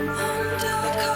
Undercover.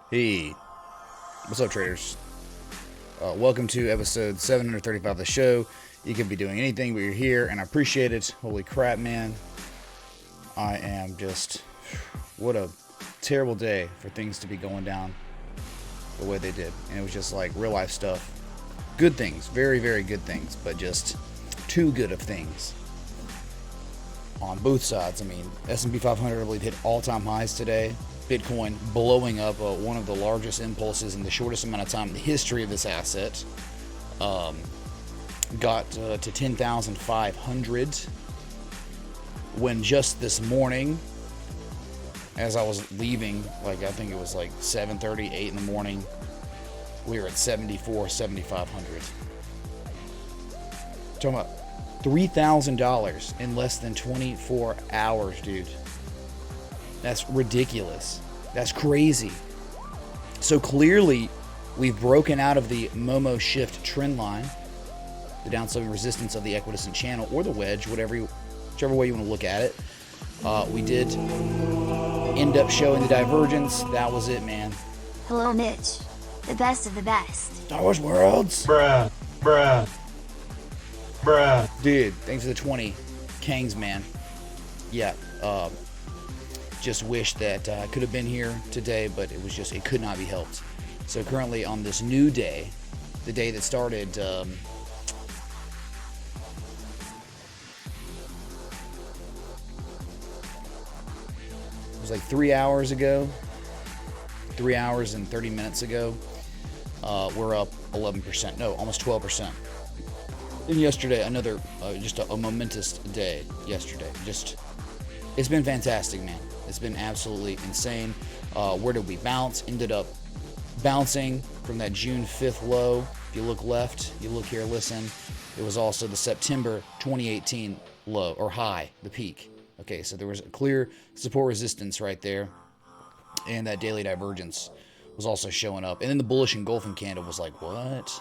Hey, what's up, traders? Welcome to episode 735 of the show. You could be doing anything, but you're here, and I appreciate it. Holy crap, man. I am just... What a terrible day for things to be going down the way they did. And it was just like real-life stuff. Good things. Very, very good things. But just too good of things. On both sides. I mean, S&P 500, I believe, hit all-time highs today. Bitcoin blowing up, one of the largest impulses in the shortest amount of time in the history of this asset. Got to 10,500 when just this morning, as I was leaving, like I think it was like 7:30, 8 in the morning, we were at 7,500. Talking about $3,000 in less than 24 hours, dude. That's ridiculous. That's crazy. So clearly, we've broken out of the Momo shift trend line, the downsloping resistance of the equidistant channel, or the wedge, whichever way you want to look at it. We did end up showing the divergence. That was it, man. Hello, Mitch. The best of the best. Star Wars Worlds. Bruh. Dude, thanks for the 20. Kangs, man. Yeah, just wish that I could have been here today, but it could not be helped. So currently on this new day, the day that started, it was like 3 hours ago, 3 hours and 30 minutes ago, we're up 11%, no, almost 12%. And yesterday, another, just a momentous day yesterday. It's been fantastic, man. It's been absolutely insane. Where did we bounce? Ended up bouncing from that June 5th low. If you look left, you look here, listen. It was also the September 2018 low, or high, the peak. Okay, so there was a clear support resistance right there. And that daily divergence was also showing up. And then the bullish engulfing candle was like, what?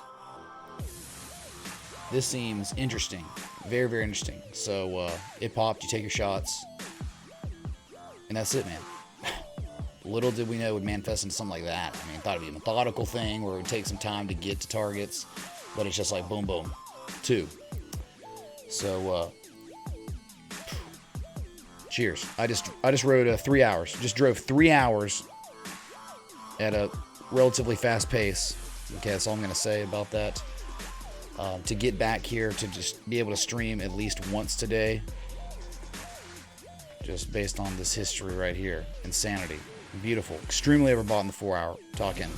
This seems interesting. Very, very interesting. So it popped, you take your shots. And that's it, man. Little did we know it would manifest into something like that. I mean, I thought it'd be a methodical thing where it would take some time to get to targets, but it's just like boom, boom, 2. So, cheers. I just rode 3 hours. Just drove 3 hours at a relatively fast pace. Okay, that's all I'm gonna say about that. To get back here to just be able to stream at least once today. Just based on this history right here. Insanity. Beautiful. Extremely overbought in the 4 hour. Talking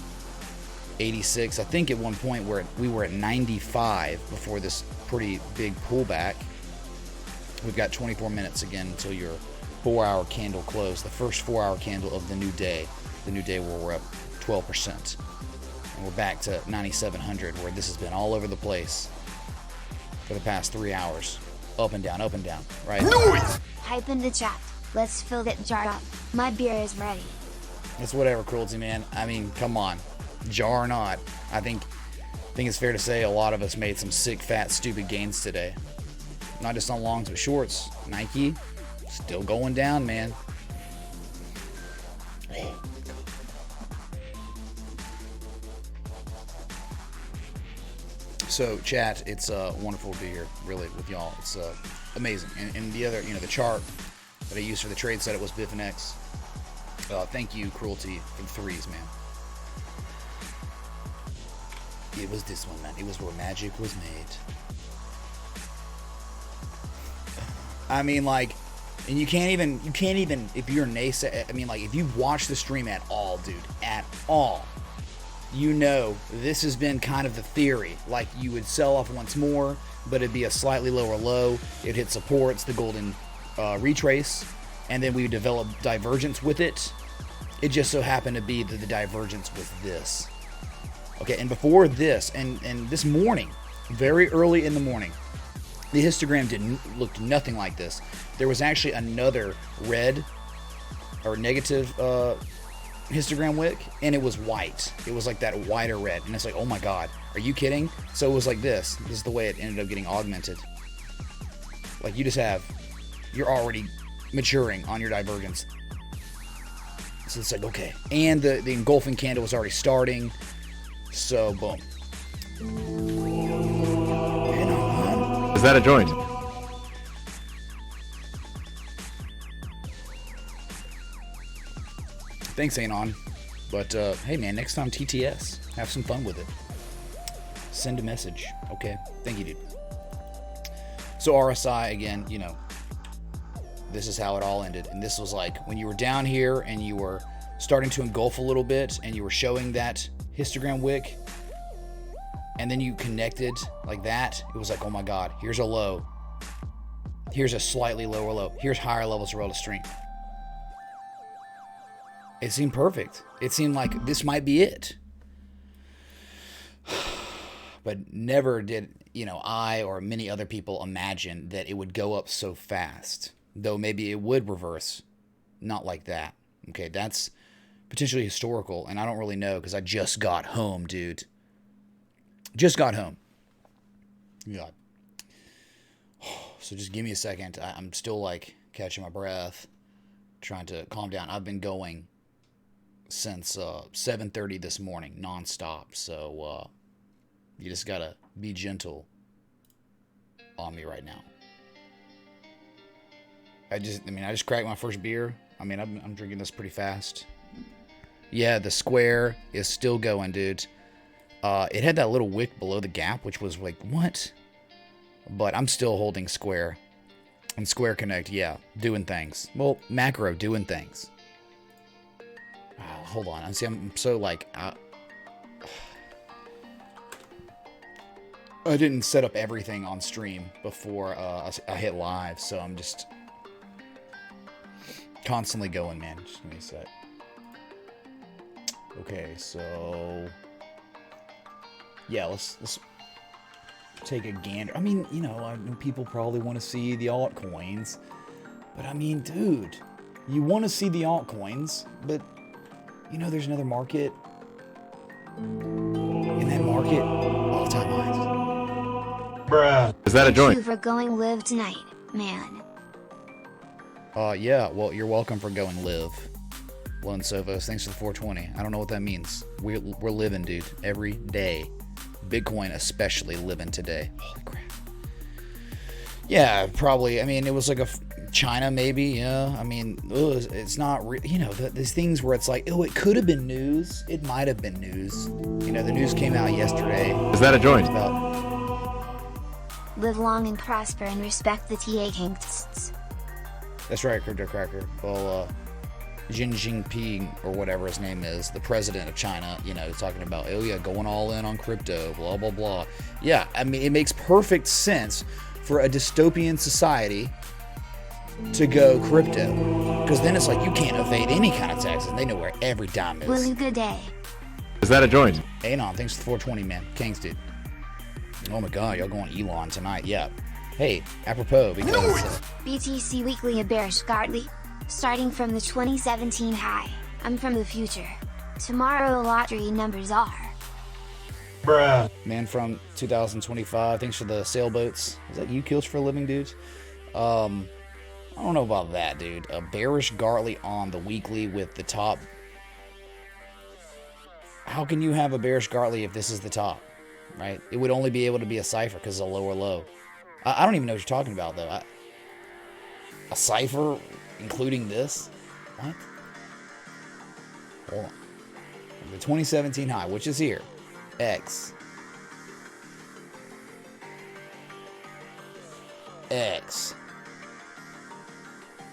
86. I think at one point we were at 95 before this pretty big pullback. We've got 24 minutes again until your 4 hour candle close. The first 4 hour candle of the new day. The new day where we're up 12%. And we're back to 9,700 where this has been all over the place for the past 3 hours. Up and down, right? Noise! Hype in the chat. Let's fill that jar up. My beer is ready. It's whatever, Cruelty, man. I mean, come on. Jar or not. I think it's fair to say a lot of us made some sick, fat, stupid gains today. Not just on longs, but shorts. Nike, still going down, man. So, chat, it's wonderful to be here, really, with y'all. It's amazing. And the other, the chart that I used for the trade setup was Biff and X. Thank you, Cruelty, for the 3s, man. It was this one, man. It was where magic was made. I mean, like, and you can't even, if you're a naysayer, I mean, like, if you've watched the stream at all, dude, at all, this has been kind of the theory. Like, you would sell off once more, but it'd be a slightly lower low. It'd hit supports, the golden retrace, and then we would develop divergence with it. It just so happened to be that the divergence was this. Okay, and before this, and this morning, very early in the morning, the histogram looked nothing like this. There was actually another red or negative histogram wick, and it was white. It was like that whiter red, and it's like, oh my god, are you kidding? So it was like this is the way it ended up getting augmented. Like, you're already maturing on your divergence. So it's like, okay. And the engulfing candle was already starting. So, boom. Is that a joint? Thanks, Anon. But, hey, man, next time TTS. Have some fun with it. Send a message. Okay. Thank you, dude. So, RSI, again, you know, this is how it all ended. And this was like when you were down here and you were starting to engulf a little bit and you were showing that histogram wick. And then you connected like that. It was like, oh my God, here's a low. Here's a slightly lower low. Here's higher levels of relative strength. It seemed perfect. It seemed like this might be it. But never did, you know, I or many other people imagine that it would go up so fast. Though maybe it would reverse. Not like that. Okay, that's potentially historical. And I don't really know because I just got home, dude. Just got home. God. So just give me a second. I'm still like catching my breath. Trying to calm down. I've been going since 7:30 this morning, nonstop. So you just gotta be gentle on me right now. I just cracked my first beer. I mean, I'm drinking this pretty fast. Yeah, the square is still going, dude. It had that little wick below the gap, which was like, what? But I'm still holding square. And Square Connect, yeah, doing things. Well, macro doing things. Oh, hold on. I'm so like... I didn't set up everything on stream before I hit live, so I'm just constantly going, man. Just give me a sec. Okay, so yeah, let's take a gander. I mean, you know, I know people probably want to see the altcoins, but I mean, dude, you want to see the altcoins, but you know, there's another market. In that market, all-time highs. Bruh. Is that a joint? Thank you for going live tonight, man. Yeah, well, you're welcome for going live. Lone Sovos, thanks for the 420. I don't know what that means. We're living, dude, every day. Bitcoin especially living today. Holy crap. Yeah, probably. I mean, it was like a China maybe, yeah. I mean, it's not, you know, these things where it's like, oh, it could have been news. It might have been news. You know, the news came out yesterday. Is that a joint? Live long and prosper and respect the TA Kingsts. That's right, Crypto Cracker. Well, Xi Jinping, or whatever his name is, the president of China, you know, talking about, oh yeah, going all in on crypto, blah, blah, blah. Yeah, I mean, it makes perfect sense for a dystopian society to go crypto. Because then it's like, you can't evade any kind of taxes. They know where every dime is. Willie, good day. Is that a joint? Anon, thanks for the 420, man. Kings, dude. Oh my god, y'all going Elon tonight. Yeah. Hey, apropos, because... BTC Weekly, a bearish Gartley. Starting from the 2017 high, I'm from the future. Tomorrow lottery numbers are... Bruh. Man from 2025, thanks for the sailboats. Is that you, Kills for a living, dude? I don't know about that, dude. A bearish Gartley on the weekly with the top. How can you have a bearish Gartley if this is the top, right? It would only be able to be a cipher because it's a lower low. I don't even know what you're talking about, though. A cipher including this? What? Hold on. The 2017 high, which is here. X. X.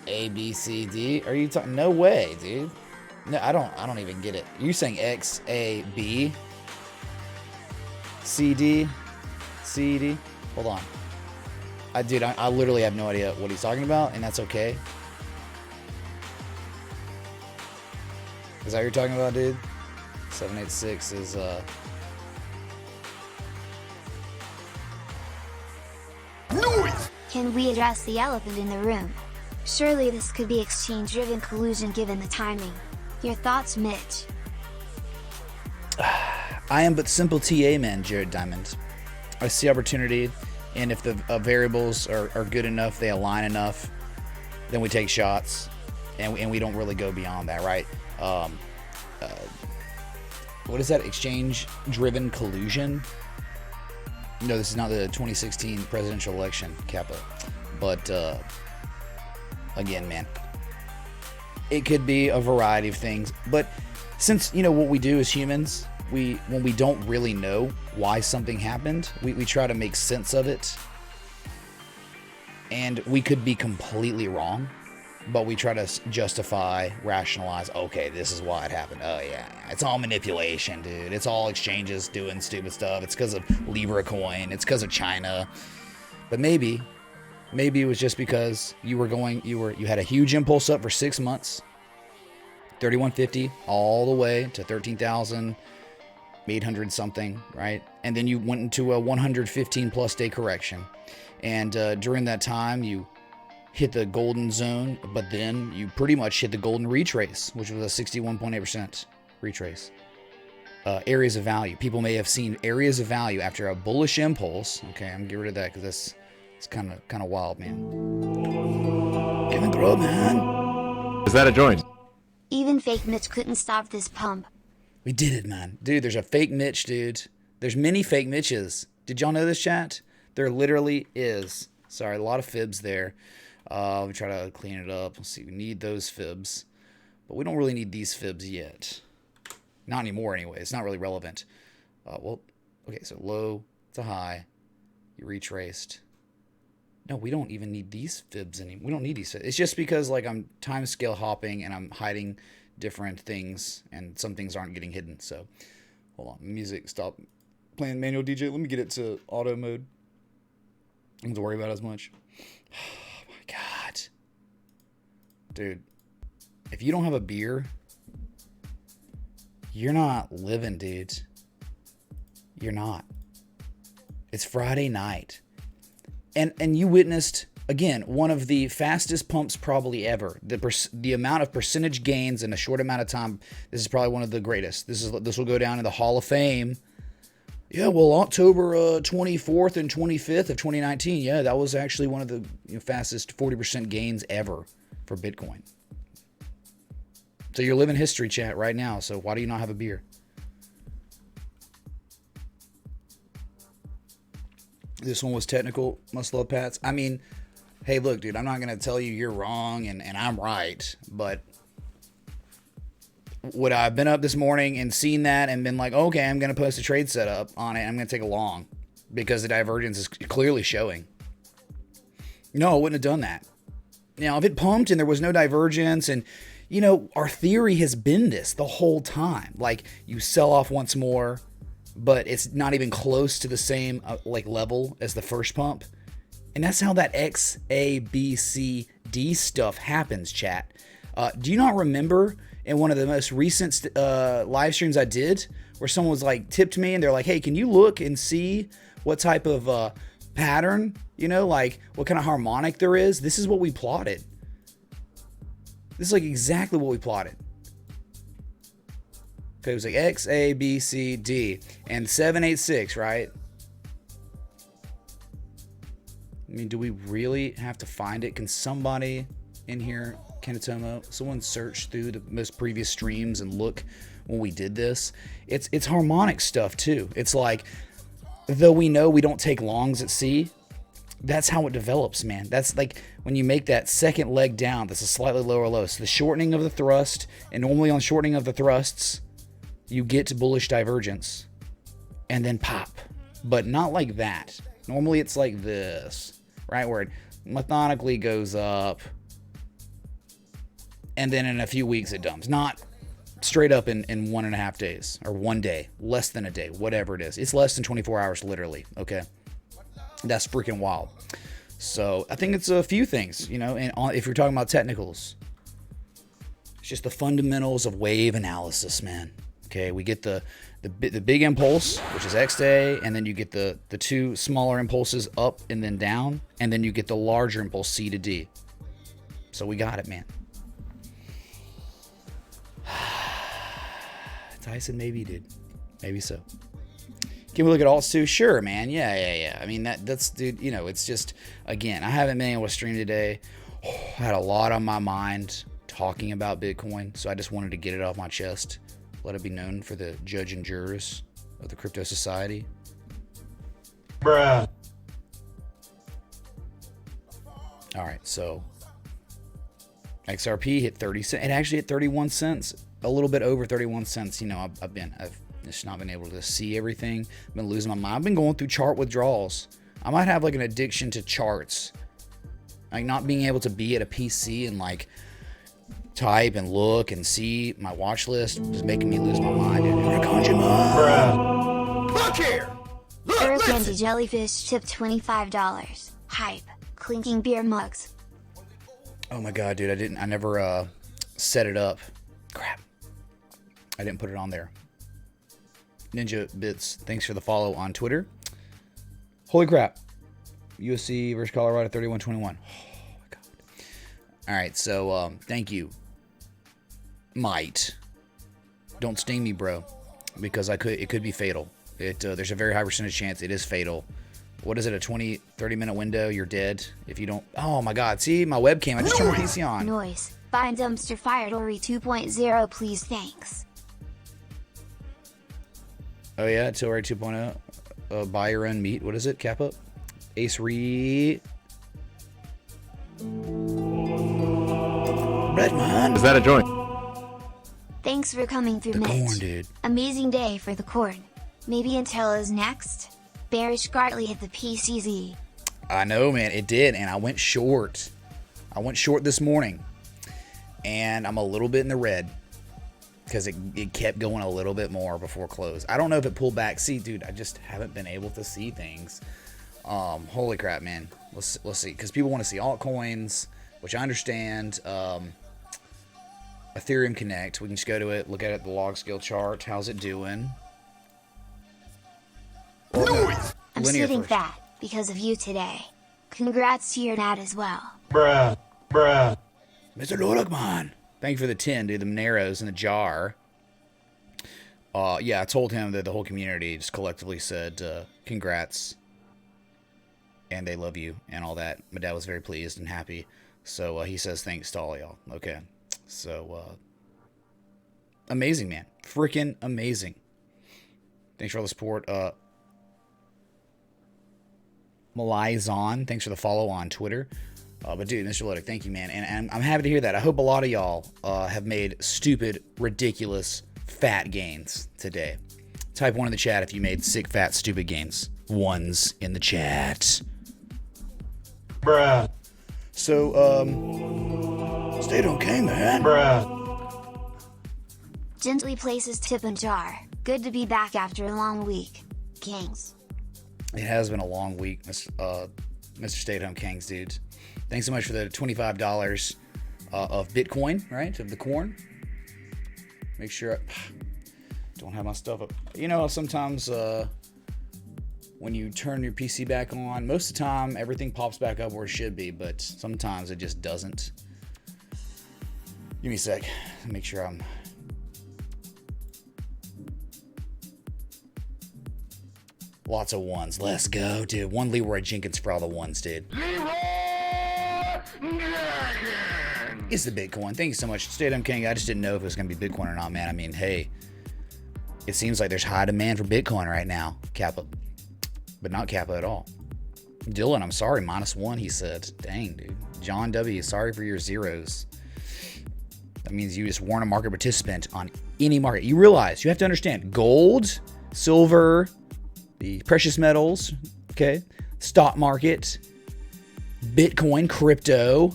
A, B, C, D. Are you talking? No way, dude. No, I don't even get it. You're saying X, A, B, C, D, C, D. Hold on. Dude, I literally have no idea what he's talking about, and that's okay. Is that what you're talking about, dude? 786 is, Noise! Can we address the elephant in the room? Surely this could be exchange-driven collusion given the timing. Your thoughts, Mitch? I am but simple TA man, Jared Diamond. I see opportunity, and if the variables are good enough, they align enough, then we take shots, and we don't really go beyond that, right? what is that? Exchange-driven collusion? No, this is not the 2016 presidential election, Kappa. But, again, man, it could be a variety of things. But since, what we do as humans, when we don't really know why something happened, we try to make sense of it. And we could be completely wrong, but we try to justify, rationalize, okay, this is why it happened. Oh, yeah, it's all manipulation, dude. It's all exchanges doing stupid stuff. It's because of Libra coin. It's because of China. But maybe it was just because you had a huge impulse up for 6 months, 3150 all the way to 13,800 something, right? And then you went into a 115 plus day correction. And during that time, you hit the golden zone, but then you pretty much hit the golden retrace, which was a 61.8% retrace. Areas of value. People may have seen areas of value after a bullish impulse. Okay, I'm gonna get rid of that because it's kind of wild, man. Kevin Throw, man. Is that a joint? Even fake Mitch couldn't stop this pump. We did it, man. Dude, there's a fake Mitch, dude. There's many fake Mitches. Did y'all know this, chat? There literally is. Sorry, a lot of fibs there. We try to clean it up. Let's see, we need those fibs. But we don't really need these fibs yet. Not anymore, anyway. It's not really relevant. Well, okay, so low to high. You retraced. No, we don't even need these fibs anymore. We don't need these fibs. It's just because, like, I'm time scale hopping and I'm hiding different things, and some things aren't getting hidden. So, hold on. Music, stop playing manual DJ. Let me get it to auto mode. I don't have to worry about it as much. Oh my God. Dude, if you don't have a beer, you're not living, dude. You're not. It's Friday night. And you witnessed, again, one of the fastest pumps probably ever. The amount of percentage gains in a short amount of time, this is probably one of the greatest. This will go down in the Hall of Fame. Yeah, well, October 24th and 25th of 2019, yeah, that was actually one of the fastest 40% gains ever for Bitcoin. So you're living history, chat, right now. So why do you not have a beer? This one was technical. Must love Pats. I mean, hey, look, dude, I'm not going to tell you you're wrong and I'm right, but would I have been up this morning and seen that and been like, okay, I'm going to post a trade setup on it. I'm going to take a long because the divergence is clearly showing. No, I wouldn't have done that. Now, if it pumped and there was no divergence and, our theory has been this the whole time. Like, you sell off once more, but it's not even close to the same level as the first pump. And that's how that X, A, B, C, D stuff happens, chat. Do you not remember in one of the most recent live streams I did where someone was like, tipped me and they're like, hey, can you look and see what type of pattern, like what kind of harmonic there is? This is what we plotted. This is like exactly what we plotted. Okay, it was like X, A, B, C, D, and 786, right? I mean, do we really have to find it? Can somebody in here, Kenatomo, someone search through the most previous streams and look when we did this? It's harmonic stuff too. It's like, though we know we don't take longs at sea, that's how it develops, man. That's like when you make that second leg down, that's a slightly lower low. So the shortening of the thrust, and normally on shortening of the thrusts, you get to bullish divergence and then pop, but not like that. Normally it's like this, right? Where it methodically goes up and then in a few weeks it dumps. Not straight up in 1.5 days or 1 day, less than a day, whatever it is. It's less than 24 hours, literally. Okay. That's freaking wild. So I think it's a few things, and if you're talking about technicals, it's just the fundamentals of wave analysis, man. Okay, we get the big impulse, which is X day, and then you get the two smaller impulses up and then down, and then you get the larger impulse C to D. So we got it, man. Tyson maybe did. Maybe so. Can we look at alts too? Sure, man. Yeah. I mean, that's, dude, it's just, again, I haven't been able to stream today. I had a lot on my mind. talking about Bitcoin, so I just wanted to get it off my chest. Let it be known for the judge and jurors of the crypto society. Bruh. All right, so XRP hit 30 cents. It actually hit 31 cents, a little bit over 31 cents. You know, I've just not been able to see everything. I've been losing my mind. I've been going through chart withdrawals. I might have like an addiction to charts, like not being able to be at a PC and like type and look and see my watch list is making me lose my mind. Bruh. Look here. Earth Candy Jellyfish tip $25. Hype. Clinking beer mugs. Oh my god, dude! I never set it up. Crap. I didn't put it on there. Ninja Bits, thanks for the follow on Twitter. Holy crap. USC versus Colorado 31-21. Oh my god. All right, so thank you. Might. Don't sting me, bro, because it could be fatal. There's a very high percentage chance it is fatal. What is it, a 30 minute window? You're dead if you don't. Oh my god, see my webcam. I just turned my PC on. Noise. Find Dumpster Fire Dory 2.0, please, thanks. Oh yeah, Tilray 2.0. Buy your own meat. What is it? Cap up. Ace Re. Redman. Is that a joint? Thanks for coming through, The Mitch. corn, dude. Amazing day for the corn. Maybe Intel is next. Bearish Gartley hit the PCZ. I know, man. It did, and I went short. I went short this morning, and I'm a little bit in the red because it kept going a little bit more before close. I don't know if it pulled back. See, dude, I just haven't been able to see things. Holy crap, man. Let's see, because people want to see altcoins, which I understand. Ethereum Connect. We can just go to it, look at it, the log scale chart. How's it doing? I'm Linear sitting first. fat because of you today. Congrats to your dad as well. Bruh. Bruh. Mr. Loragman. Thank you for the 10, dude. The Moneros in the jar. Yeah, I told him that the whole community just collectively said congrats. And they love you and all that. My dad was very pleased and happy. So he says thanks to all y'all. Okay. So, amazing, man. Freaking amazing. Thanks for all the support. Malazon, thanks for the follow on Twitter. But dude, Mr. Lodick, thank you, man. And I'm happy to hear that. I hope a lot of y'all have made stupid, ridiculous, fat gains today. Type 1 in the chat if you made sick, fat, stupid gains. Ones in the chat. Bruh. So, stayed okay, man. Bruh. Gently places tip and jar. Good to be back after a long week. Kings. It has been a long week, Mr. Stay-at-Home Kings, dudes. Thanks so much for the $25 of Bitcoin, right? Of the corn. Make sure I don't have my stuff up. You know, sometimes when you turn your PC back on, most of the time everything pops back up where it should be, but sometimes it just doesn't. Give me a sec. Make sure I'm... Lots of ones. Let's go, dude. One Leroy Jenkins for all the ones, dude. It's the Bitcoin. Thank you so much. Stay-at-home King. I just didn't know if it was going to be Bitcoin or not, man. I mean, hey, it seems like there's high demand for Bitcoin right now. Kappa. But not Kappa at all. Dylan, I'm sorry. -1, he said. Dang, dude. John W., sorry for your zeros. That means you just weren't a market participant on any market. You realize, you have to understand, gold, silver, the precious metals, okay, stock market, Bitcoin, crypto,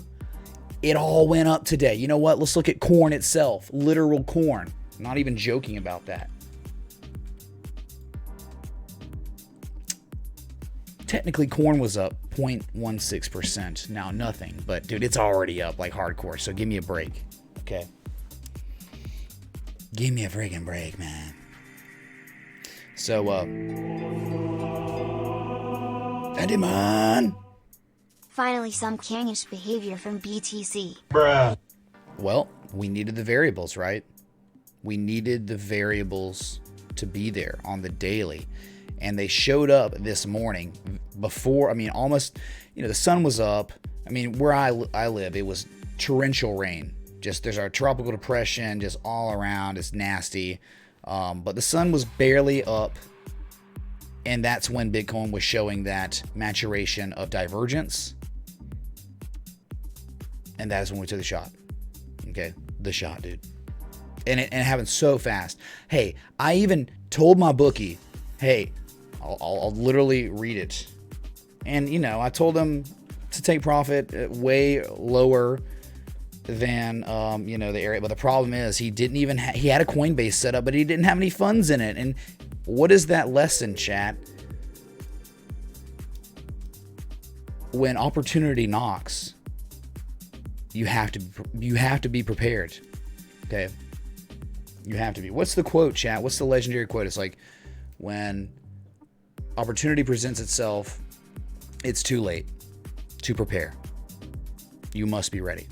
it all went up today. You know what? Let's look at corn itself, literal corn. I'm not even joking about that. Technically, corn was up 0.16%. Now, nothing, but dude, it's already up like hardcore, so give me a break, okay? Give me a friggin' break, man. So, Andy, man. Finally, some kingish behavior from BTC. Bruh. Well, we needed the variables, right? We needed the variables to be there on the daily. And they showed up this morning before, I mean, almost, you know, the sun was up. I mean, where I live, it was torrential rain Just there's a tropical depression just all around. It's nasty. But the sun was barely up. And that's when Bitcoin was showing that maturation of divergence. And that is when we took the shot. Okay? The shot, dude. And it happened so fast. Hey, I even told my bookie, hey, I'll literally read it. And, you know, I told him to take profit way lower than, you know, the area. But the problem is he didn't even, he had a Coinbase set up, but he didn't have any funds in it. And what is that lesson, chat? When opportunity knocks, you have to be prepared. Okay? You have to be. What's the quote, chat? What's the legendary quote? It's like, when opportunity presents itself, it's too late to prepare. You must be ready.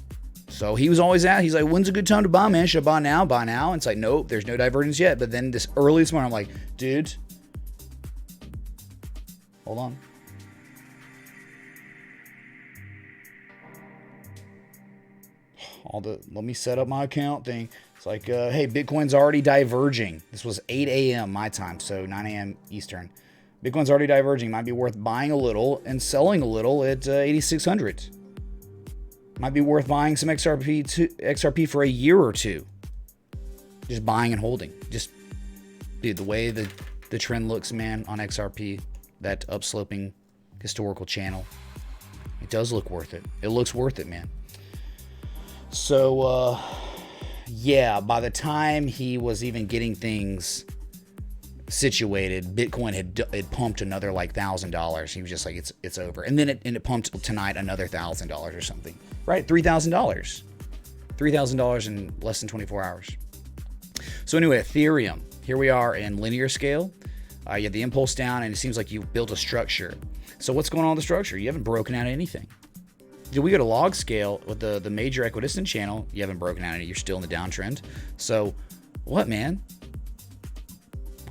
So he was always out. He's like, when's a good time to buy, man? Should I buy now? Buy now? And it's like, nope, there's no divergence yet. But then this early this morning, I'm like, dude, hold on. Let me set up my account thing. It's like, hey, Bitcoin's already diverging. This was 8 a.m. my time, so 9 a.m. Eastern. Bitcoin's already diverging. Might be worth buying a little and selling a little at 8,600. Might be worth buying some XRP for a year or two. Just buying and holding. Just, dude, the way the trend looks, man, on XRP, that upsloping historical channel, it does look worth it. It looks worth it, man. So, yeah, by the time he was even getting things situated, Bitcoin had pumped another like $1,000. He was just like, it's over. And then it pumped tonight another $1,000 or something, right? $3,000 in less than 24 hours. So anyway, Ethereum, here we are in linear scale. You have the impulse down, and it seems like you've built a structure. So what's going on with the structure? You haven't broken out anything. Did we go to log scale with the major equidistant channel? You haven't broken out any. You're still in the downtrend. So what, man?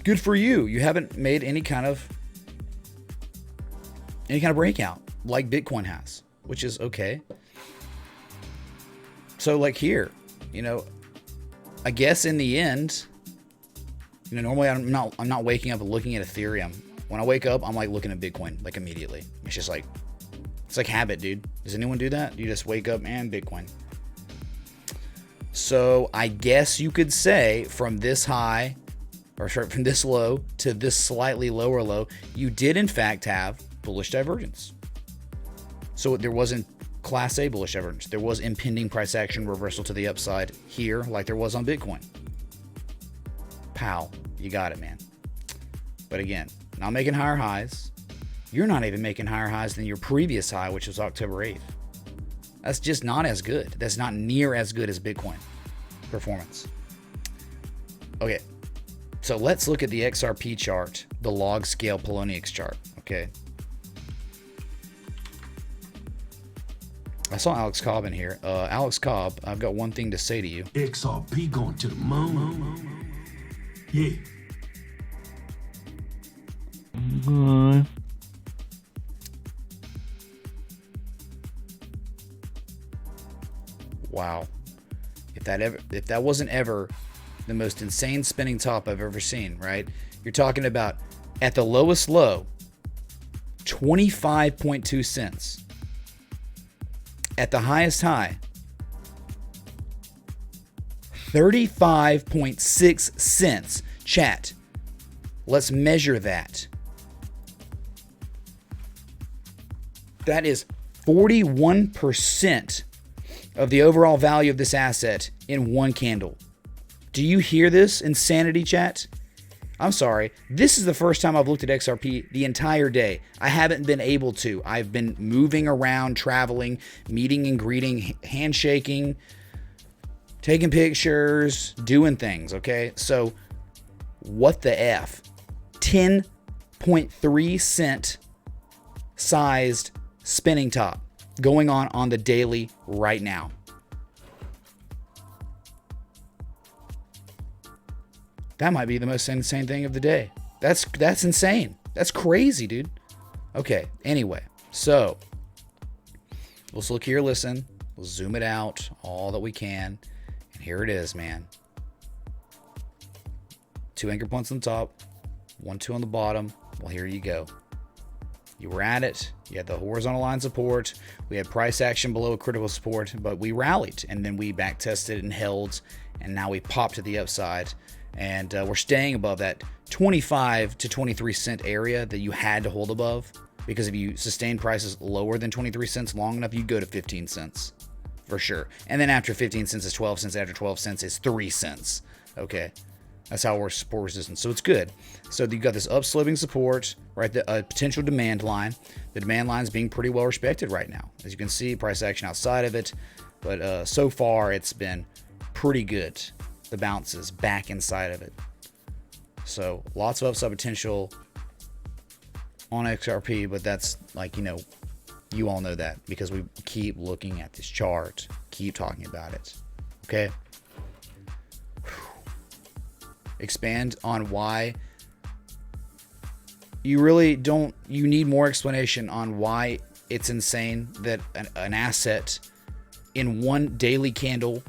Good for you. You haven't made any kind of breakout like Bitcoin has, which is okay. So like here, you know, I guess in the end, you know, normally I'm not waking up and looking at Ethereum. When I wake up, I'm like looking at Bitcoin like immediately. It's just like, it's like habit, dude. Does anyone do that? You just wake up and Bitcoin. So I guess you could say from this high, or sorry, from this low to this slightly lower low, you did in fact have bullish divergence. So there wasn't Class A bullish divergence. There was impending price action reversal to the upside here, like there was on Bitcoin. Pow, you got it, man. But again, not making higher highs. You're not even making higher highs than your previous high, which was October 8th. That's just not as good. That's not near as good as Bitcoin performance. Okay, so let's look at the XRP chart, the log scale Poloniex chart, okay? I saw Alex Cobb in here. Alex Cobb, I've got one thing to say to you. XRP going to the moon. Yeah. Wow. If that wasn't ever the most insane spinning top I've ever seen, right? You're talking about at the lowest low, 25.2 cents. At the highest high, 35.6 cents. Chat, let's measure that. That is 41% of the overall value of this asset in one candle. Do you hear this insanity, chat? I'm sorry. This is the first time I've looked at XRP the entire day. I haven't been able to. I've been moving around, traveling, meeting and greeting, handshaking, taking pictures, doing things, okay? So, what the F? 10.3 cent sized spinning top going on the daily right now. That might be the most insane thing of the day. That's insane. That's crazy, dude. Okay, anyway. So, let's look here, listen. We'll zoom it out all that we can. And here it is, man. 2 anchor points on the top, 1, 2 on the bottom. Well, here you go. You were at it. You had the horizontal line support. We had price action below critical support, but we rallied, and then we back tested and held, and now we popped to the upside, and we're staying above that 25 to 23 cent area that you had to hold above, because if you sustain prices lower than 23 cents long enough, you go to 15 cents for sure. And then after 15 cents is 12 cents. After 12 cents is 3 cents. Okay. That's how it works, support resistance. So it's good. So you've got this upsloping support, right? The potential demand line. The demand line is being pretty well respected right now. As you can see, price action outside of it. But so far, it's been pretty good. The bounces back inside of it. So lots of upside potential on XRP, but that's like, you all know that because we keep looking at this chart, keep talking about it. Okay. Expand on why you really don't, you need more explanation on why it's insane that an asset in one daily candle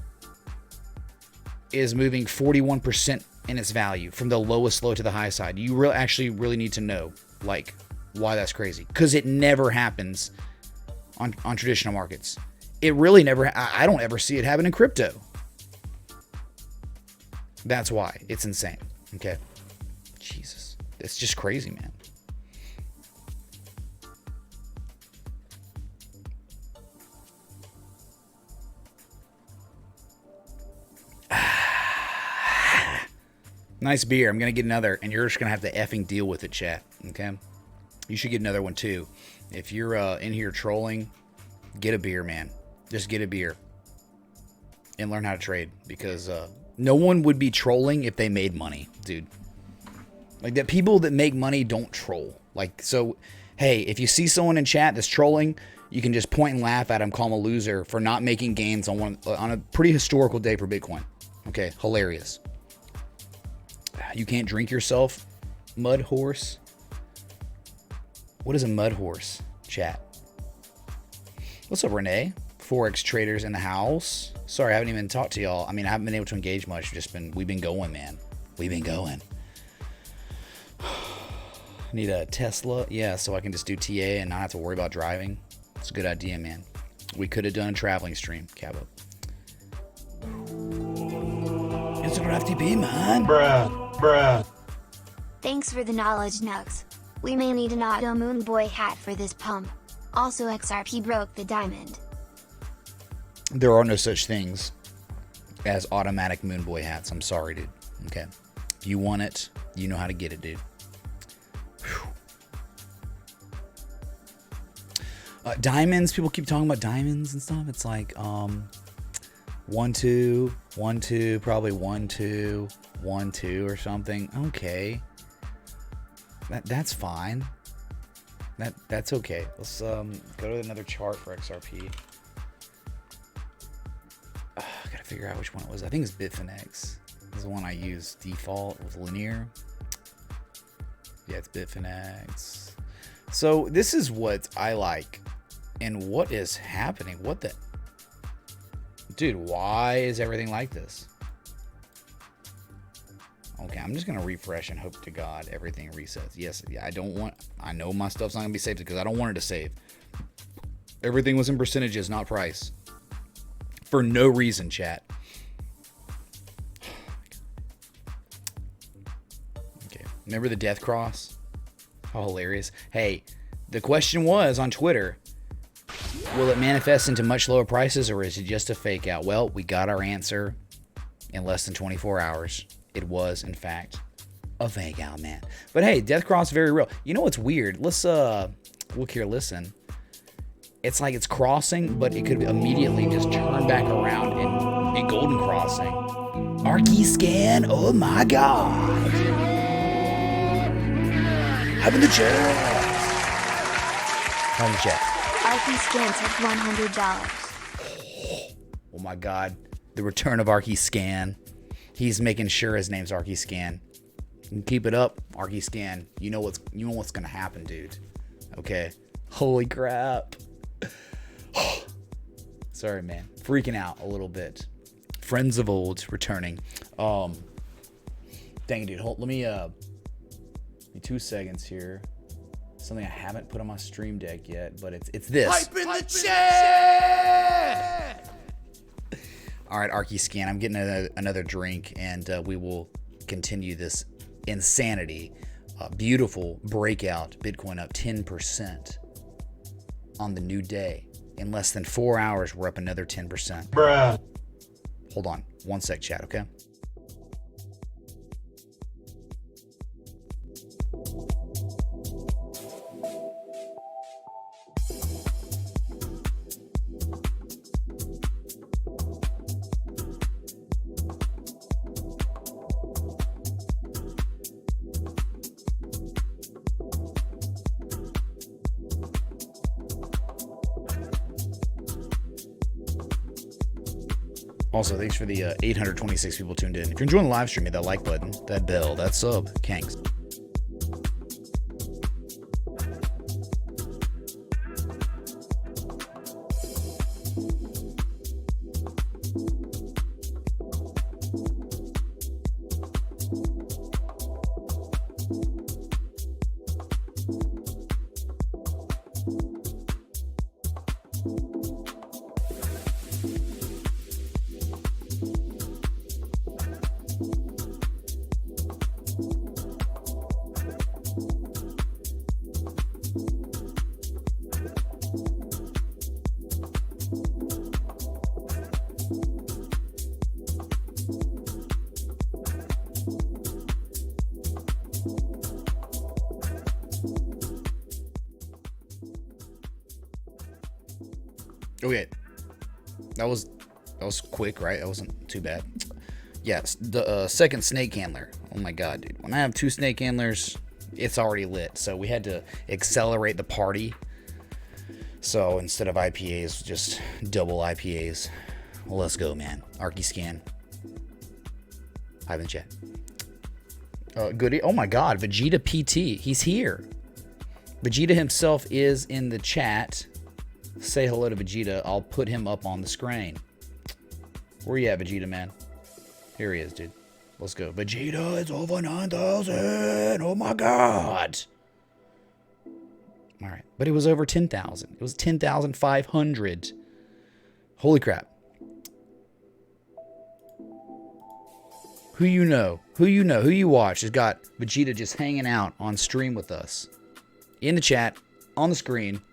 is moving 41% in its value from the lowest low to the high side. You actually really need to know like why that's crazy, because it never happens on traditional markets. It really never, I don't ever see it happen in crypto. That's why it's insane. Okay. Jesus. It's just crazy, man. Nice beer. I'm going to get another, and you're just going to have to effing deal with it, chat. Okay. You should get another one too. If you're in here trolling, get a beer, man. Just get a beer and learn how to trade, because no one would be trolling if they made money, dude. Like, that people that make money don't troll. Like, so, hey, if you see someone in chat that's trolling, you can just point and laugh at him, call him a loser for not making gains on a pretty historical day for Bitcoin. Okay, hilarious. You can't drink yourself, mud horse. What is a mud horse, chat? What's up, Renee? Forex traders in the house. Sorry, I haven't even talked to y'all. I mean, I haven't been able to engage much. We've been going, man. We've been going. Need a Tesla? Yeah, so I can just do TA and not have to worry about driving. It's a good idea, man. We could have done a traveling stream, Cabo. Instagram FTP, man. Bruh. Thanks for the knowledge, Nugs. We may need an auto moon boy hat for this pump. Also, XRP broke the diamond. There are no such things as automatic moon boy hats. I'm sorry, dude. Okay. If you want it, you know how to get it, dude. Diamonds, people keep talking about diamonds and stuff. It's like 1 2 1 2, probably 1 2 1 2 or something. Okay, that's fine. That's okay. Let's go to another chart for XRP. I gotta figure out which one it was. I think it's Bitfinex. This is the one I use default with linear. Yeah, it's Bitfinex. So this is what I like. And what is happening? What the... Dude, why is everything like this? Okay, I'm just going to refresh and hope to God everything resets. Yes, yeah, I know my stuff's not going to be saved because I don't want it to save. Everything was in percentages, not price. For no reason, chat. Okay, remember the death cross? How hilarious. Hey, the question was on Twitter, will it manifest into much lower prices, or is it just a fake out? Well, we got our answer in less than 24 hours. It was, in fact, a fake out, man. But hey, death cross, very real. You know what's weird? Let's look here, listen. It's like it's crossing, but it could immediately just turn back around and be golden crossing. Archie scan, oh my god. Hop in the chat. Hop in the chat. Archie scans at $100. Oh my god. The return of Archie Scan. He's making sure his name's Archie Scan. Keep it up, Archie Scan. You know what's gonna happen, dude. Okay. Holy crap. Sorry, man. Freaking out a little bit. Friends of old returning. Dang it, dude. Hold, let me 2 seconds here. Something I haven't put on my stream deck yet, but it's this. Type in the chat! All right, Arky Scan. I'm getting another drink, and we will continue this insanity. Beautiful breakout. Bitcoin up 10% on the new day. In less than 4 hours, we're up another 10%. Bruh. Hold on. 1 sec, chat, okay? Also, thanks for the 826 people tuned in. If you're enjoying the live stream, hit that like button, that bell, that sub, Kanks. Okay, that was quick, right? That wasn't too bad. Yes, the second snake handler. Oh my god, dude! When I have 2 snake handlers, it's already lit. So we had to accelerate the party. So instead of IPAs, just double IPAs. Well, let's go, man. Arky Scan. Hi in the chat. Goody. Oh my god, Vegeta PT. He's here. Vegeta himself is in the chat. Say hello to Vegeta. I'll put him up on the screen. Where you at, Vegeta, man? Here he is, dude. Let's go. Vegeta is over 9,000. Oh my god. All right. But it was over 10,000. It was 10,500. Holy crap. Who you watch has got Vegeta just hanging out on stream with us. In the chat, on the screen,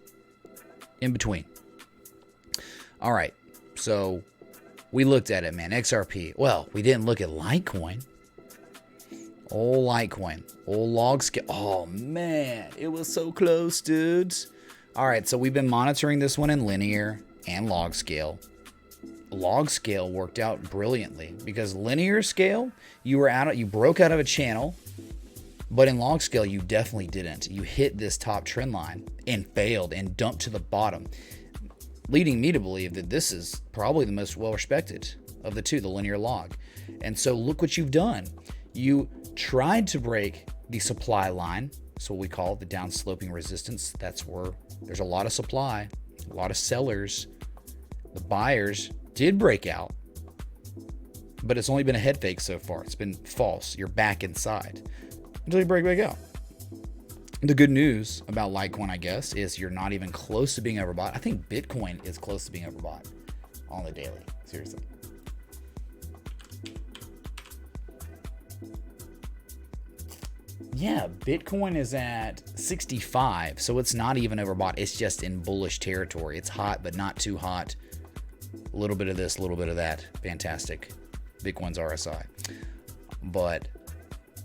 in between. All right, so we looked at it, man. XRP. Well, we didn't look at Litecoin. Old Litecoin. Old log scale. Oh, man. It was so close, dudes. All right, so we've been monitoring this one in linear and log scale. Log scale worked out brilliantly because linear scale, you broke out of a channel, but in log scale, you definitely didn't. You hit this top trend line and failed and dumped to the bottom, leading me to believe that this is probably the most well-respected of the two, the linear log. And so look what you've done. You tried to break the supply line, so what we call the downsloping resistance. That's where there's a lot of supply, a lot of sellers. The buyers did break out, but it's only been a head fake so far. It's been false. You're back inside until you break back out. The good news about Litecoin, I guess, is you're not even close to being overbought. I think Bitcoin is close to being overbought on the daily. Seriously. Yeah, Bitcoin is at 65, so it's not even overbought. It's just in bullish territory. It's hot, but not too hot. A little bit of this, a little bit of that. Fantastic. Bitcoin's RSI. But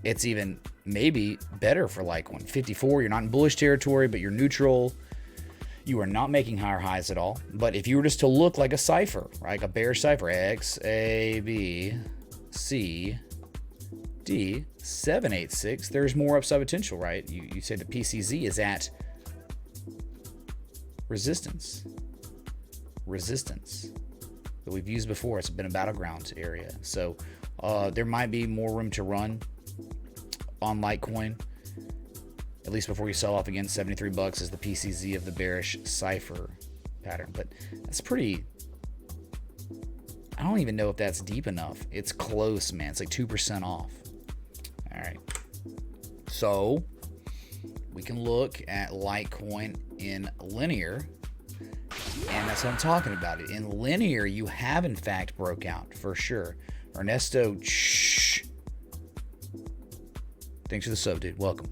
it's even maybe better for Litecoin. 54, you're not in bullish territory, but you're neutral. You are not making higher highs at all. But if you were just to look like a cipher, right? Like a bearish cipher, X, A, B, C, D, 786, there's more upside potential, right? You say the PCZ is at resistance that we've used before. It's been a battleground area. So there might be more room to run on Litecoin, at least before you sell off again. $73 is the PCZ of the bearish cipher pattern, but that's pretty I don't even know if that's deep enough. It's close, man. It's like 2% off. All right. So we can look at Litecoin in linear. And that's what I'm talking about. In linear, you have in fact broke out for sure. Ernesto, shh. Thanks for the sub, dude. Welcome.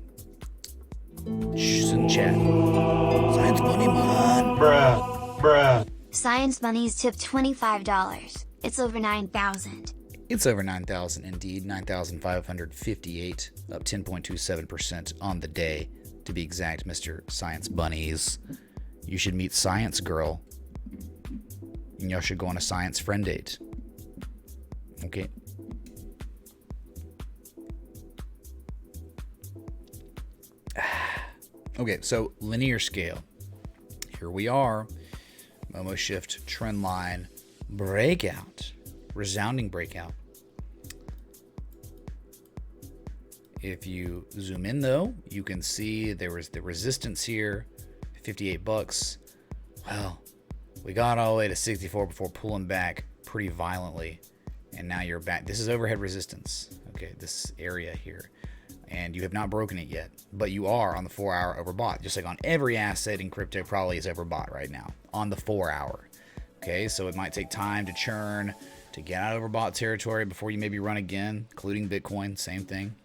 Shh, in the chat. Science money, man. Bruh. Science Bunnies tipped $25. It's over 9,000. It's over 9,000 indeed. 9,558, up 10.27% on the day, to be exact, Mr. Science Bunnies. You should meet Science Girl. And y'all should go on a science friend date. Okay. Okay, so linear scale. Here we are. Momo shift trend line breakout. Resounding breakout. If you zoom in though, you can see there was the resistance here, $58. Well, we got all the way to 64 before pulling back pretty violently. And now you're back. This is overhead resistance. Okay, this area here. And you have not broken it yet, but you are on the 4-hour overbought. Just like on every asset in crypto probably is overbought right now on the 4-hour. Okay, so it might take time to churn, to get out of overbought territory before you maybe run again, including Bitcoin, same thing.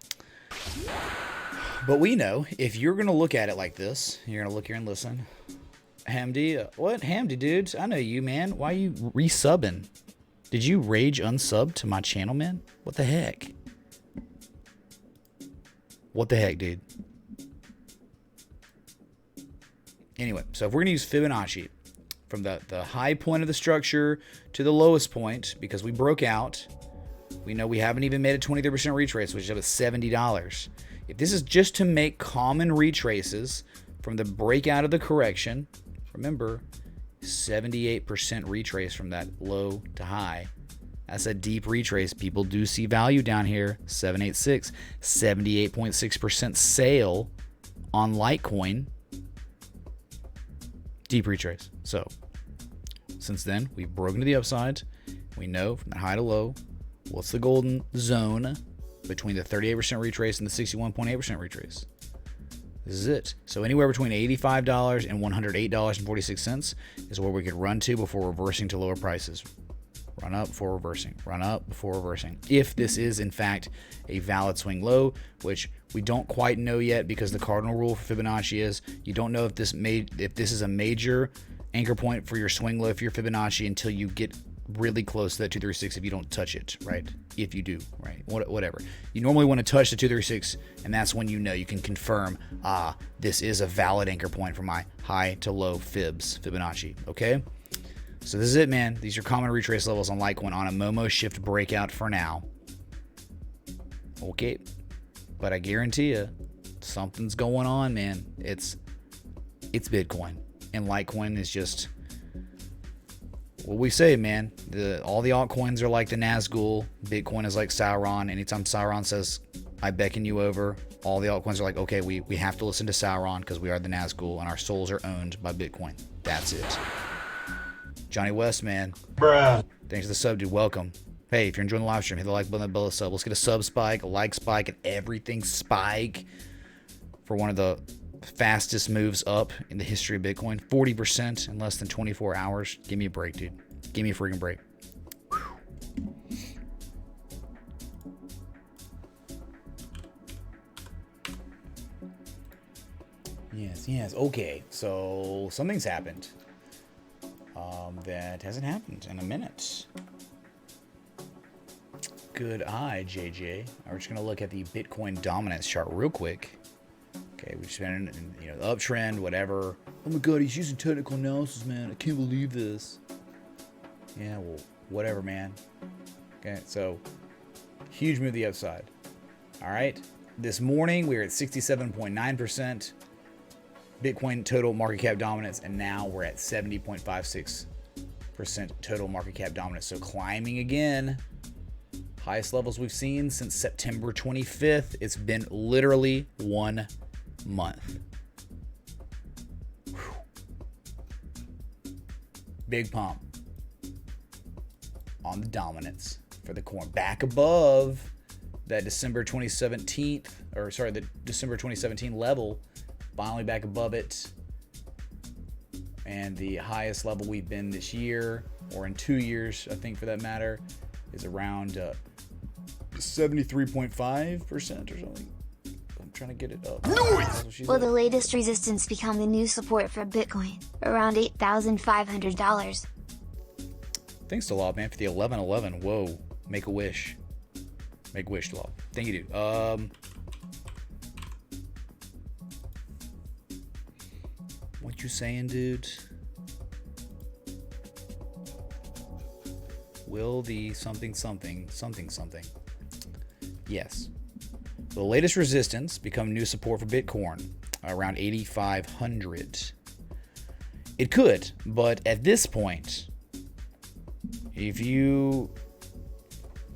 But we know if you're going to look at it like this, you're going to look here and listen. Hamdi, what? Hamdi, dudes? I know you, man. Why are you resubbing? Did you rage unsub to my channel, man? What the heck? What the heck, dude? Anyway, so if we're going to use Fibonacci from the high point of the structure to the lowest point, because we broke out, we know we haven't even made a 23% retrace, which is up at $70. If this is just to make common retraces from the breakout of the correction, remember, 78% retrace from that low to high. That's a deep retrace. People do see value down here. 786, 78.6% sale on Litecoin. Deep retrace. So, since then, we've broken to the upside. We know from the high to low, what's the golden zone between the 38% retrace and the 61.8% retrace. This is it. So anywhere between $85 and $108.46 is where we could run to before reversing to lower prices. Run up before reversing. Run up before reversing. If this is, in fact, a valid swing low, which we don't quite know yet because the cardinal rule for Fibonacci is you don't know if this is a major anchor point for your swing low for your Fibonacci until you get really close to that 236 if you don't touch it, right? If you do, right? Whatever. You normally want to touch the 236, and that's when you know you can confirm, this is a valid anchor point for my high to low Fibonacci, okay? So this is it, man. These are common retrace levels on Litecoin on a Momo shift breakout for now. Okay. But I guarantee you, something's going on, man. It's Bitcoin. And Litecoin is just what we say, man. All the altcoins are like the Nazgul. Bitcoin is like Sauron. Anytime Sauron says, I beckon you over, all the altcoins are like, okay, we have to listen to Sauron because we are the Nazgul and our souls are owned by Bitcoin. That's it. Johnny West, man. Bruh. Thanks for the sub, dude. Welcome. Hey, if you're enjoying the live stream, hit the like button, below the sub. Let's get a sub spike, a like spike, and everything spike for one of the fastest moves up in the history of Bitcoin. 40% in less than 24 hours. Give me a break, dude. Give me a freaking break. Yes. Okay, so something's happened. That hasn't happened in a minute. Good eye, JJ. We're just going to look at the Bitcoin dominance chart real quick. Okay, we've just been in the uptrend, whatever. Oh my god, he's using technical analysis, man. I can't believe this. Yeah, well, whatever, man. Okay, so huge move to the upside. All right, this morning we were at 67.9% Bitcoin total market cap dominance, and now we're at 70.56% total market cap dominance. So climbing again. Highest levels we've seen since September 25th. It's been literally 1 month. Whew. Big pump. on the dominance for the corn. Back above that December 2017, the December 2017 level. Finally back above it. And the highest level we've been this year, or in 2 years, I think for that matter, is around 73.5% or something. I'm trying to get it up. Will the latest resistance become the new support for Bitcoin, around $8,500? Thanks to Law, man, for the 1111. Whoa, make a wish. Make a wish, Law. Thank you, dude. What you saying, dude? Will the something? Yes. The latest resistance become new support for Bitcoin, around 8,500. It could, but at this point, if you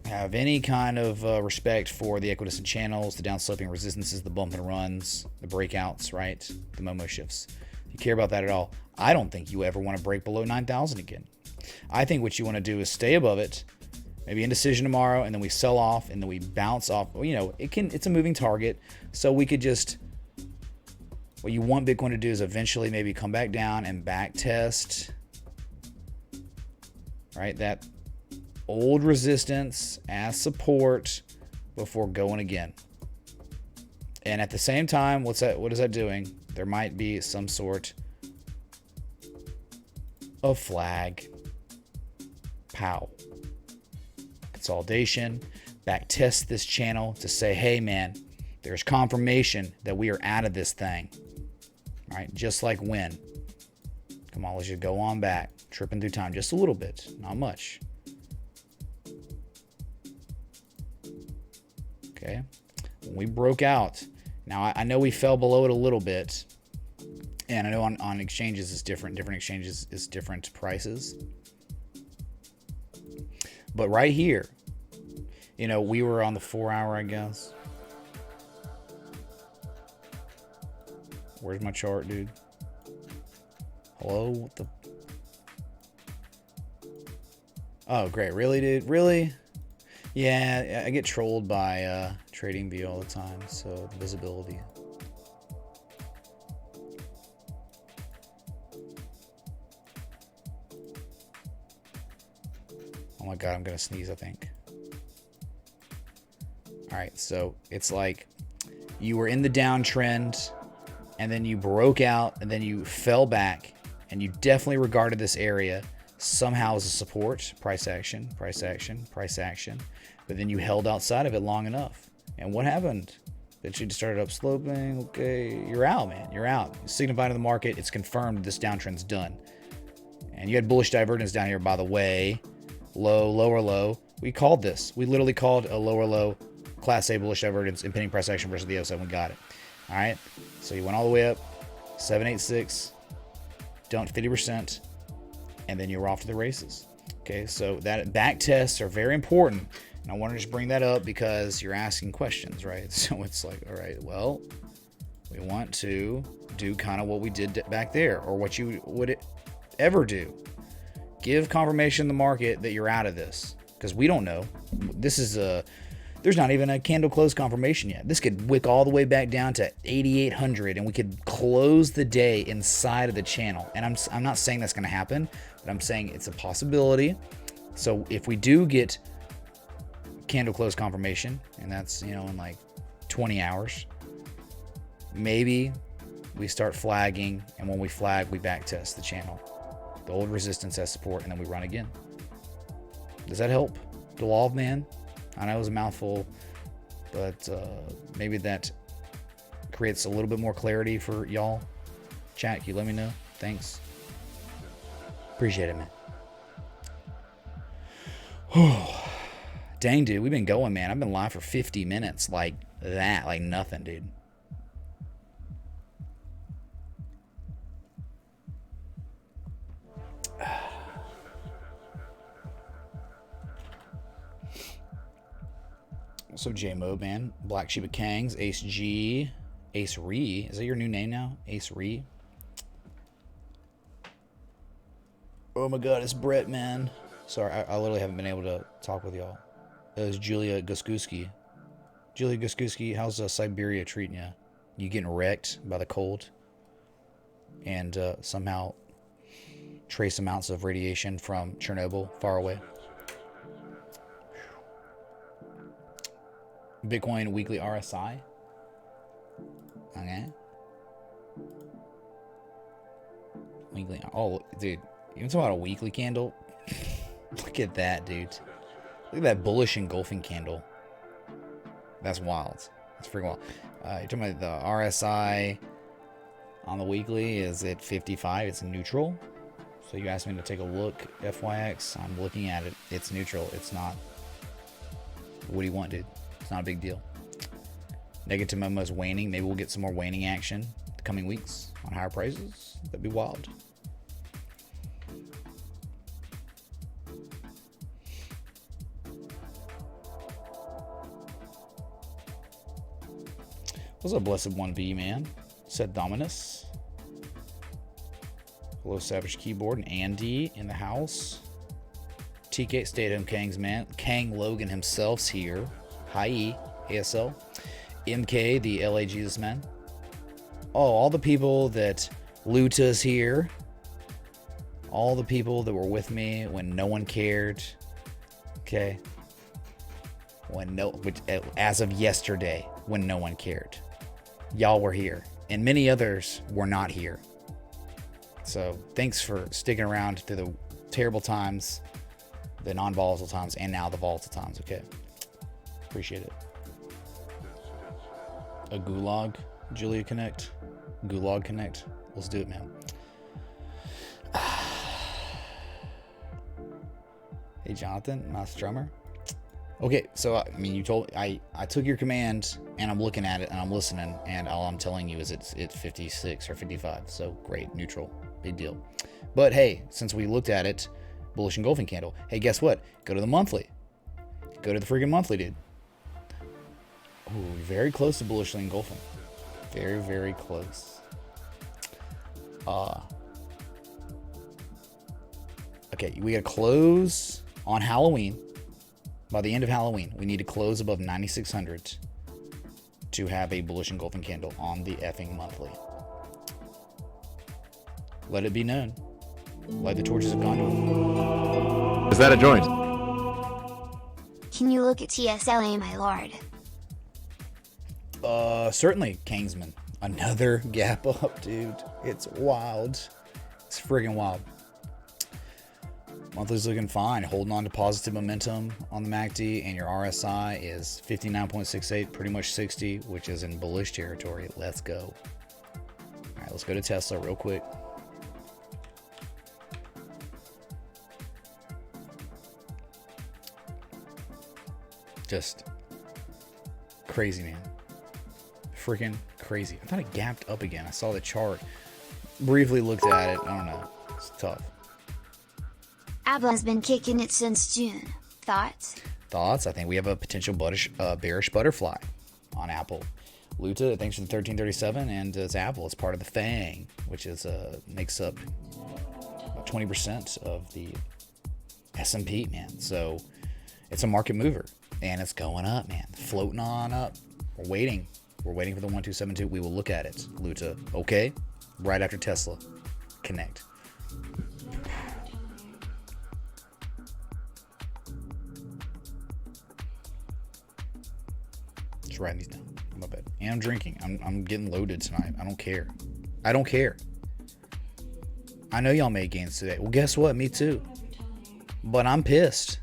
have any kind of respect for the equidistant channels, the downsloping resistances, the bump and runs, the breakouts, right? The Momo shifts. If you care about that at all, I don't think you ever want to break below 9,000 again. I think what you want to do is stay above it, maybe indecision tomorrow, and then we sell off, and then we bounce off. You know, it's a moving target, so we could just, what you want Bitcoin to do is eventually maybe come back down and back test, right? That old resistance as support before going again. And at the same time, what is that doing? There might be some sort of flag. Pow. Consolidation. Back test this channel to say, hey man, there's confirmation that we are out of this thing. All right, just like when. Come on, let's just go on back. Tripping through time just a little bit, not much. Okay. When we broke out, now I know we fell below it a little bit, and I know on exchanges is different. Different exchanges is different prices. But right here, you know, we were on the 4 hour, I guess. Where's my chart, dude? Hello? What the? Oh, great. Really, dude? Really? Yeah, I get trolled by TradingView all the time, so visibility. Oh my god, I'm gonna sneeze, I think. Alright, so it's like you were in the downtrend, and then you broke out, and then you fell back, and you definitely regarded this area somehow as a support. Price action, price action, price action. But then you held outside of it long enough. And what happened? That you started up sloping. Okay, you're out, man. You're out. Signifying to the market, it's confirmed this downtrend's done. And you had bullish divergence down here, by the way. Low, lower low. We called this. We literally called a lower low Class A bullish divergence, impending price action versus the 07. We got it. All right. So you went all the way up, 786, dumped 50%, and then you were off to the races. Okay. So that back tests are very important. And I want to just bring that up because you're asking questions, right? So it's like, all right, well, we want to do kind of what we did back there, or what you would ever do. Give confirmation in the market that you're out of this, because we don't know. This is there's not even a candle close confirmation yet. This could wick all the way back down to 8,800, and we could close the day inside of the channel. And I'm not saying that's going to happen, but I'm saying it's a possibility. So if we do get candle close confirmation, and that's, you know, in like 20 hours, maybe we start flagging, and when we flag, we back test the channel, the old resistance as support, and then we run again. Does that help? The law of man? I know it was a mouthful, but maybe that creates a little bit more clarity for y'all. Chat, can you let me know? Thanks. Appreciate it, man. Dang, dude, we've been going, man. I've been live for 50 minutes like that, like nothing, dude. So J-Mode, man. Black Sheep of Kangs, Ace G, Ace Re. Is that your new name now? Ace Re. Oh my god, it's Brett, man. Sorry, I literally haven't been able to talk with y'all. It was Julia Guskuski. Julia Guskuski, how's Siberia treating you? You getting wrecked by the cold? And somehow trace amounts of radiation from Chernobyl far away. Bitcoin weekly RSI. Okay. Weekly. Oh, dude. Even talking about a weekly candle. Look at that, dude. Look at that bullish engulfing candle. That's wild. That's freaking wild. You're talking about the RSI on the weekly is at 55. It's neutral. So you asked me to take a look, FYX. I'm looking at it. It's neutral. It's not. What do you want, dude? It's not a big deal. Negative Momo is waning. Maybe we'll get some more waning action the coming weeks on higher prices. That'd be wild. What's up, Blessed 1B, man? Said Dominus. Hello, Savage Keyboard and Andy in the house. TK, stay at home, Kang's man. Kang Logan himself's here. Hi, ASL. MK, the LA Jesus man. Oh, all the people that Luta's here. All the people that were with me when no one cared. Okay. As of yesterday, when no one cared. Y'all were here. And many others were not here. So thanks for sticking around through the terrible times, the non-volatile times, and now the volatile times, okay? Appreciate it. A Gulag, Julia Connect. Gulag Connect. Let's do it, man. Hey, Jonathan, nice drummer. Okay, so I mean, you told I took your command and I'm looking at it and I'm listening, and all I'm telling you is it's 56 or 55. So great, neutral, big deal. But hey, since we looked at it, bullish engulfing candle. Hey, guess what? Go to the monthly. Go to the freaking monthly, dude. Ooh, very close to bullish engulfing. Very, very close. Okay, we gotta close on Halloween. By the end of Halloween, we need to close above 9,600 to have a bullish engulfing candle on the effing monthly. Let it be known. Light the torches of Gondor. Is that a joint? Can you look at TSLA, my lord? Certainly, Kingsman. Another gap up, dude. It's wild. It's friggin' wild. Monthly's looking fine. Holding on to positive momentum on the MACD, and your RSI is 59.68, pretty much 60, which is in bullish territory. Let's go. All right, let's go to Tesla real quick. Just crazy, man. Freaking crazy. I thought it gapped up again. I saw the chart. Briefly looked at it. I don't know. It's tough. Abla's been kicking it since June. Thoughts? Thoughts? I think we have a potential bearish butterfly on Apple. Luta, thanks for the 1337, and it's Apple. It's part of the FANG, which is makes up about 20% of the S&P, man. So it's a market mover, and it's going up, man. Floating on up. We're waiting. We're waiting for the 1272. We will look at it, Luta. Okay? Right after Tesla. Connect. Just writing these down. My bad. And I'm drinking. I'm getting loaded tonight. I don't care. I don't care. I know y'all made gains today. Well, guess what? Me too. But I'm pissed.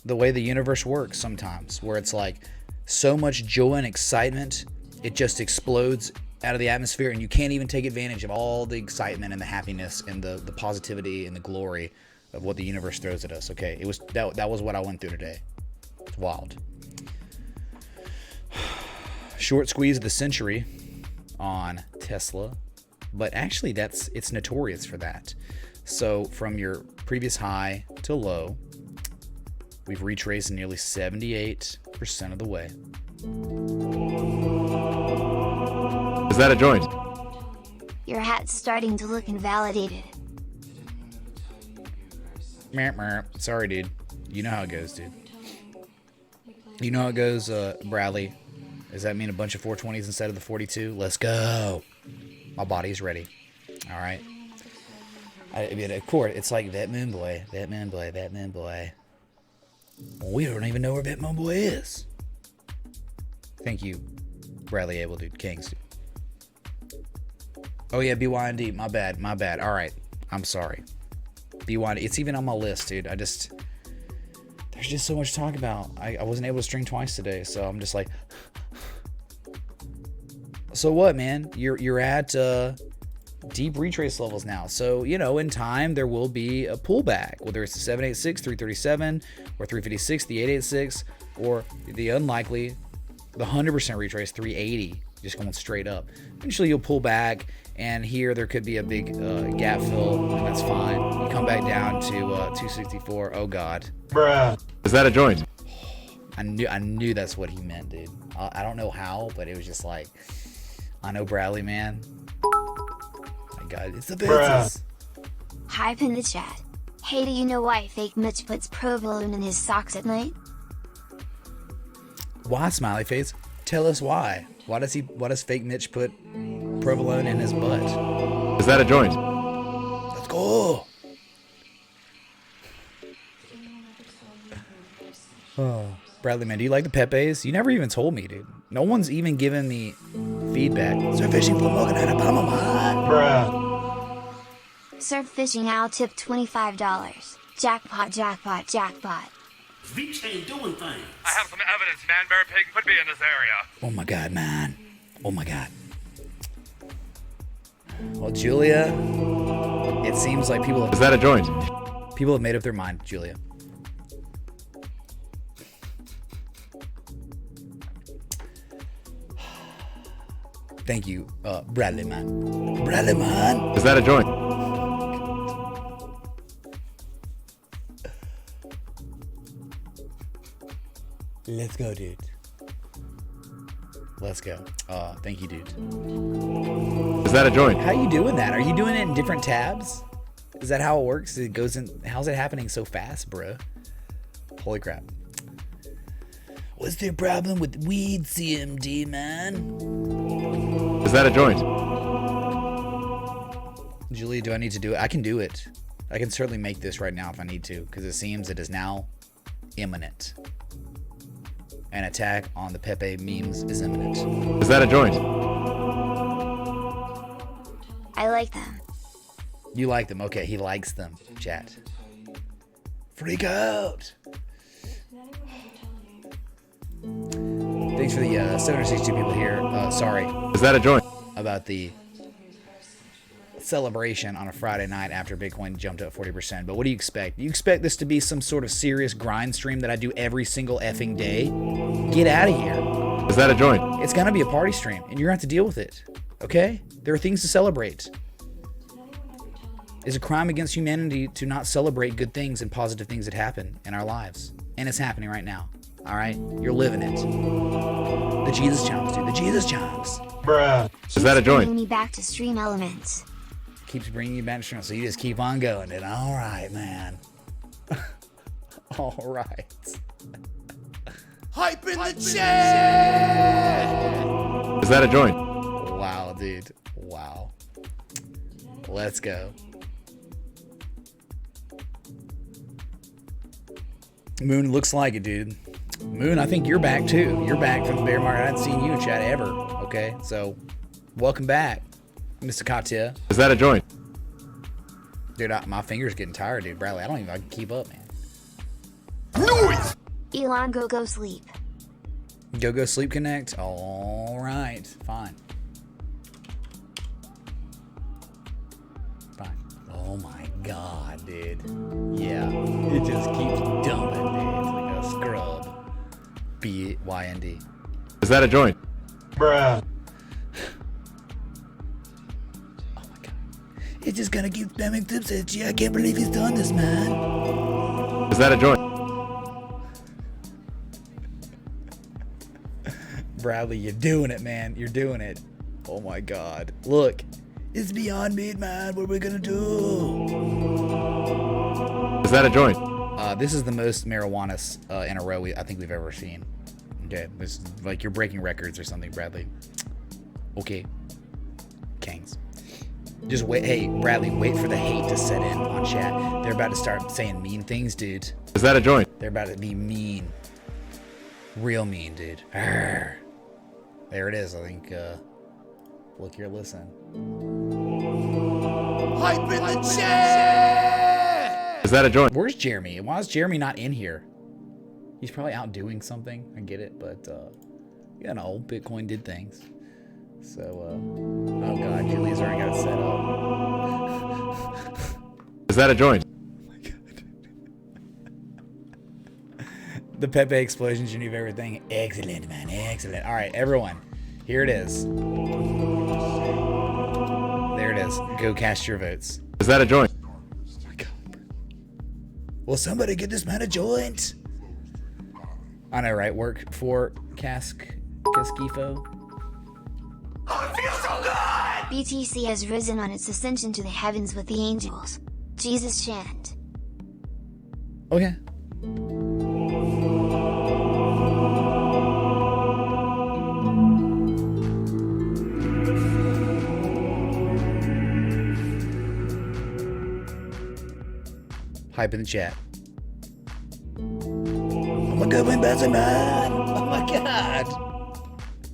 The way the universe works sometimes, where it's like so much joy and excitement, it just explodes out of the atmosphere, and you can't even take advantage of all the excitement and the happiness and the positivity and the glory of what the universe throws at us. Okay, it was that was what I went through today. It's wild. Short squeeze of the century on Tesla, but actually it's notorious for that. So from your previous high to low, we've retraced nearly 78% of the way. Is that a joint? Your hat's starting to look invalidated. Sorry, dude. You know how it goes, dude. You know how it goes, Bradley. Does that mean a bunch of 420s instead of the 42? Let's go. My body's ready. All right. I mean, of course, it's like that moon boy, that moon boy, that moon boy. Well, we don't even know where that moon boy is. Thank you, Bradley Abel, dude. Kings. Oh, yeah, BYND. My bad. My bad. All right. I'm sorry. BYND. It's even on my list, dude. There's just so much to talk about. I wasn't able to stream twice today, so I'm just like. So what, man? You're at deep retrace levels now. So, you know, in time, there will be a pullback, whether it's the 786, 337, or 356, the 886, or the unlikely, the 100% retrace, 380, just going straight up. Eventually, you'll pull back, and here there could be a big gap fill, and that's fine. You come back down to 264. Oh, God. Bruh. Is that a joint? I knew that's what he meant, dude. I don't know how, but it was just like, I know Bradley, man. My God, it's the business. Hype in the chat. Hey, do you know why Fake Mitch puts provolone in his socks at night? Why, smiley face? Tell us why. Why does Fake Mitch put provolone in his butt? Is that a joint? Let's go. Oh, Bradley, man, do you like the Pepes? You never even told me, dude. No one's even given me feedback. Surf fishing for Morgan, Alabama, man. Bruh. Surf fishing Al tip $25. Jackpot, jackpot, jackpot. Veach ain't doing things. I have some evidence Man Bear Pig could be in this area. Oh my God, man. Oh my God. Well, Julia, it seems like Is that a joint? people have made up their mind, Julia. Thank you, Bradley, man. Bradley, man. Is that a joint? Let's go, dude. Let's go. Thank you, dude. Is that a joint? How you doing that? Are you doing it in different tabs? Is that how it works? It goes in. How's it happening so fast, bro? Holy crap. What's the problem with weed, CMD, man? Is that a joint? Julia, do I need to do it? I can do it. I can certainly make this right now if I need to, because it seems it is now imminent. An attack on the Pepe memes is imminent. Is that a joint? I like them. You like them. Okay, he likes them, chat. Freak out. Thanks for the 762 people here. Sorry Is that a joint? about the celebration on a Friday night after Bitcoin jumped up 40%. But what do you expect? You expect this to be some sort of serious grind stream that I do every single effing day? Get out of here. Is that a joint? It's gonna be a party stream, and you're gonna have to deal with it. Okay? There are things to celebrate. It's a crime against humanity to not celebrate good things and positive things that happen in our lives. And it's happening right now. Alright? You're living it. The Jesus chomps, dude. The Jesus chomps. Bruh. Is that a Bringing joint? me back to stream elements. Keeps bringing you back to stream, so you just keep on going, dude. Alright, man. Alright. Hype in the chat! Is that a joint? Wow, dude. Wow. Let's go. Moon, looks like it, dude. Moon, I think you're back too. You're back from the bear market. I hadn't seen you in chat ever. Okay, so welcome back, Mr. Katya. Is that a joint? Dude, my finger's getting tired, dude. Bradley, I don't even know if I can keep up, man. Noise! Elon, go sleep. Go sleep connect. All right, fine. Fine. Oh my God, dude. Yeah, it just keeps dumping, dude. It's like a scrub. BYND. Is that a joint? Bruh. Oh my God. It's just gonna keep spamming tips at you. I can't believe he's done this, man. Is that a joint? Bradley, you're doing it, man. You're doing it. Oh my God. Look, It's beyond meat, man. What are we gonna do? Is that a joint? This is the most marijuana in a row I think we've ever seen. Okay, this is like you're breaking records or something, Bradley. Okay, Kings. Just wait. Hey, Bradley, wait for the hate to set in on chat. They're about to start saying mean things, dude. Is that a joint? They're about to be mean. Real mean, dude. Arr. There it is. I think, look here, listen. Hype in the chat! Is that a joint? Where's Jeremy? Why is Jeremy not in here? He's probably out doing something. I get it, but, you know, Bitcoin did things. So, oh god, Julie's already got it set up. Is that a joint? Oh my god. The Pepe explosion's your new favorite thing. Excellent, man, excellent. Alright, everyone, here it is. There it is. Go cast your votes. Is that a joint? Oh my god. Will somebody get this man a joint? I know, right? Work for Casquifo. Oh, it feels so good! BTC has risen on its ascension to the heavens with the angels. Jesus chant. Okay. Hype in the chat. Oh my god, my best man! Oh my god!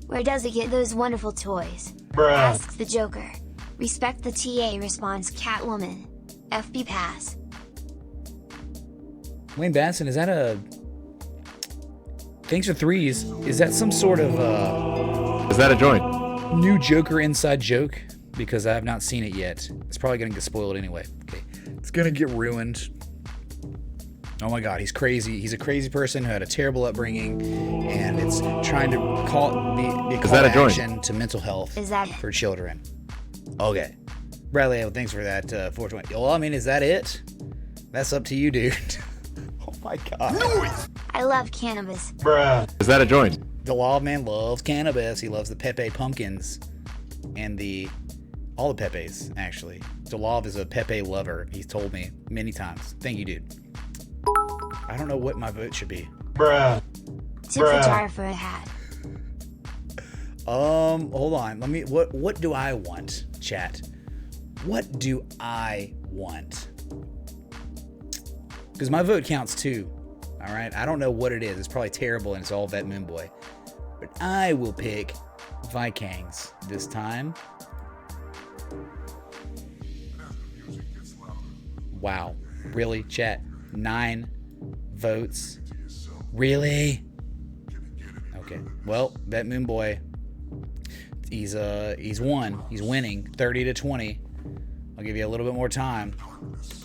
Where does he get those wonderful toys? Bruh. Asks the Joker. Respect the TA, responds Catwoman. FB pass. Wayne Batson, is that a... Thanks for threes. Is that some sort of Is that a joint? new Joker inside joke? Because I have not seen it yet. It's probably gonna get spoiled anyway. Okay. It's gonna get ruined. Oh my god, he's crazy. He's a crazy person who had a terrible upbringing, and it's trying to be a call to action to mental health Is that for children. Okay. Bradley, thanks for that 420. Well, I mean, is that it? That's up to you, dude. Oh my god. I love cannabis. Bruh. Is that a joint? The Law Man loves cannabis. He loves the Pepe pumpkins and all the Pepes, actually. Delav is a Pepe lover. He's told me many times. Thank you, dude. I don't know what my vote should be. Bruh. Tip the jar for a hat. Hold on. Let me. What do I want, chat? What do I want? Because my vote counts too. All right. I don't know what it is. It's probably terrible, and it's all that Moon Boy. But I will pick Vikings this time. Wow. Really, chat? 9 votes? Really? Okay. Well, that Moon Boy, he's won. He's winning 30-20. I'll give you a little bit more time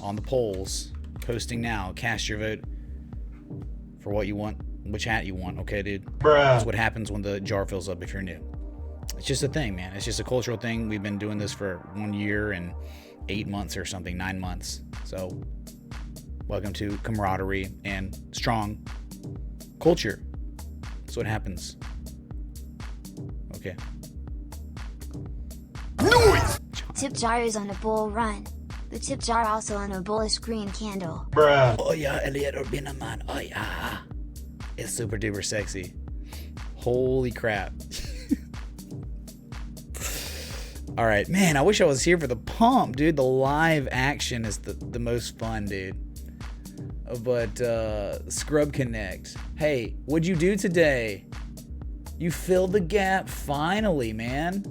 on the polls. Posting now. Cast your vote for what you want, which hat you want. Okay, dude? That's what happens when the jar fills up if you're new. It's just a thing, man. It's just a cultural thing. We've been doing this for 1 year and 8 months or something, 9 months. So, welcome to camaraderie and strong culture. That's what happens. Okay. Tip jar is on a bull run. The tip jar also on a bullish green candle. Bruh. Oh yeah, Elliot Urbina, man. Oh yeah. It's super duper sexy. Holy crap. All right, man, I wish I was here for the pump, dude. The live action is the most fun, dude. But Scrub Connect. Hey, what'd you do today? You filled the gap finally, man.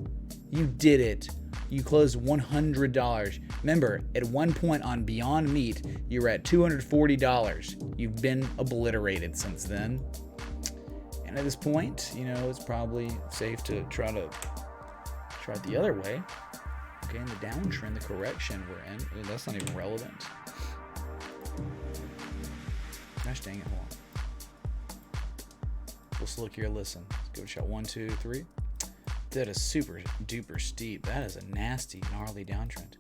You did it. You closed $100. Remember, at one point on Beyond Meat, you were at $240. You've been obliterated since then. And at this point, you know, it's probably safe to try it the other way. Okay, in the downtrend, the correction we're in, that's not even relevant. Gosh dang it, hold on. Let's look here, listen. Let's go shot 1, 2, 3. That is super duper steep. That is a nasty, gnarly downtrend.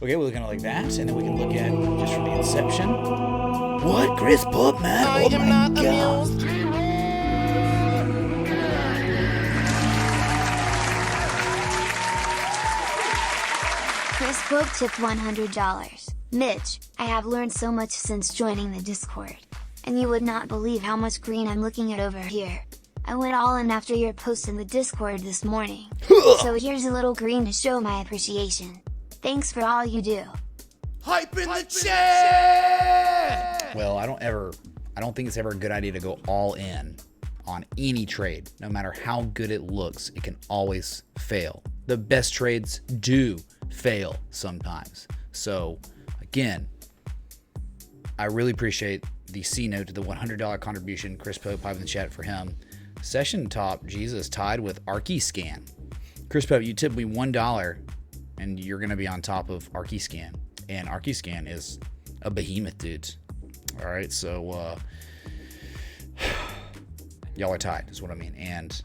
Okay, we're looking at it like that, and then we can look at just from the inception. What? Chris Pop, man? Oh my god. Quote tip $100. Mitch, I have learned so much since joining the Discord. And you would not believe how much green I'm looking at over here. I went all in after your post in the Discord this morning. So here's a little green to show my appreciation. Thanks for all you do. Hype in the chat! Well, I don't think it's ever a good idea to go all in on any trade. No matter how good it looks, it can always fail. The best trades do fail sometimes. So, again, I really appreciate the C note to the $100 contribution. Chris Pope, hype in the chat for him. Session top, Jesus, tied with ArchiScan. Chris Pope, you tipped me $1, and you're going to be on top of ArchiScan. And ArchiScan is a behemoth, dude. All right, so y'all are tied, is what I mean. And,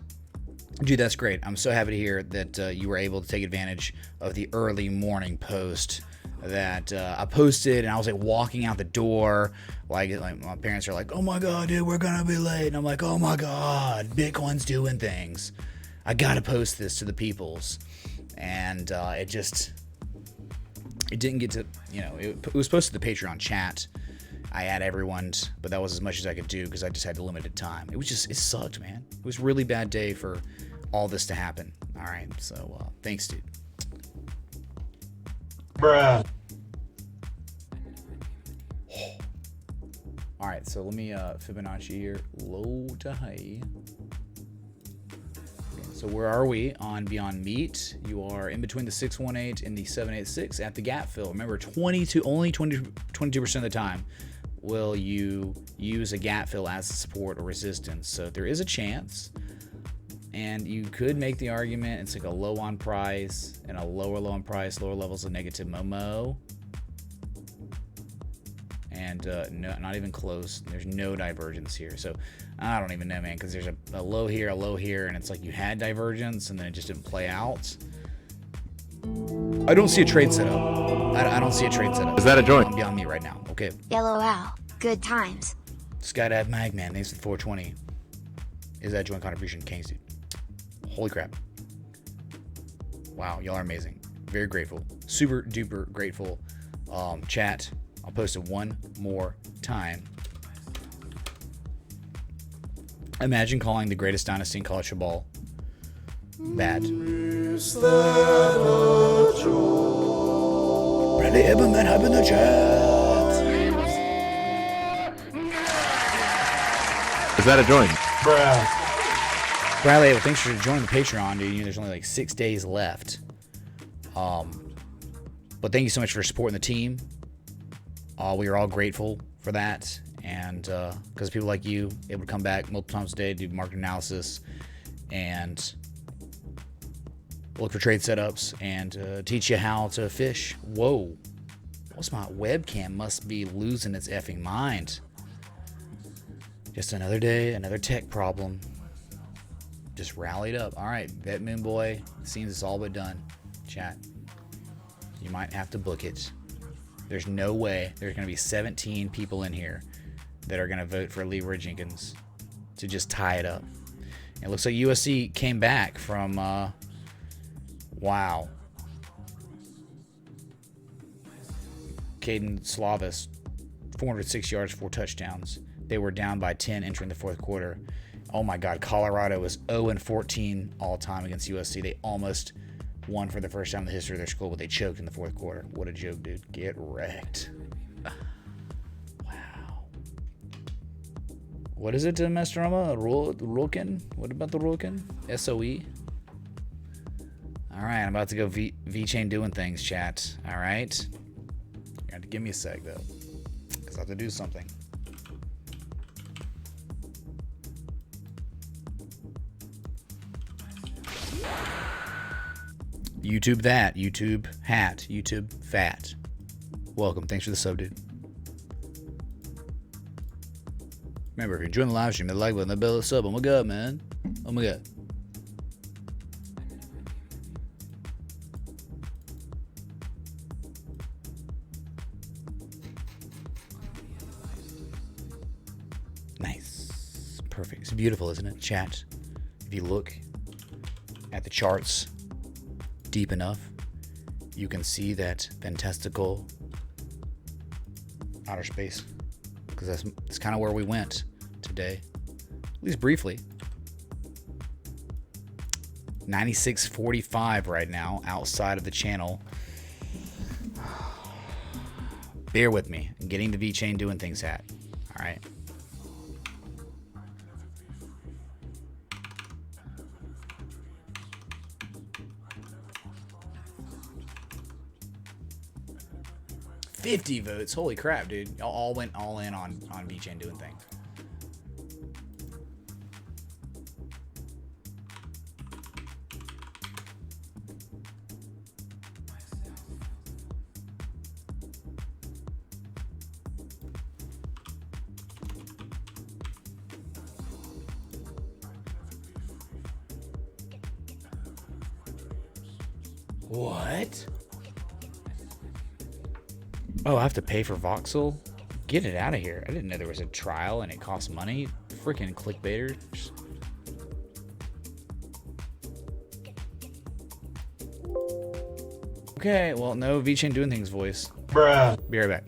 dude, that's great. I'm so happy to hear that you were able to take advantage of the early morning post that I posted, and I was like walking out the door, like my parents are like, "Oh my god, dude, we're gonna be late," and I'm like, "Oh my god, Bitcoin's doing things. I gotta post this to the peoples," and it didn't get to, it was posted to the Patreon chat. I had everyone, but that was as much as I could do because I just had limited time. It sucked, man. It was a really bad day for all this to happen. All right, so thanks, dude. Bruh. All right, so let me Fibonacci here, low to high. Okay, so where are we on Beyond Meat? You are in between the 618 and the 786 at the gap fill. Remember, only 22% of the time will you use a gap fill as a support or resistance. So there is a chance, and you could make the argument it's like a low on price and a lower low on price, lower levels of negative Momo. And no, not even close. There's no divergence here. So I don't even know, man, because there's a low here, and it's like you had divergence and then it just didn't play out. I don't see a trade setup. I don't see a trade setup. Is that a joint? I'm Beyond Me right now. Okay. LOL. Good times. Skydive Magman, thanks for the 420. Is that joint contribution? Kings, dude. Holy crap. Wow, y'all are amazing. Very grateful. Super duper grateful. Chat, I'll post it one more time. Imagine calling the greatest dynasty in college football bad. Bradley Eberman, hype in the chat. Is that a joint? Bruh. Bradley, thanks for joining the Patreon, dude. There's only like 6 days left. But thank you so much for supporting the team. We are all grateful for that. And because people like you able to come back multiple times a day, do market analysis, and look for trade setups, and teach you how to fish. Whoa. What's my webcam must be losing its effing mind. Just another day, another tech problem. Just rallied up. All right, Vet Moon Boy, seems it's all but done. Chat, you might have to book it. There's no way there's going to be 17 people in here that are going to vote for Leroy Jenkins to just tie it up. It looks like USC came back from, wow. Caden Slavis, 406 yards, 4 touchdowns. They were down by 10 entering the fourth quarter. Oh my God, Colorado was 0-14 all time against USC. They almost won for the first time in the history of their school, but they choked in the fourth quarter. What a joke, dude. Get wrecked. Wow. What is it, Mastrama? Rolkin? What about the Rolkin? SOE? All right, I'm about to go V-Chain doing things, chat. All right. You have to give me a sec, though, because I have to do something. YouTube that, YouTube hat, YouTube fat. Welcome. Thanks for the sub, dude. Remember, if you're enjoying the live stream, hit the like button, the bell, the sub. Oh my God, man. Oh my God. Nice. Perfect. It's beautiful, isn't it? Chat. If you look at the charts deep enough, you can see that fantastical outer space, because that's kind of where we went today, at least briefly. 96.45 right now outside of the channel. Bear with me. I'm getting the VeChain doing things hat. All right. $50 votes. Holy crap, dude. Y'all all went all in on VeChain doing things. What? Oh, I have to pay for Voxel? Get it out of here. I didn't know there was a trial and it costs money. Freaking clickbaiters. Okay, well, no VeChain doing things voice. Bruh. Be right back.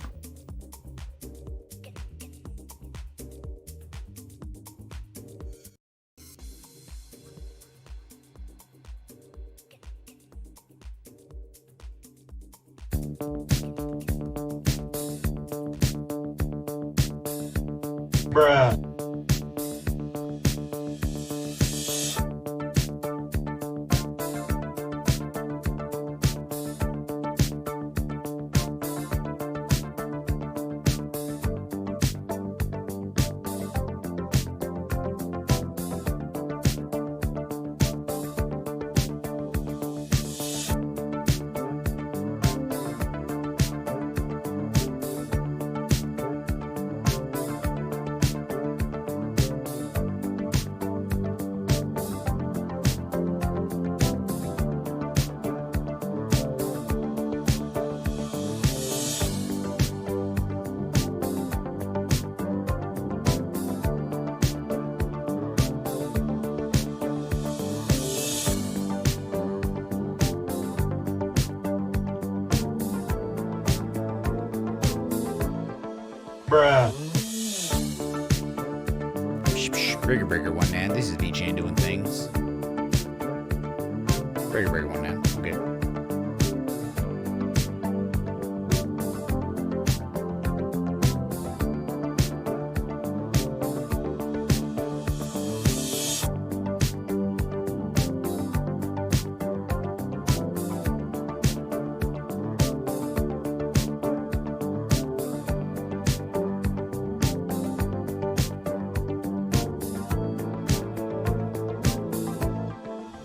Bruh. Bruh. Breaker one man. This is VeChain doing things. Breaker one man. Okay.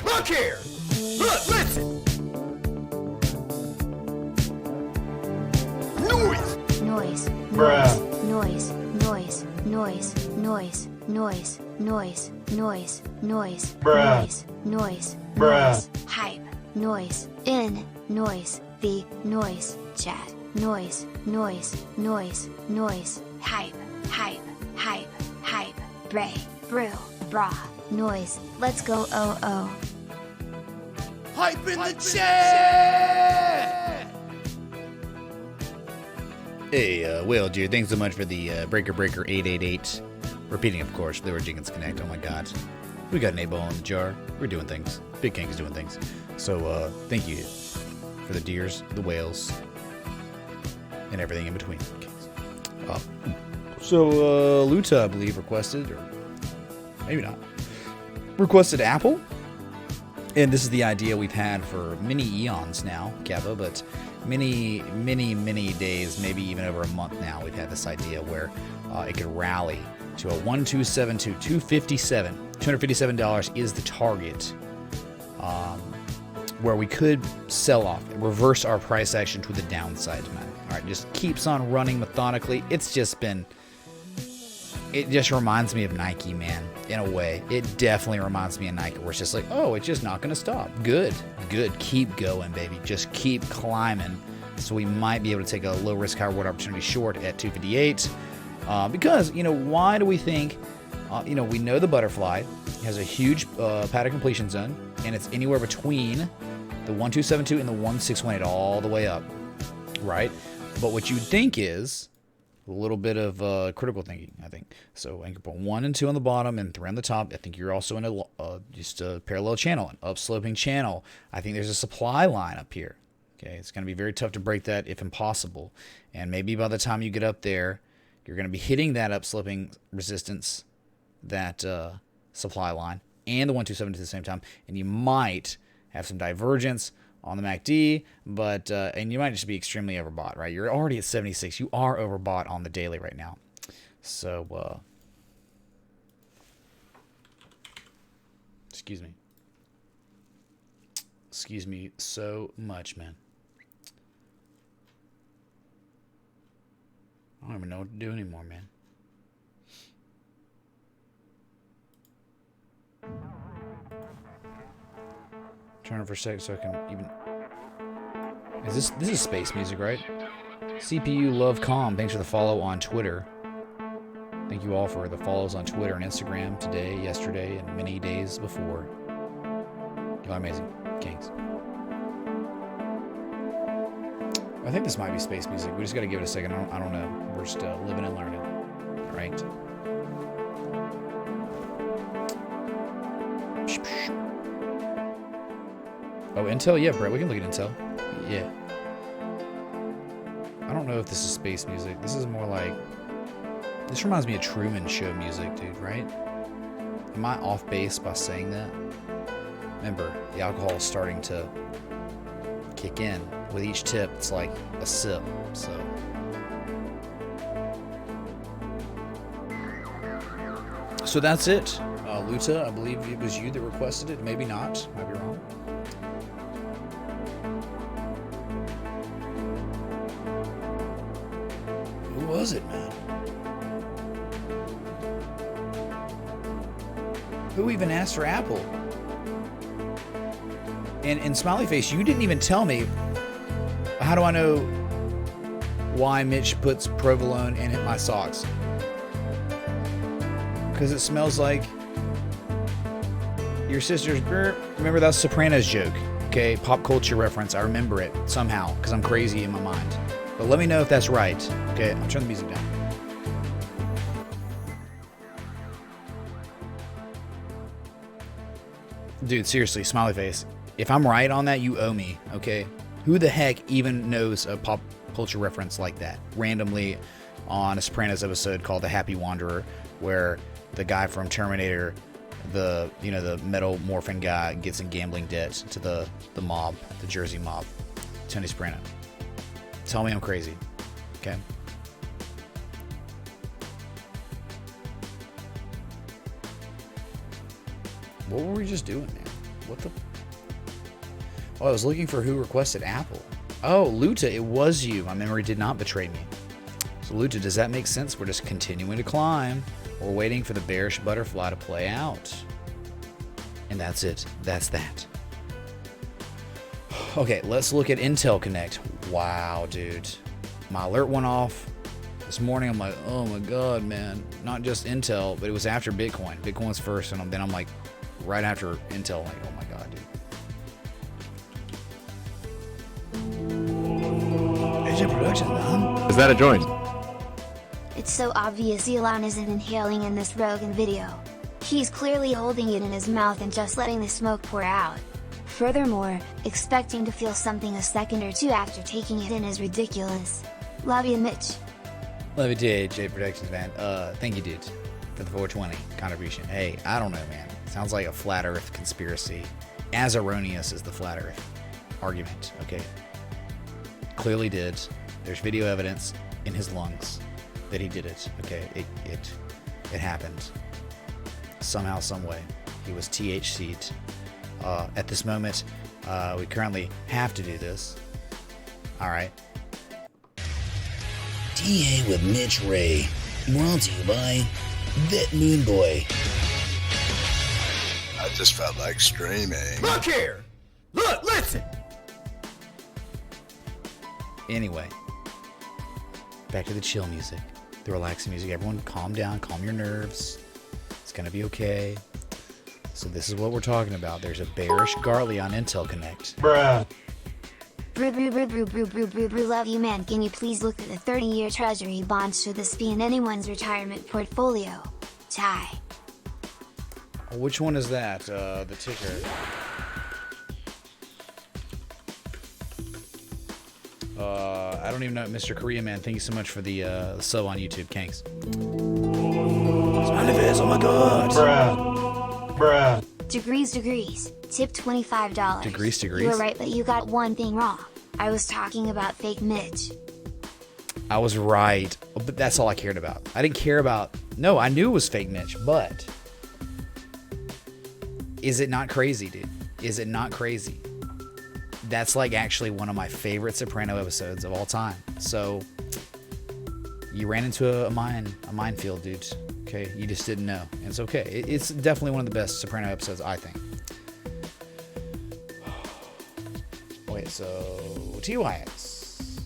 Look here! Look, listen! Noise! Noise, Bruh. noise, noise, noise, noise, noise, noise, noise, noise, Bruh. noise, noise, Bruh. noise, hype, noise, in, noise, the, noise, chat, noise, noise, noise, noise, hype, hype, hype, hype, bray, brew, bra, noise, let's go, oh, oh. Hype in the chat! Hey, Will, dude, thanks so much for the Breaker 888. Repeating, of course, they were Jenkins Connect. Oh my god. We got an 8-ball in the jar. We're doing things. Big King's doing things. So, thank you for the deers, the whales, and everything in between. So, Luta, I believe, requested, or maybe not, requested Apple. And this is the idea we've had for many eons now, Keva, but many days, maybe even over a month now, we've had this idea where it could rally to a 1272, $257 is the target, where we could sell off and reverse our price action to the downside, man. All right, just keeps on running methodically. It's just been, it just reminds me of Nike, man, in a way. It definitely reminds me of Nike, where it's just like, oh, it's just not going to stop. Good. Keep going, baby. Just keep climbing. So we might be able to take a low risk, high reward opportunity short at 258. Because, why do we think, we know the butterfly has a huge pattern completion zone, and it's anywhere between the 1272 and the 1618 all the way up, right? But what you'd think is a little bit of critical thinking, I think. So anchor point 1 and 2 on the bottom and 3 on the top. I think you're also in just a parallel channel, an upsloping channel. I think there's a supply line up here. Okay, it's going to be very tough to break that, if impossible. And maybe by the time you get up there, you're going to be hitting that upsloping resistance, that supply line, and the 1272 at the same time. And you might have some divergence on the MACD, but and you might just be extremely overbought, right? You're already at 76. You are overbought on the daily right now. So, excuse me. Excuse me so much, man. I don't even know what to do anymore, man. Turn it for a sec so I can even... This is space music, right? CPU Love Calm, thanks for the follow on Twitter. Thank you all for the follows on Twitter and Instagram today, yesterday, and many days before. You are amazing. Kings. I think this might be space music. We just got to give it a second. I don't know. We're just living and learning. All right. Oh, Intel? Yeah, Brett, we can look at Intel. Yeah. I don't know if this is space music. This is more like... This reminds me of Truman Show music, dude, right? Am I off base by saying that? Remember, the alcohol is starting to kick in. With each tip, it's like a sip, so... So that's it. Luta, I believe it was you that requested it. Maybe not. Might be wrong. Who was it, man? Who even asked for Apple? And Smiley Face, you didn't even tell me. How do I know why Mitch puts provolone in my socks? Because it smells like your sister's burp. Remember, that's Sopranos joke. Okay, pop culture reference. I remember it somehow because I'm crazy in my mind. But let me know if that's right. Okay, I'm turning the music down. Dude, seriously, Smiley Face. If I'm right on that, you owe me, okay? Who the heck even knows a pop culture reference like that? Randomly on a Sopranos episode called The Happy Wanderer, where the guy from Terminator, the metal morphin guy, gets in gambling debt to the mob, the Jersey mob. Tony Soprano. Tell me I'm crazy, okay? What were we just doing, man? What the... Oh, I was looking for who requested Apple. Oh, Luta, it was you. My memory did not betray me. So, Luta, does that make sense? We're just continuing to climb. We're waiting for the bearish butterfly to play out. And that's it. That's that. Okay, let's look at Intel Connect. Wow, dude. My alert went off. This morning, I'm like, oh my God, man. Not just Intel, but it was after Bitcoin. Bitcoin's first, and then I'm like, right after Intel, like, oh my God, dude. Production, man. Is that a joint? It's so obvious Elon isn't inhaling in this Rogan video. He's clearly holding it in his mouth and just letting the smoke pour out. Furthermore, expecting to feel something a second or two after taking it in is ridiculous. Love you, Mitch. Love you, J Productions, man. Thank you, dude, for the 420 contribution. Hey, I don't know, man. Sounds like a flat Earth conspiracy. As erroneous as the flat Earth argument, okay? Clearly did. There's video evidence in his lungs that he did it. Okay, it happened. Somehow, some way, he was THC'd. At this moment, we currently have to do this. All right. TA with Mitch Ray. Brought to you by That Moon Boy. I just felt like streaming. Look here! Look, listen! Anyway, back to the chill music, the relaxing music. Everyone calm down, calm your nerves. It's going to be okay. So this is what we're talking about. There's a bearish Gartley on Intel Connect. Brew, brew, brew, brew, brew, brew, brew, brew, love you, man. Can you please look at the 30-year treasury bonds? Should this be in anyone's retirement portfolio? Ty. Which one is that? The ticker. I don't even know. Mr. Korea Man, thank you so much for the sub on YouTube. Kanks. Smiley face, oh my god. Bruh. Degrees. Tip $25. Degrees. You were right, but you got one thing wrong. I was talking about fake Mitch. I was right, but that's all I cared about. I didn't care about... No, I knew it was fake Mitch, but... Is it not crazy, dude? Is it not crazy? That's like actually one of my favorite Soprano episodes of all time. So, you ran into a minefield, dude. Okay, you just didn't know. And it's okay. It's definitely one of the best Soprano episodes, I think. Wait, so... TYX.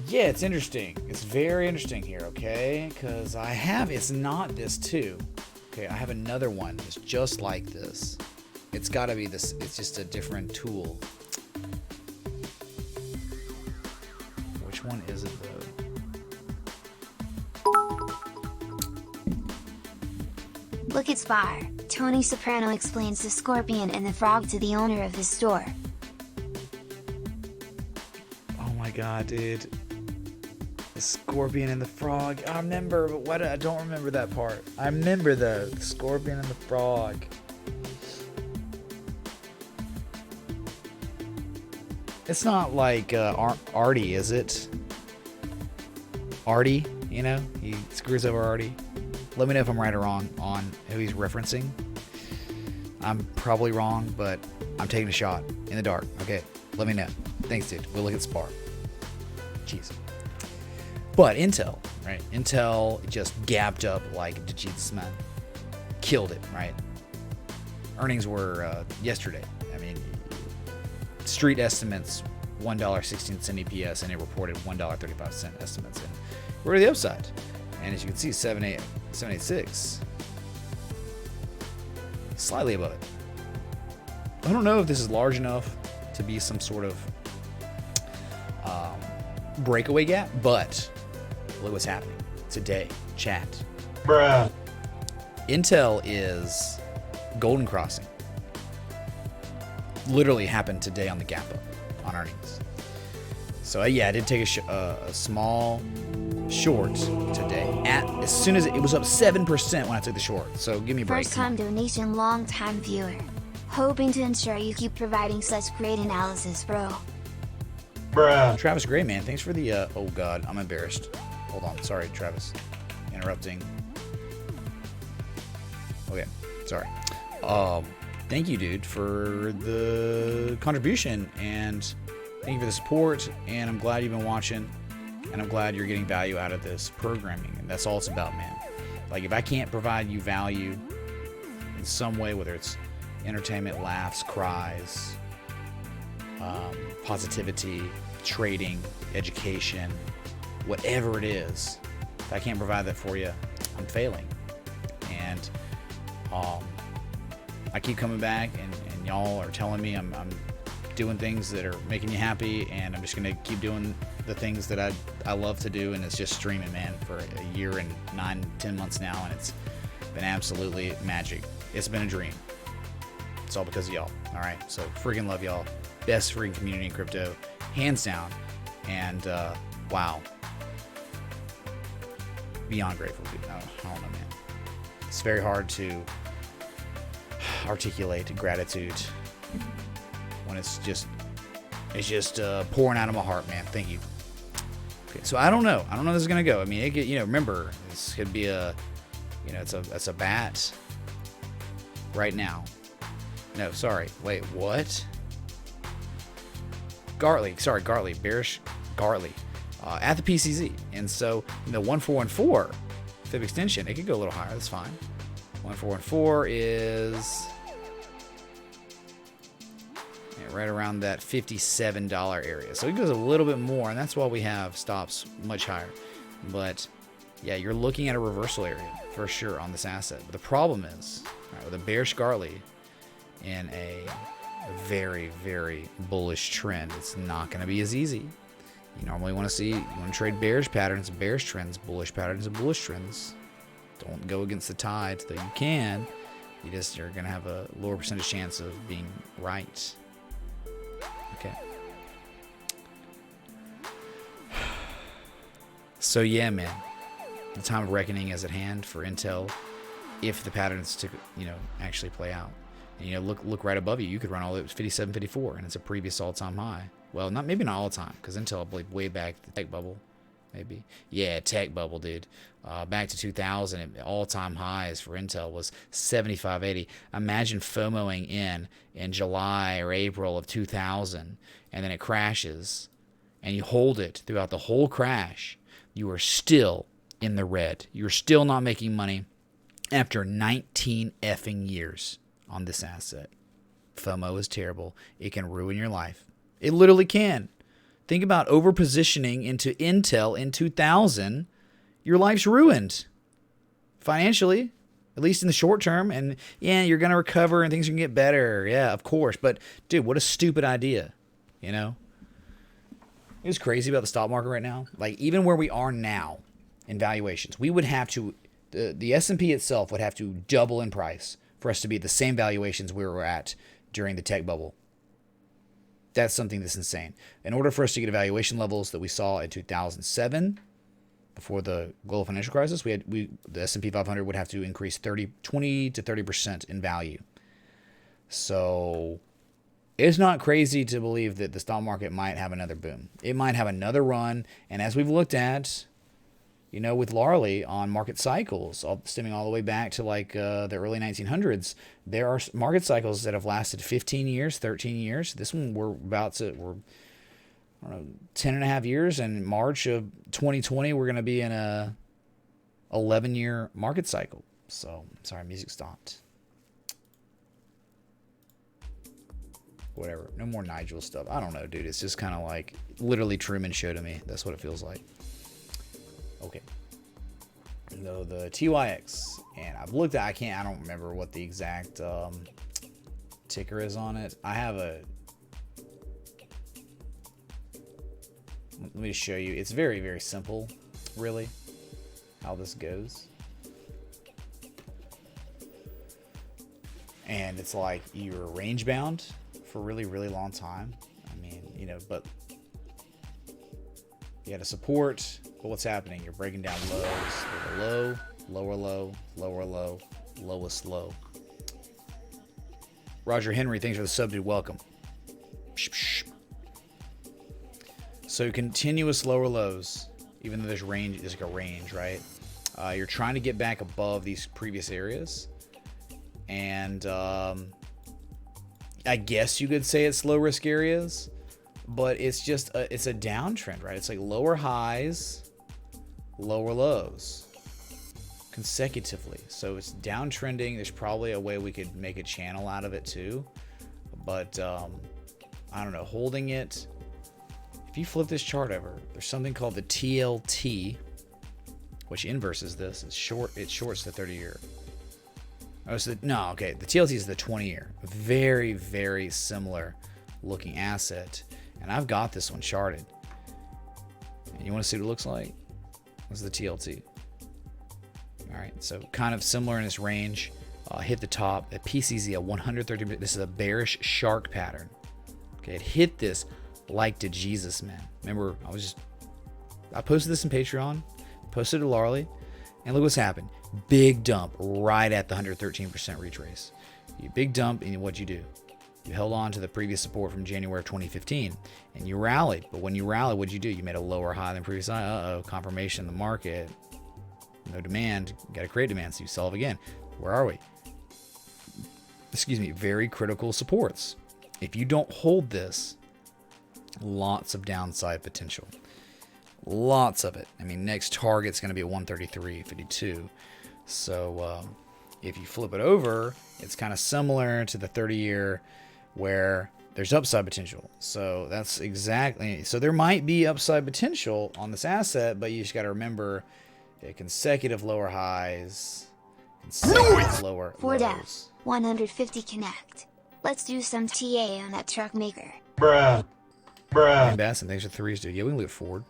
Yeah, it's interesting. It's very interesting here, okay? Because it's not this too. Okay, I have another one that's just like this. It's got to be this. It's just a different tool. Which one is it though? Look at Spar. Tony Soprano explains the scorpion and the frog to the owner of his store. Oh my god, dude. The scorpion and the frog. I remember, but what? I don't remember that part. I remember the scorpion and the frog. It's not like Artie, is it? Artie, you know? He screws over Artie. Let me know if I'm right or wrong on who he's referencing. I'm probably wrong, but I'm taking a shot in the dark. Okay, let me know. Thanks, dude. We'll look at Spar. Jeez. But Intel, right? Intel just gapped up like Jesus, man. Killed it, right? Earnings were yesterday. I mean, street estimates $1.16 EPS, and it reported $1.35 estimates. And we're to the upside. And as you can see, 786, slightly above it. I don't know if this is large enough to be some sort of breakaway gap, but look what's happening today. Chat. Bruh. Intel is golden crossing. Literally happened today on the gap up on earnings. So yeah, I did take a small short today. As soon as it was up 7% when I took the short. So give me a break. First time donation, long time viewer. Hoping to ensure you keep providing such great analysis, bro. Bruh. Travis Gray, man, thanks for the oh god, I'm embarrassed. Hold on, sorry, Travis. Interrupting. Okay, sorry. Thank you, dude, for the contribution, and thank you for the support, and I'm glad you've been watching, and I'm glad you're getting value out of this programming, and that's all it's about, man. Like, if I can't provide you value in some way, whether it's entertainment, laughs, cries, positivity, trading, education, whatever it is, if I can't provide that for you, I'm failing. And I keep coming back, and y'all are telling me I'm doing things that are making you happy, and I'm just gonna keep doing the things that I love to do, and it's just streaming, man, for a year and 9-10 months now, and it's been absolutely magic. It's been a dream. It's all because of y'all. All right, so freaking love y'all. Best freaking community in crypto, hands down. And wow, beyond grateful, dude. I don't know, man. It's very hard to articulate gratitude when it's just pouring out of my heart, man. Thank you. Okay, so I don't know how this is gonna go. I mean, it could, remember, this could be it's a bat right now. No, sorry. Wait, what? Gartley, bearish Gartley at the PCZ. And so the 1414 fib extension, it could go a little higher. That's fine. 1414 is Yeah, right around that $57 area. So it goes a little bit more, and that's why we have stops much higher. But yeah, you're looking at a reversal area for sure on this asset. But the problem is, all right, with a bearish Gartley in a very, very bullish trend, it's not going to be as easy. You normally want to trade bearish patterns and bearish trends, bullish patterns and bullish trends. Don't go against the tide, though you can. You're going to have a lower percentage chance of being right. Okay. So yeah, man, the time of reckoning is at hand for Intel, if the patterns to actually play out. And look right above you. You could run all the way up to 57, 54, and it's a previous all-time high. Well, maybe not all time, because Intel, I believe, way back the tech bubble, maybe. Yeah, tech bubble, dude. Back to 2000, all-time highs for Intel was 75.80. Imagine FOMOing in July or April of 2000, and then it crashes, and you hold it throughout the whole crash. You are still in the red. You're still not making money after 19 effing years on this asset. FOMO is terrible. It can ruin your life. It literally can. Think about over-positioning into Intel in 2000. Your life's ruined financially, at least in the short term. And yeah, you're going to recover and things are going to get better. Yeah, of course. But dude, what a stupid idea. It's crazy about the stock market right now. Like, even where we are now in valuations, we would have to, the S&P itself would have to double in price for us to be at the same valuations we were at during the tech bubble. That's something that's insane. In order for us to get valuation levels that we saw in 2007, before the global financial crisis, the S&P 500 would have to increase 20 to 30% in value. So it's not crazy to believe that the stock market might have another boom. It might have another run, and as we've looked at, with Larley on market cycles, stemming all the way back to the early 1900s, there are market cycles that have lasted 15 years, 13 years. This one we're 10 and a half years. And March of 2020, we're going to be in a 11-year market cycle. So, sorry, music stopped. Whatever. No more Nigel stuff. I don't know, dude. It's just kind of like literally Truman Show to me. That's what it feels like. Okay. No, the TYX, and I've looked at, I don't remember what the exact ticker is on it. Let me show you. It's very, very simple, really, how this goes. And it's like you're range bound for a really, really long time. But you had a support. But what's happening? You're breaking down lows. With a low, lower low, lower low, lowest low. Roger Henry, thanks for the sub, dude. Welcome. So continuous lower lows, even though there's like a range, right? You're trying to get back above these previous areas. And I guess you could say it's low risk areas, but it's just it's a downtrend, right? It's like lower highs, lower lows consecutively. So it's downtrending. There's probably a way we could make a channel out of it too. But I don't know, holding it. If you flip this chart over, there's something called the TLT, which inverses this. It shorts the 30-year. The TLT is the 20-year. Very, very similar looking asset. And I've got this one charted. And you want to see what it looks like? This is the TLT. All right, so kind of similar in this range. Hit the top. At PCZ at 130. This is a bearish shark pattern. Okay, it hit this like to Jesus, man. Remember, I posted this in Patreon, posted it to Larley, and look what's happened. Big dump right at the 113% retrace. You big dump, and what'd you do? You held on to the previous support from January 2015, and you rallied. But when you rallied, what'd you do? You made a lower high than previous high. Confirmation in the market. No demand. You got to create demand, so you sell it again. Where are we? Excuse me. Very critical supports. If you don't hold this, lots of downside potential. Lots of it. I mean, next target's going to be at 133.52. So if you flip it over, it's kind of similar to the 30-year, where there's upside potential. So that's exactly, so there might be upside potential on this asset, but you just got to remember consecutive lower highs, consecutive lower Ford F, lows. 150 connect. Let's do some TA on that truck maker. Bruh. Bruh. And Basson, thanks for threes, dude. Yeah, we can look at Ford.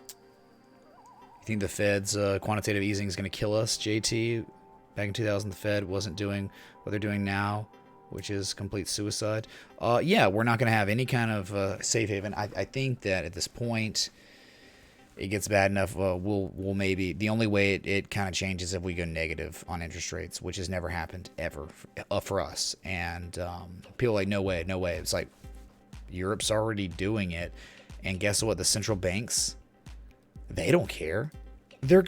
You think the Fed's quantitative easing is going to kill us, JT? Back in 2000, the Fed wasn't doing what they're doing now, which is complete suicide. Yeah, we're not going to have any kind of safe haven. I think that at this point, it gets bad enough. We'll maybe, the only way it kind of changes if we go negative on interest rates, which has never happened ever for us. And people are like, no way, no way. It's like Europe's already doing it, and guess what? The central banks, they don't care. They're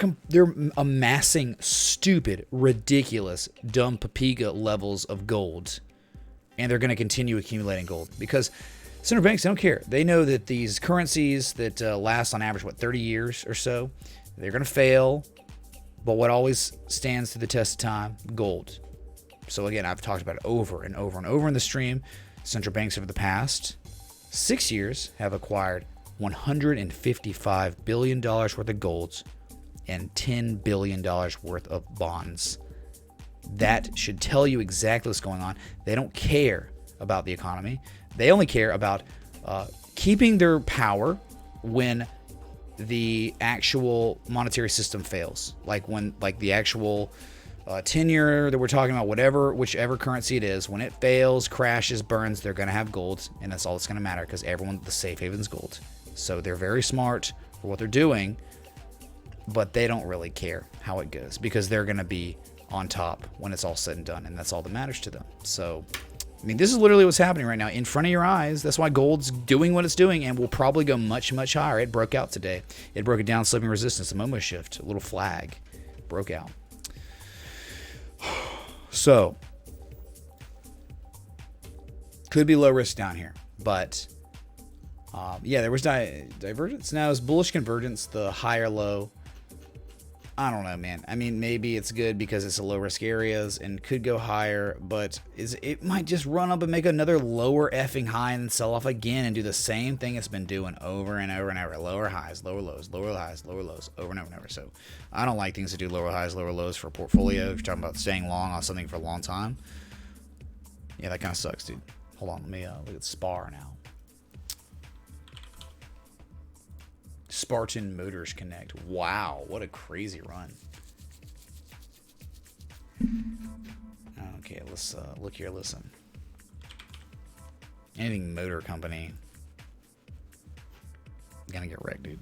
amassing stupid, ridiculous, dumb papiga levels of gold. And they're going to continue accumulating gold because central banks don't care. They know that these currencies that last on average, 30 years or so, they're going to fail. But what always stands to the test of time? Gold. So again, I've talked about it over and over and over in the stream. Central banks over the past 6 years have acquired $155 billion worth of golds and $10 billion worth of bonds. That should tell you exactly what's going on. They don't care about the economy. They only care about keeping their power when the actual monetary system fails. Like when, like the actual tenure that we're talking about, whichever currency it is, when it fails, crashes, burns, they're going to have gold, and that's all that's going to matter because everyone, the safe haven's gold. So they're very smart for what they're doing, but they don't really care how it goes because they're going to be on top when it's all said and done, and that's all that matters to them. So, I mean, this is literally what's happening right now in front of your eyes. That's why gold's doing what it's doing and will probably go much, much higher. It broke out today. It broke it down, slipping resistance, a Momo shift, a little flag, broke out. So, could be low risk down here, but yeah, there was divergence. Now it's bullish convergence, the higher low. I don't know, man. I mean, maybe it's good because it's a low risk areas and could go higher, but it might just run up and make another lower effing high and then sell off again and do the same thing it's been doing over and over and over. Lower highs, lower lows, lower highs, lower lows, over and over and over. So I don't like things to do lower highs, lower lows for a portfolio. If you're talking about staying long on something for a long time, yeah, that kind of sucks, dude. Hold on, let me look at SPAR now. Spartan Motors Connect. Wow, what a crazy run. Okay, let's look here, listen. Anything motor company, gonna get wrecked, dude.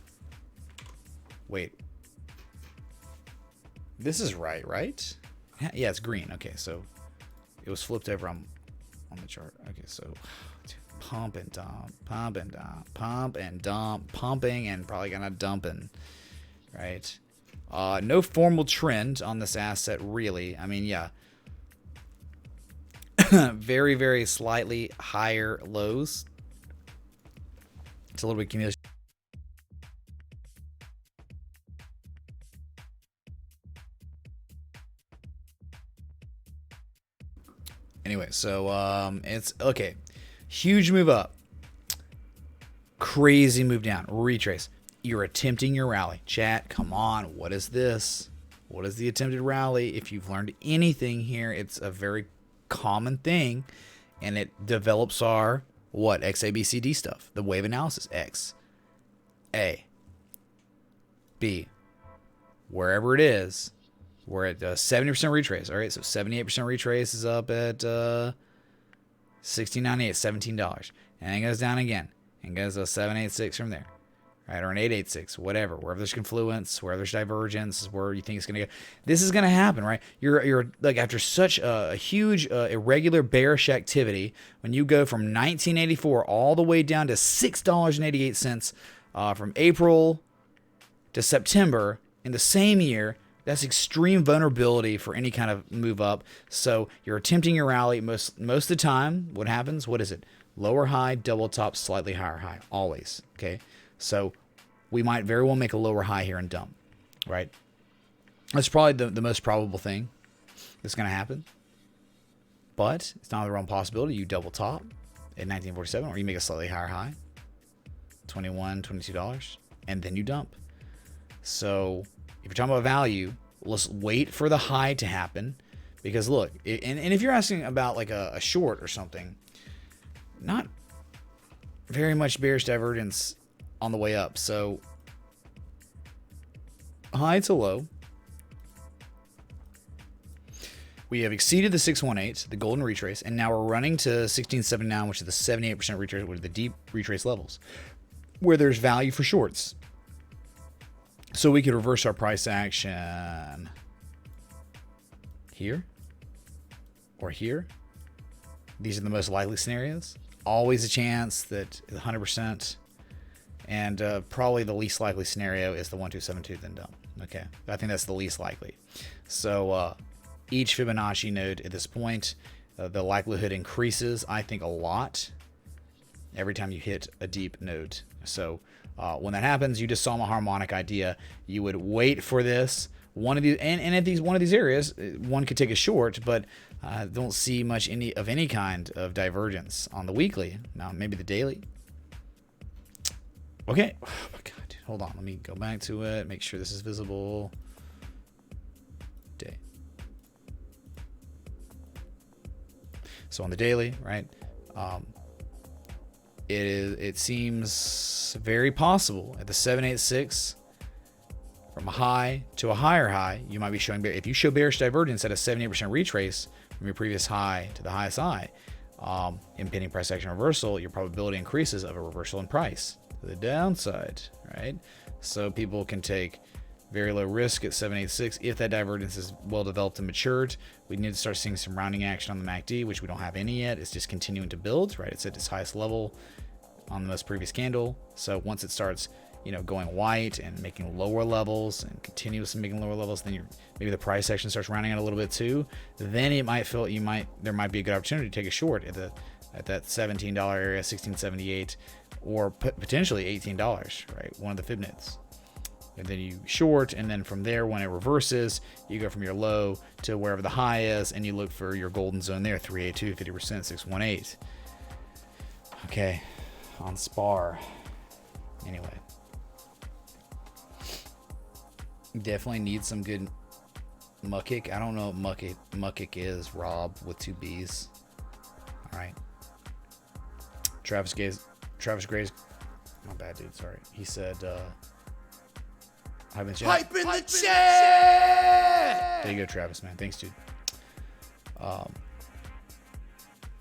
Wait. This is right? Yeah, it's green. Okay, so it was flipped over on the chart. Okay, so pump and dump, pump and dump, pump and dump, pumping and probably gonna dumping, right? No formal trend on this asset, really. I mean, yeah, very, very slightly higher lows. It's a little bit cumulative. Anyway, so it's okay. Huge move up. Crazy move down. Retrace. You're attempting your rally. Chat, come on. What is this? What is the attempted rally? If you've learned anything here, it's a very common thing. And it develops our, what? XABCD stuff. The wave analysis. X. A. B. Wherever it is. We're at 70% retrace. All right, so 78% retrace is up at $16.98, $17. And then it goes down again. And goes to 786 from there. Right, or an 886, whatever. Wherever there's confluence, wherever there's divergence, is where you think it's going to go. This is going to happen, right? You're like, after such a huge irregular bearish activity, when you go from 1984 all the way down to $6.88 from April to September in the same year, that's extreme vulnerability for any kind of move up. So you're attempting your rally. Most of the time, what happens? What is it? Lower high, double top, slightly higher high. Always. Okay. So we might very well make a lower high here and dump. Right. That's probably the most probable thing that's going to happen. But it's not the wrong possibility. You double top at 1947, or you make a slightly higher high, $21, $22, and then you dump. So if you're talking about value, let's wait for the high to happen, because look, and if you're asking about like a short or something, not very much bearish divergence on the way up. So high to low, we have exceeded the 618, the golden retrace, and now we're running to 1679, which is the 78% retrace, which are the deep retrace levels, where there's value for shorts. So we could reverse our price action here or here. These are the most likely scenarios. Always a chance that 100%, and probably the least likely scenario is the 1272 then dump. Okay, I think that's the least likely. So each Fibonacci node at this point, the likelihood increases, I think, a lot every time you hit a deep node. So when that happens, you just saw my harmonic idea. You would wait for this one of these, and at these one of these areas, one could take a short, but don't see much any kind of divergence on the weekly. Now maybe the daily. Okay. Oh my God, dude. Hold on. Let me go back to it. Make sure this is visible. Day. So on the daily, right? It seems very possible at the 786 from a high to a higher high, you might be showing, if you show bearish divergence at a 78% retrace from your previous high to the highest high, impending price action reversal, your probability increases of a reversal in price to the downside, right? So people can take very low risk at 786 if that divergence is well developed and matured. We need to start seeing some rounding action on the MACD, which we don't have any yet. It's just continuing to build, right? It's at its highest level on the most previous candle. So once it starts, going white and making lower levels and continuously making lower levels, then maybe the price action starts rounding out a little bit too. Then it might feel there might be a good opportunity to take a short at that $17 area, 1678, or potentially $18, right? One of the fib nets. And then you short, and then from there, when it reverses, you go from your low to wherever the high is, and you look for your golden zone there, 382, 50%, 618. Okay, on SPAR. Anyway. Definitely need some good muckick. I don't know what muckick is, Rob, with 2 B's. All right. Travis Gray's, my bad, dude, sorry. He said, Hype in the chat! There you go, Travis, man. Thanks, dude.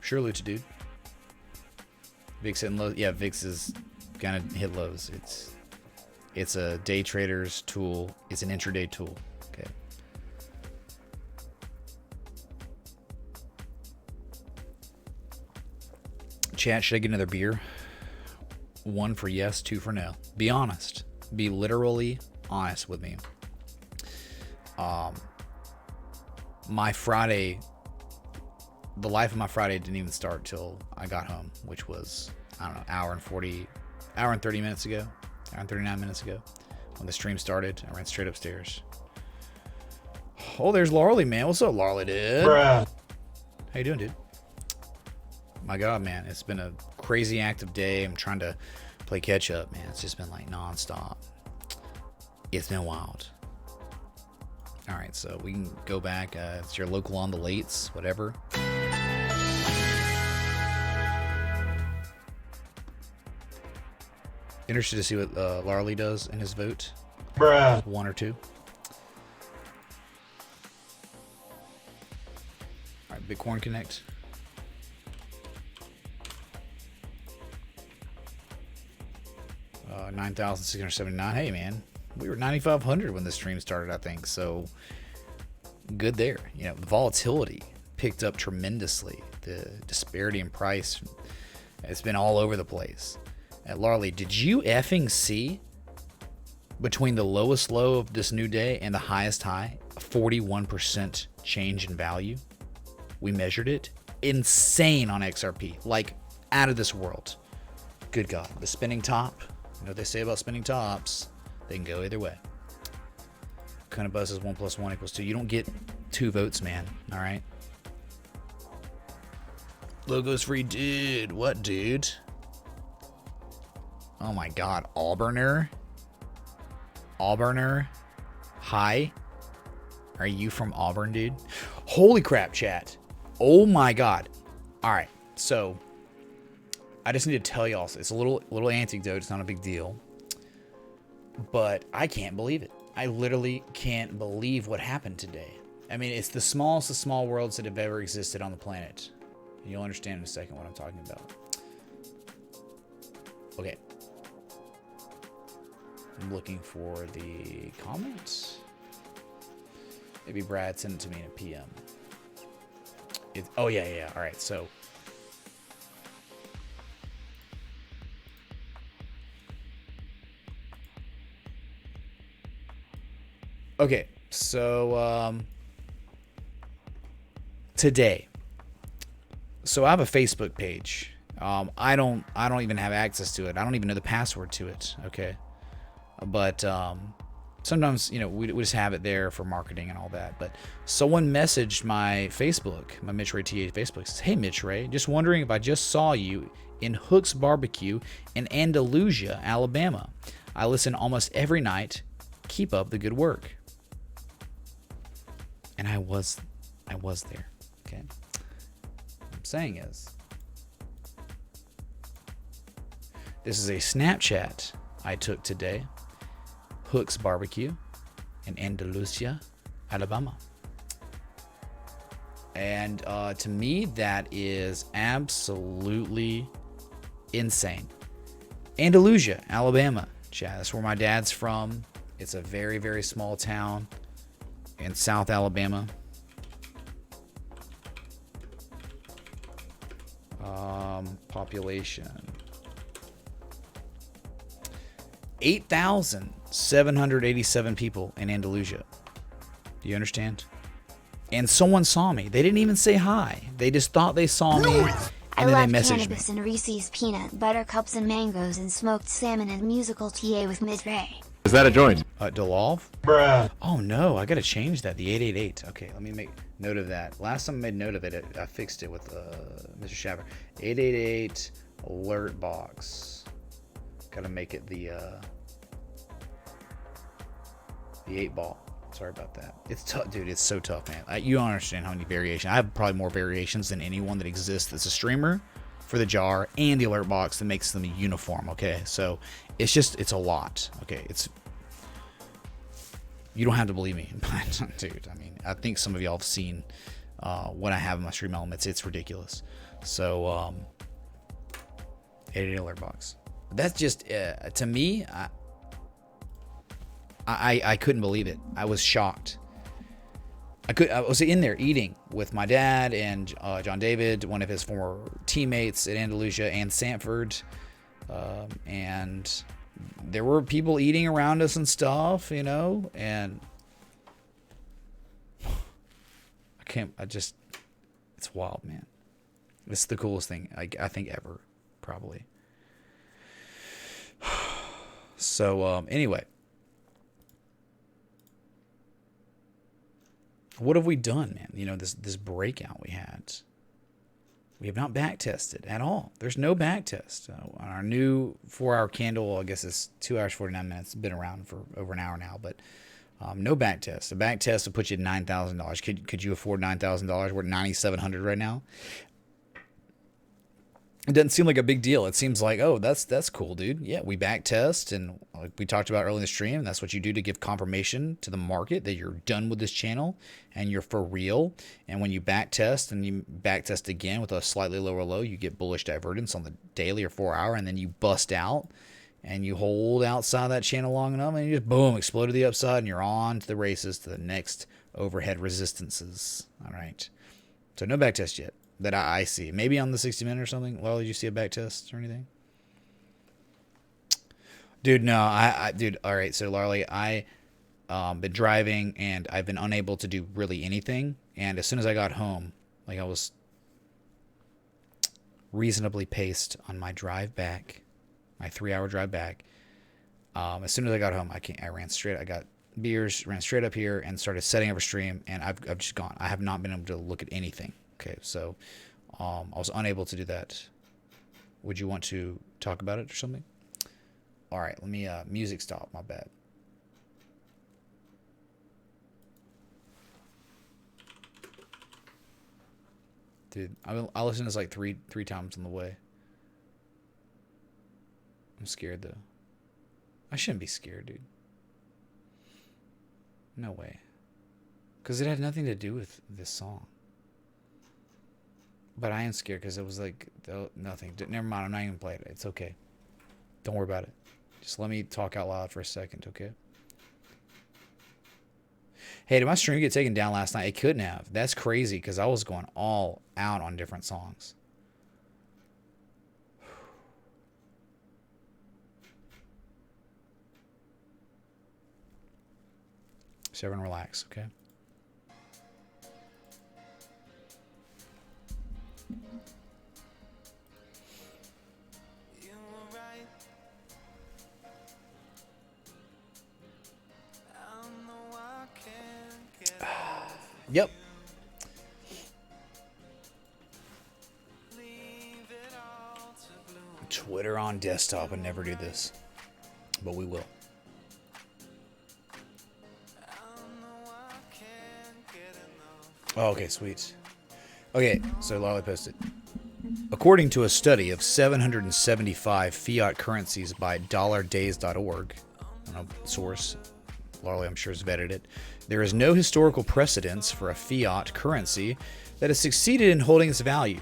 Sure, Lucha, dude. VIX hitting lows. Yeah, VIX is gonna hit lows. It's a day trader's tool. It's an intraday tool. Okay. Chat, should I get another beer? 1 for yes, 2 for no. Be honest. Be literally honest with me. My Friday, the life of my Friday didn't even start till I got home, which was, I don't know, hour and 30 minutes ago, hour and 39 minutes ago. When the stream started, I ran straight upstairs. Oh, there's Larley, man. What's up, Larley, dude? Bruh. How you doing, dude? My God, man, it's been a crazy active day. I'm trying to play catch up, man. It's just been like nonstop. It's been wild. All right, so we can go back. It's your local on the lates, whatever. Interested to see what Larley does in his vote. Bruh. 1 or 2. All right, Bitcoin Connect. Uh, 9,679. Hey, man. We were 9,500 when the stream started, I think. So good there. The volatility picked up tremendously. The disparity in price, it's been all over the place. Larley, did you effing see between the lowest low of this new day and the highest high, a 41% change in value? We measured it. Insane on XRP. Like out of this world. Good God. The spinning top. You know what they say about spinning tops? They can go either way. Kind of buzz is 1 + 1 = 2. You don't get 2 votes, man. All right. Logos free, dude. What, dude? Oh my God, Auburner. Hi. Are you from Auburn, dude? Holy crap, chat. Oh my God. All right, so I just need to tell y'all. It's a little anecdote. It's not a big deal, but I can't believe it. I literally can't believe what happened today. I mean, it's the smallest of small worlds that have ever existed on the planet. And you'll understand in a second what I'm talking about. Okay. I'm looking for the comments. Maybe Brad sent it to me in a PM. Oh, yeah. All right, so. Okay, so today. So I have a Facebook page. I don't even have access to it. I don't even know the password to it. Okay, but sometimes we just have it there for marketing and all that. But someone messaged my Facebook, my Mitch Ray TA Facebook, says, "Hey Mitch Ray, just wondering if I just saw you in Hook's Barbecue in Andalusia, Alabama. I listen almost every night. Keep up the good work." And I was there. Okay. What I'm saying is, this is a Snapchat I took today. Hook's Barbecue in Andalusia, Alabama. And to me, that is absolutely insane. Andalusia, Alabama. Chat. That's where my dad's from. It's a very, very small town in South Alabama. Population 8,787 people in Andalusia. Do you understand? And someone saw me. They didn't even say hi. They just thought they saw me. I And then love they messaged cannabis me. and Reese's peanut butter cups and mangoes and smoked salmon and musical TA with Mitch Ray. Is that a joint? DeLove? Bruh. Oh no, I gotta change that. The 888. Okay, let me make note of that. Last time I made note of it, I fixed it with Mr. Shaver. 888 alert box. Gotta make it the 8 ball. Sorry about that. It's tough, dude. It's so tough, man. You don't understand how many variations. I have probably more variations than anyone that exists that's a streamer for the jar and the alert box that makes them uniform. Okay, so it's a lot. Okay, you don't have to believe me, but dude, I mean, I think some of y'all have seen what I have in my stream elements. It's ridiculous. So 88 alert box. That's just to me. I couldn't believe it. I was shocked. I was in there eating with my dad and John David, one of his former teammates at Andalusia and Sanford, and there were people eating around us and stuff, and it's wild, man. It's the coolest thing I think ever, probably. So anyway. What have we done, man? This breakout we had. We have not back tested at all. There's no back test. On our new 4-hour candle, I guess it's 2 hours, 49 minutes. It's been around for over an hour now, but no back test. A back test would put you at $9,000. Could you afford $9,000? We're at $9,700 right now. It doesn't seem like a big deal. It seems like, oh, that's cool, dude. Yeah, we back test, and like we talked about earlier in the stream, that's what you do to give confirmation to the market that you're done with this channel and you're for real. And when you back test and you back test again with a slightly lower low, you get bullish divergence on the daily or 4-hour, and then you bust out and you hold outside that channel long enough, and you just boom, explode to the upside, and you're on to the races to the next overhead resistances. All right. So no back test yet. That I see. Maybe on the 60-minute or something. Well, did you see a back test or anything? Dude, no. Dude, all right. So, Larly, I been driving, and I've been unable to do really anything. And as soon as I got home, like I was reasonably paced on my drive back, my 3-hour drive back. As soon as I got home, I ran straight. I got beers, ran straight up here, and started setting up a stream. And I've just gone. I have not been able to look at anything. Okay, so I was unable to do that. Would you want to talk about it or something? All right, let me music stop. My bad. Dude, I listened to this like three times on the way. I'm scared though. I shouldn't be scared, dude. No way. Because it had nothing to do with this song. But I am scared because it was like nothing. Never mind, I'm not even playing it. It's okay. Don't worry about it. Just let me talk out loud for a second, okay? Hey, did my stream get taken down last night? It couldn't have. That's crazy because I was going all out on different songs. So everyone relax, okay? Yep. Twitter on desktop. I never do this, but we will. Oh, okay, sweet. Okay, so Lolly posted. According to a study of 775 fiat currencies by dollardays.org, source, Larley, I'm sure, has vetted it. There is no historical precedence for a fiat currency that has succeeded in holding its value.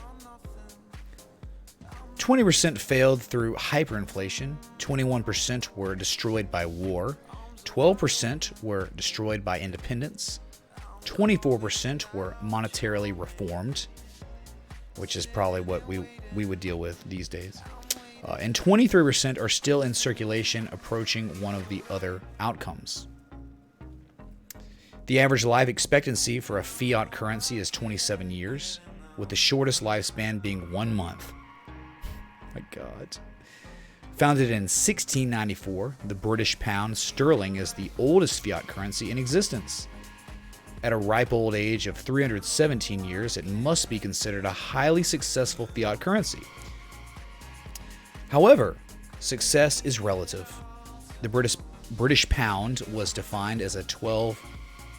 20% failed through hyperinflation, 21% were destroyed by war, 12% were destroyed by independence, 24% were monetarily reformed, which is probably what we would deal with these days. And 23% are still in circulation, approaching one of the other outcomes. The average life expectancy for a fiat currency is 27 years, with the shortest lifespan being 1 month. My God. Founded in 1694, the British pound sterling is the oldest fiat currency in existence. At a ripe old age of 317 years, it must be considered a highly successful fiat currency. However, success is relative. The British pound was defined as a 12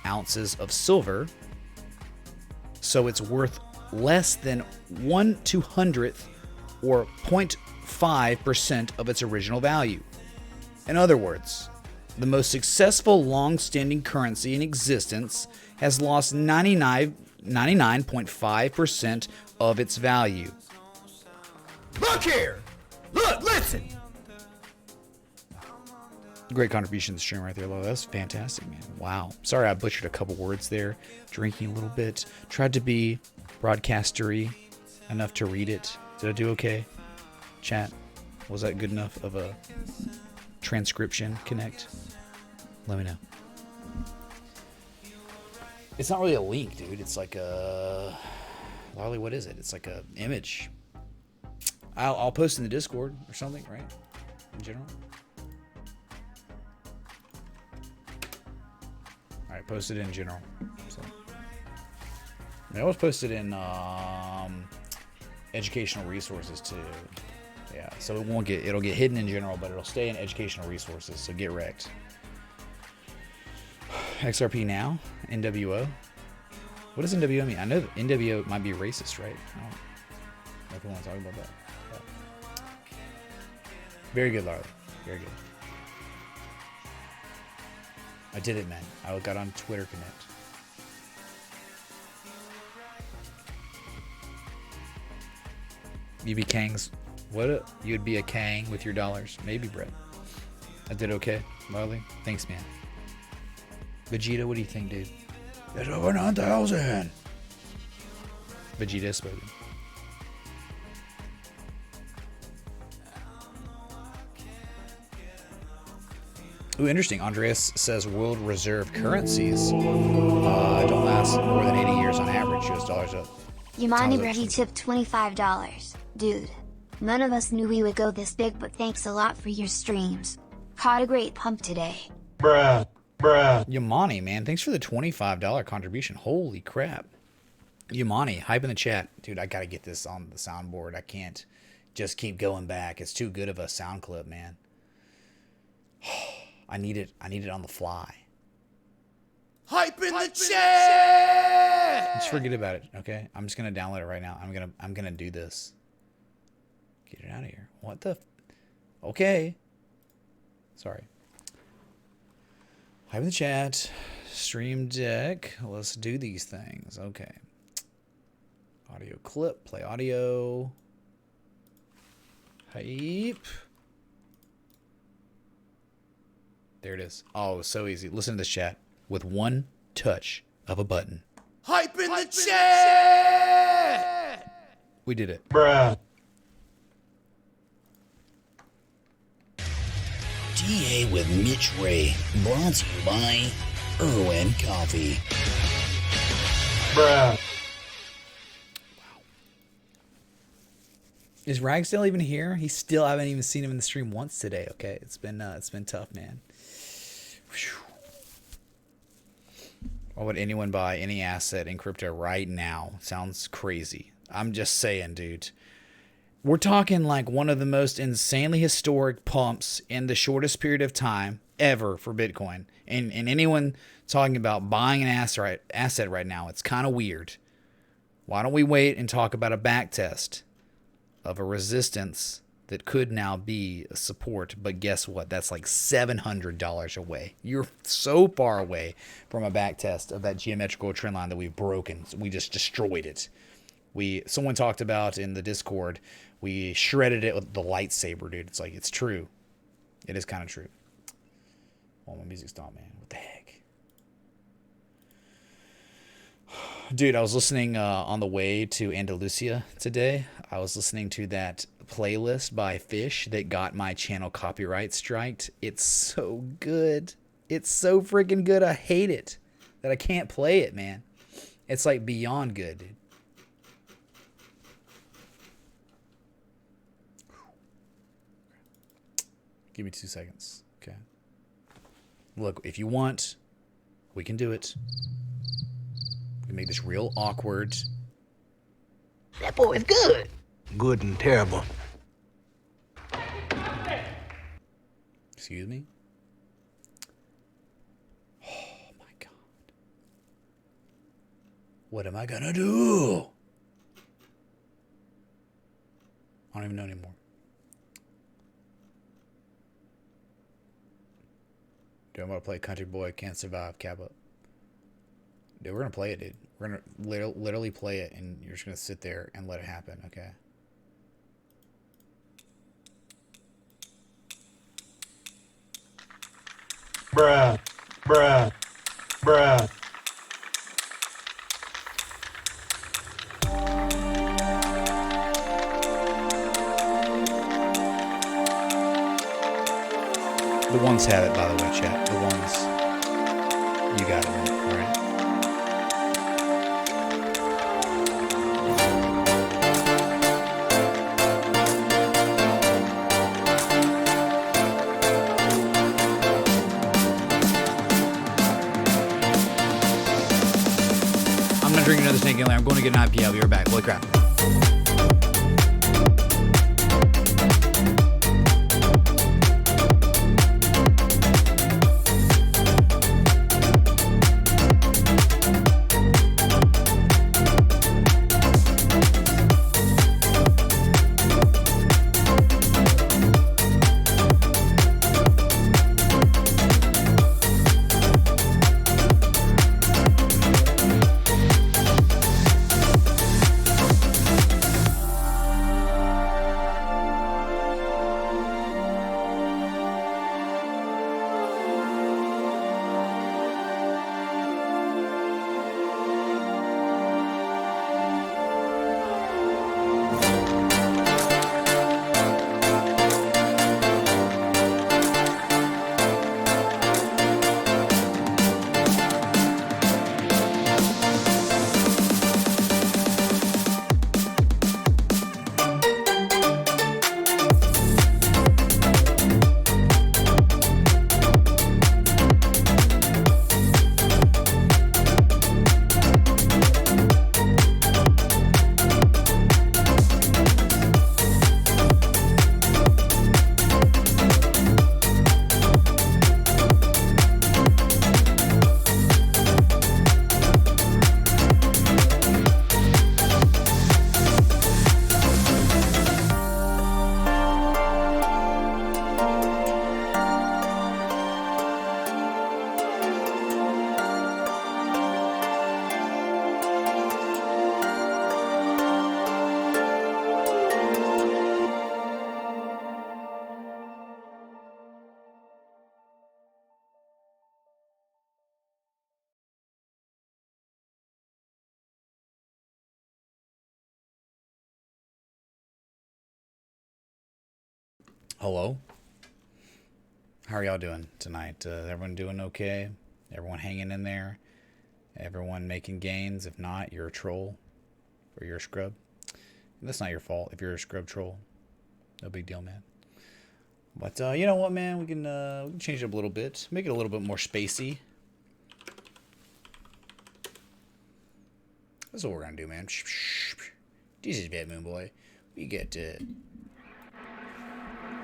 ounces of silver, so it's worth less than 1/200th or 0.5% of its original value. In other words, the most successful long-standing currency in existence has lost 99.5% of its value. Look here! Look, listen! Great contribution to the stream right there, Lo. That's fantastic, man. Wow. Sorry I butchered a couple words there. Drinking a little bit. Tried to be broadcastery enough to read it. Did I do okay? Chat, was that good enough of a transcription connect? Let me know. It's not really a link, dude. It's like a... Lolly, what is it? It's like a image. I'll post in the Discord or something, right? In general. Alright, post it in general. So. I always post it in educational resources too. Yeah, so it'll get hidden in general, but it'll stay in educational resources, so get wrecked. XRP now? NWO? What does NWO mean? I know that NWO might be racist, right? I don't know if you want to talk about that. But very good, Larry. Very good. I did it, man. I got on Twitter Connect. You be Kangs. What? You'd be a Kang with your dollars. Maybe, Brett. I did okay, Marley. Thanks, man. Vegeta, what do you think, dude? It's over 9,000. Vegeta has spoken. Ooh, interesting. Andreas says world reserve currencies don't last more than 80 years on average. US dollars up. Yamani Brady tipped $25. Dude, none of us knew we would go this big, but thanks a lot for your streams. Caught a great pump today. Bruh. Yamani, man, thanks for the $25 contribution. Holy crap. Yumani, hype in the chat. Dude, I got to get this on the soundboard. I can't just keep going back. It's too good of a sound clip, man. I need it on the fly. Hype in the chat! Just forget about it, okay? I'm just going to download it right now. I'm gonna do this. Get it out of here. What the? Okay. Sorry. Hype in the chat. Stream deck. Let's do these things. Okay. Audio clip. Play audio. Hype. There it is. Oh, so easy. Listen to this chat with one touch of a button. Hype in the chat! We did it. Bruh. TA with Mitch Ray, brought to you by Irwin Coffee. Bruh. Is Ragsdale even here? I haven't even seen him in the stream once today. Okay, it's been tough, man. Whew. Why would anyone buy any asset in crypto right now? Sounds crazy. I'm just saying, dude. We're talking like one of the most insanely historic pumps in the shortest period of time ever for Bitcoin. And anyone talking about buying an asset right now, it's kind of weird. Why don't we wait and talk about a back test of a resistance that could now be a support? But guess what? That's like $700 away. You're so far away from a back test of that geometrical trend line that we've broken. We just destroyed it. Someone talked about in the Discord, we shredded it with the lightsaber, dude. It's like, it's true. It is kind of true. Oh, my music stopped, man. What the heck? Dude, I was listening on the way to Andalusia today. I was listening to that playlist by Fish that got my channel copyright striked. It's so good. It's so freaking good. I hate it that I can't play it, man. It's like beyond good, dude. Give me 2 seconds. Okay. Look, if you want, we can do it. We can make this real awkward. That boy is good. Good and terrible. Excuse me? Oh my God. What am I gonna do? I don't even know anymore. Dude, I'm gonna play Country Boy Can't Survive Kappa. Dude, we're gonna play it, dude. We're gonna literally play it, and you're just gonna sit there and let it happen, okay? Bruh. Bruh. Bruh. The ones have it, by the way, chat. The ones. You got it, man. All right. I'm not drinking another snake in there. I'm going to get an IPA. I'll be right back. Holy crap. Hello. How are y'all doing tonight? Everyone doing okay? Everyone hanging in there? Everyone making gains? If not, you're a troll or you're a scrub. That's not your fault if you're a scrub troll. No big deal, man. But you know what, man? We can change it up a little bit. Make it a little bit more spacey. That's what we're gonna do, man. This is Bad Moon Boy. We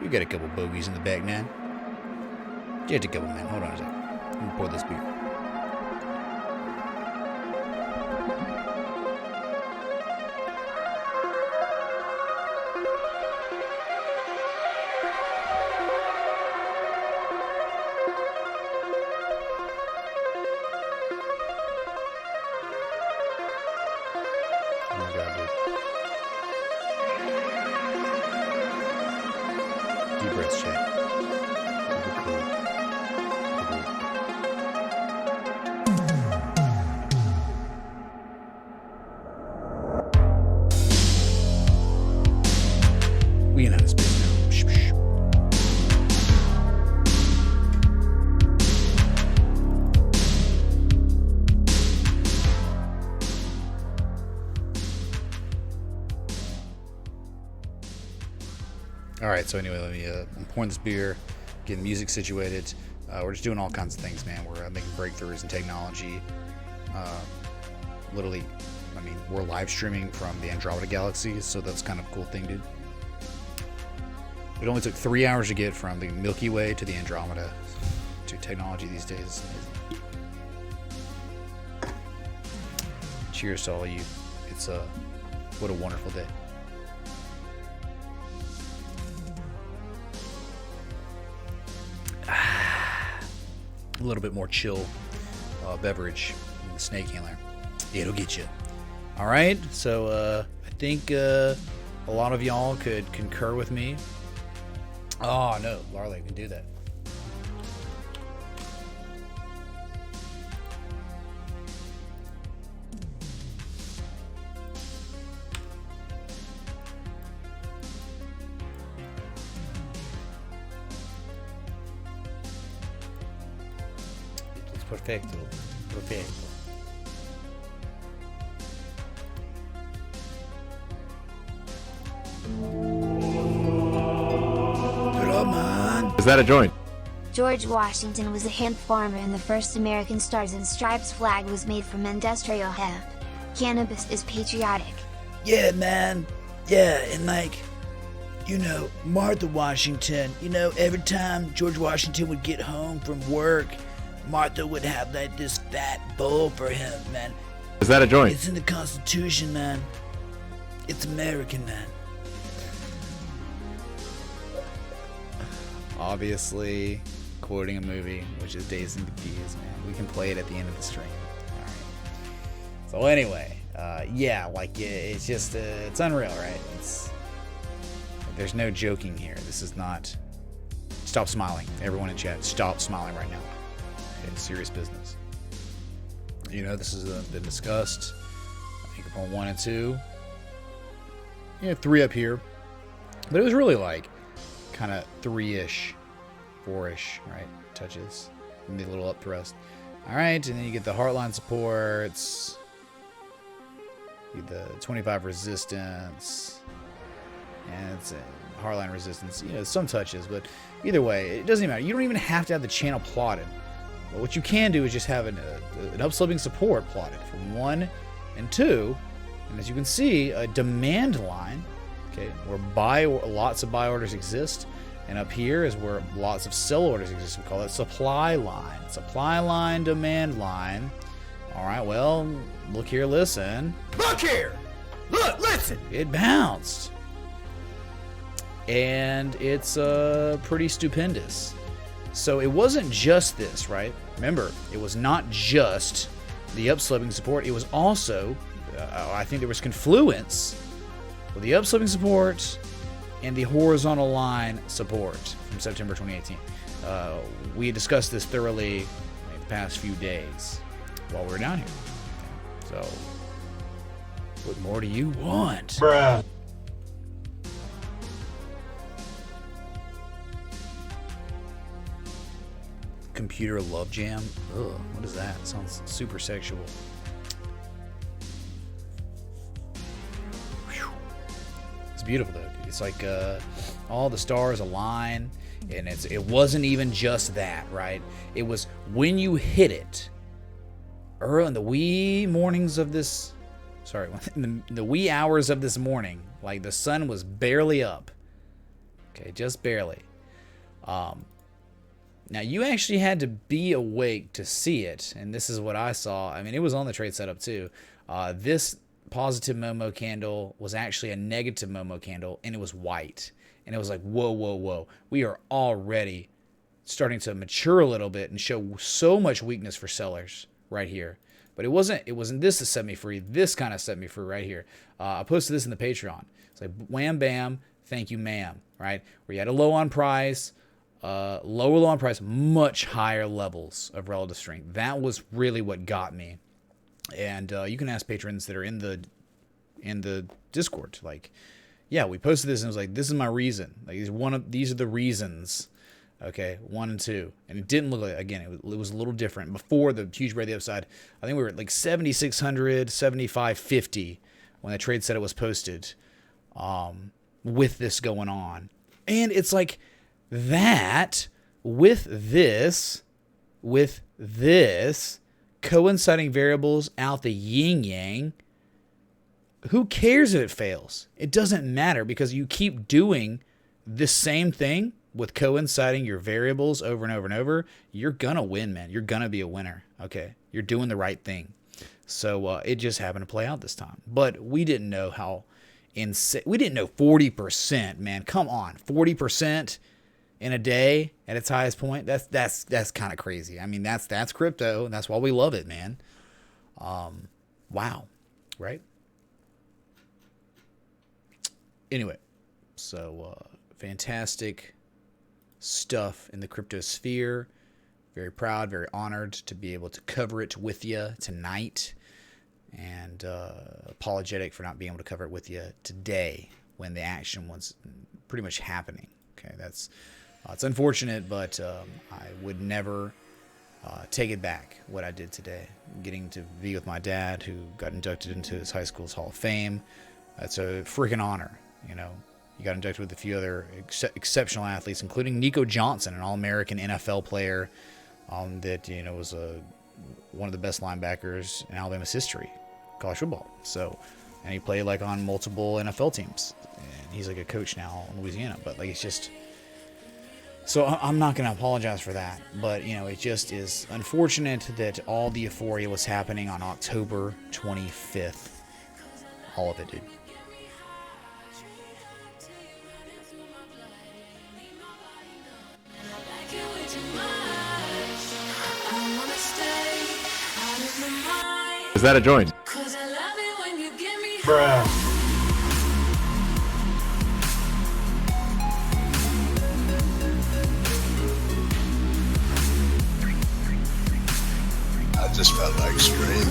got a couple bogeys in the back, man. Just a couple, man. Hold on a second. Let me pour this beer. Oh my god, dude. Deep breaths, Shay. We in outer space now. Shh, shh. Alright, so anyway, let me I'm pouring this beer, getting music situated. We're just doing all kinds of things, man. We're making breakthroughs in technology. Literally, I mean, we're live streaming from the Andromeda Galaxy, so that's kind of a cool thing, dude. It only took 3 hours to get from the Milky Way to the Andromeda. To technology these days is amazing. Cheers to all of you. It's what a wonderful day. A little bit more chill beverage in the snake handler. It'll get you. All right, so I think a lot of y'all could concur with me. Oh no, Larley can do that. It's perfecto. Perfecto. Is that a joint? George Washington was a hemp farmer and the first American Stars and Stripes flag was made from industrial hemp. Cannabis is patriotic. Yeah, man. Yeah, and like, you know, Martha Washington, you know, every time George Washington would get home from work, Martha would have like this fat bowl for him, man. Is that a joint? It's in the Constitution, man. It's American, man. Obviously, quoting a movie, which is Dazed and Confused, man. We can play it at the end of the stream. All right. So anyway, yeah, like it's just it's unreal, right? There's no joking here. This is not. Stop smiling, everyone in chat. Stop smiling right now. Okay, serious business. You know, this has been discussed. I think upon 1 and 2. You know, 3 up here, but it was really like kind of 3-ish, 4-ish, right? Touches. And the little up thrust. Alright, and then you get the heartline supports. You get the 25 resistance. And it's a heartline resistance. You know, some touches, but either way, it doesn't even matter. You don't even have to have the channel plotted. But what you can do is just have an upsloping support plotted from 1 and 2. And as you can see, a demand line, okay, where lots of buy orders exist, and up here is where lots of sell orders exist. We call that supply line. Supply line, demand line. All right, well, look here, listen. Look here! Look, listen! It bounced. And it's pretty stupendous. So it wasn't just this, right? Remember, it was not just the upsloping support. It was also, I think there was confluence with the upsloping support and the horizontal line support from September 2018. We had discussed this thoroughly in the past few days while we were down here. So, what more do you want? Bruh. computer love jam. Ugh, what is that? Sounds super sexual. Whew. It's beautiful though, dude. It's like all the stars align, and it wasn't even just that, right? It was when you hit it early in the wee mornings of this. Sorry, in the wee hours of this morning, like the sun was barely up. Okay, just barely. Now you actually had to be awake to see it, and this is what I saw. I mean, it was on the trade setup too. This positive Momo candle was actually a negative Momo candle, and it was white. And it was like, whoa, whoa, whoa. We are already starting to mature a little bit and show so much weakness for sellers right here. But it wasn't this that set me free. This kind of set me free right here. I posted this in the Patreon. It's like, wham, bam, thank you, ma'am, right? Where you had a low on price, low on price, much higher levels of relative strength. That was really what got me. And you can ask patrons that are in the Discord, like, yeah, we posted this and it was like, this is my reason. Like, these are the reasons. Okay, 1 and 2. And it didn't look like, again, it was a little different. Before the huge break the upside, I think we were at like 7,600, 7,550 when the trade set it was posted, with this going on. And it's like that with this coinciding variables out the yin yang. Who cares if it fails? It doesn't matter, because you keep doing the same thing with coinciding your variables over and over and over. You're gonna win, man. You're gonna be a winner. Okay, you're doing the right thing. So it just happened to play out this time. But we didn't know how insane. We didn't know 40%, man. Come on, 40% in a day at its highest point. That's kind of crazy. I mean, that's crypto. That's why we love it, man. Wow, right? Anyway, so fantastic stuff in the crypto sphere. Very proud, very honored to be able to cover it with you tonight, and apologetic for not being able to cover it with you today when the action was pretty much happening. Okay, that's it's unfortunate, but I would never take it back what I did today. Getting to be with my dad, who got inducted into his high school's Hall of Fame. That's a freaking honor. You know, he got inducted with a few other exceptional athletes, including Nico Johnson, an All-American NFL player that, you know, was one of the best linebackers in Alabama's history, college football. So, and he played like on multiple NFL teams, and he's like a coach now in Louisiana. But like, it's just, so I'm not going to apologize for that. But, you know, it just is unfortunate that all the euphoria was happening on October 25th. All of it, dude. Is that a joint? Bruh. I just felt like screaming.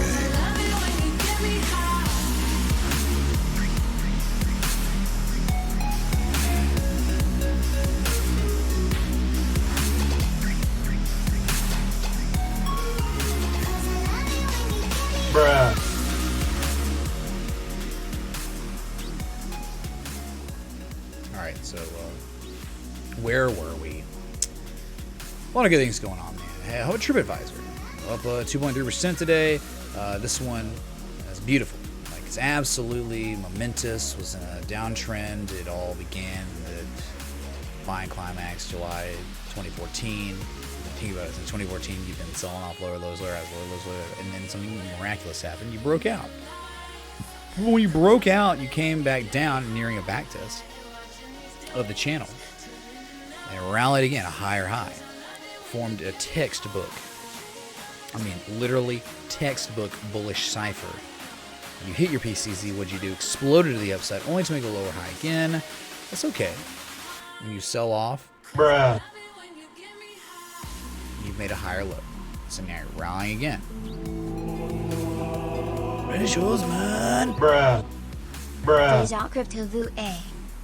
Bruh. All right, so where were we? A lot of good things going on, man. Hey, how about TripAdvisor? Up 2.3% today. This one is beautiful. Like, it's absolutely momentous. Was in a downtrend. It all began in the fine climax, July 2014. Think about it. Since 2014, you've been selling off lower lows, lower highs, lower lows, lower, and then something miraculous happened. You broke out. When you broke out, you came back down, nearing a back test of the channel, and it rallied again, a higher high. Formed a textbook. I mean, literally textbook bullish cipher. You hit your PCZ. What'd you do? Exploded to the upside, only to make a lower high again. That's okay. When you sell off, Bruh. you've made a higher low. So now you're rallying again. Finish yours, man. Bruh. Bruh. Deja Crypto Vu A.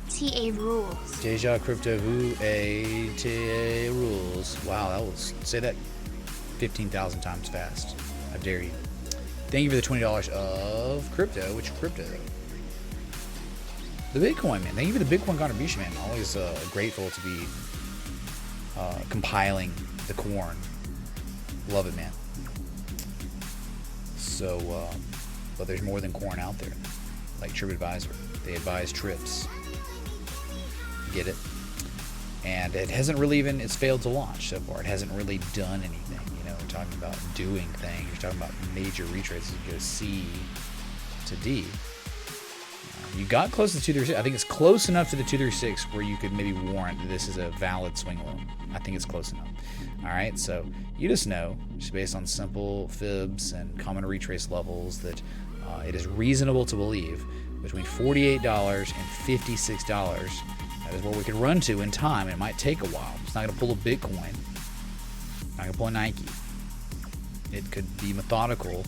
TA rules. Deja Crypto Vu A TA rules. Wow, that was, say that 15,000 times fast. How dare you? Thank you for the $20 of crypto. Which crypto? The Bitcoin, man. Thank you for the Bitcoin contribution, man. Always grateful to be compiling the corn. Love it, man. So, but there's more than corn out there. Like TripAdvisor. They advise trips. Get it? And it hasn't really even, it's failed to launch so far. It hasn't really done anything. You know, we're talking about doing things. We're talking about major retraces. You go C to D. You got close to the 236. I think it's close enough to the 236 where you could maybe warrant that this is a valid swing low. I think it's close enough. All right, so you just know, just based on simple fibs and common retrace levels, that it is reasonable to believe between $48 and $56. That is where we could run to in time. It might take a while. It's not going to pull a Bitcoin. Not going to pull a Nike. It could be methodical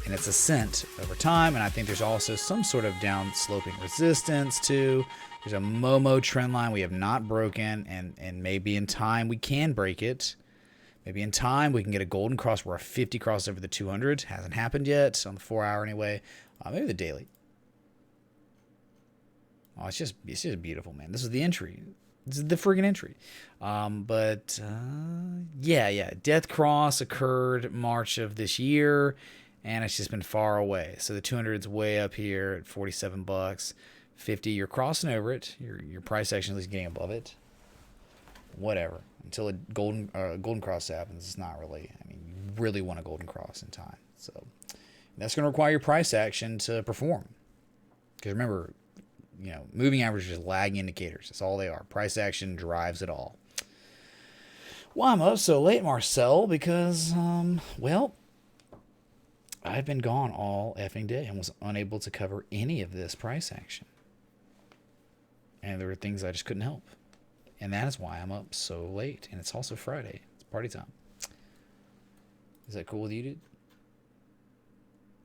in its ascent over time, and I think there's also some sort of down-sloping resistance too. There's a Momo trend line we have not broken, and maybe in time we can break it. Maybe in time we can get a golden cross where a 50 cross over the 200. Hasn't happened yet on the 4 hour anyway. Maybe the daily. Oh, it's just beautiful, man. This is the entry. This is the friggin' entry. Yeah. Death cross occurred March of this year, and it's just been far away. So the 200's way up here at $47. 50, you're crossing over it. Your price action is getting above it. Whatever. Until a golden cross happens, it's not really. I mean, you really want a golden cross in time. So that's going to require your price action to perform. Because remember, you know, moving averages are lagging indicators. That's all they are. Price action drives it all. Why I'm up so late, Marcel? Because, well, I've been gone all effing day and was unable to cover any of this price action. And there were things I just couldn't help. And that is why I'm up so late. And it's also Friday. It's party time. Is that cool with you, dude?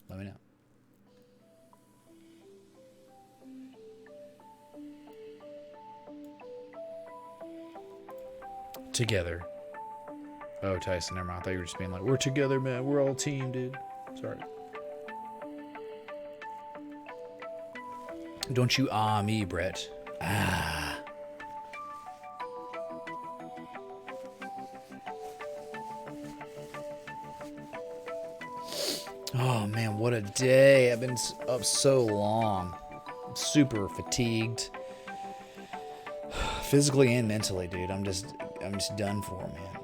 Let me know. Together. Oh, Tyson, never mind. I thought you were just being like, we're together, man. We're all team, dude. Sorry. Don't you me, Brett. Oh, man, what a day. I've been up so long. I'm super fatigued. Physically and mentally, dude. I'm just done for, man.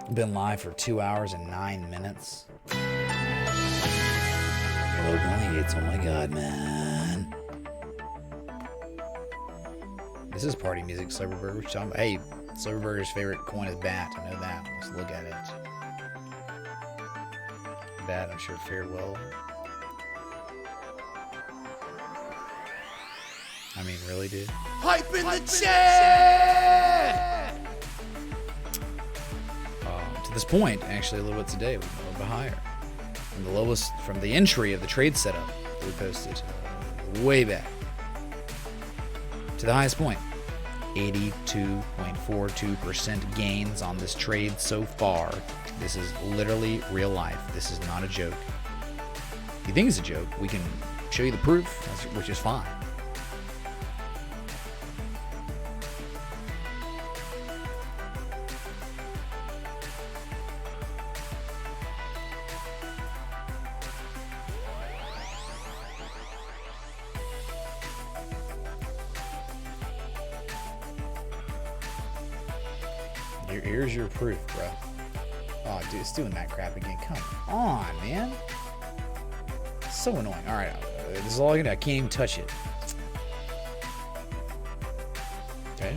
I've been live for 2 hours and 9 minutes. Hello, Gates. Oh, my God, man. This is party music, Cyberburger. What you talking about? Hey, Cyberburger's favorite coin is BAT. I know that. Let's look at it. BAT, I'm sure, fared well. I mean, really, dude? Hype in the chat! To this point, actually, a little bit today, we're a little bit higher. And the lowest from the entry of the trade setup that we posted way back to the highest point. 82.42% gains on this trade so far. This is literally real life. This is not a joke. If you think it's a joke, we can show you the proof, which is fine. Here's your proof, bro. Oh, dude, it's doing that crap again. Come on, man. It's so annoying. All right, this is all I can do. I can't even touch it. Okay.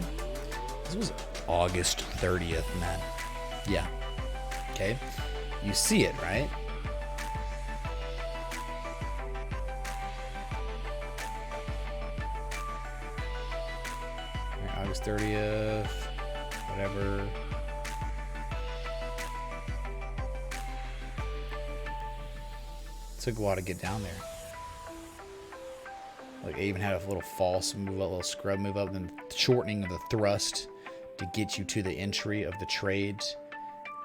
This was August 30th, man. Yeah. Okay. You see it, right? All right, August 30th. Whatever. Took a while to get down there. Like, I even had a little false move up, a little scrub move up, then shortening of the thrust to get you to the entry of the trade.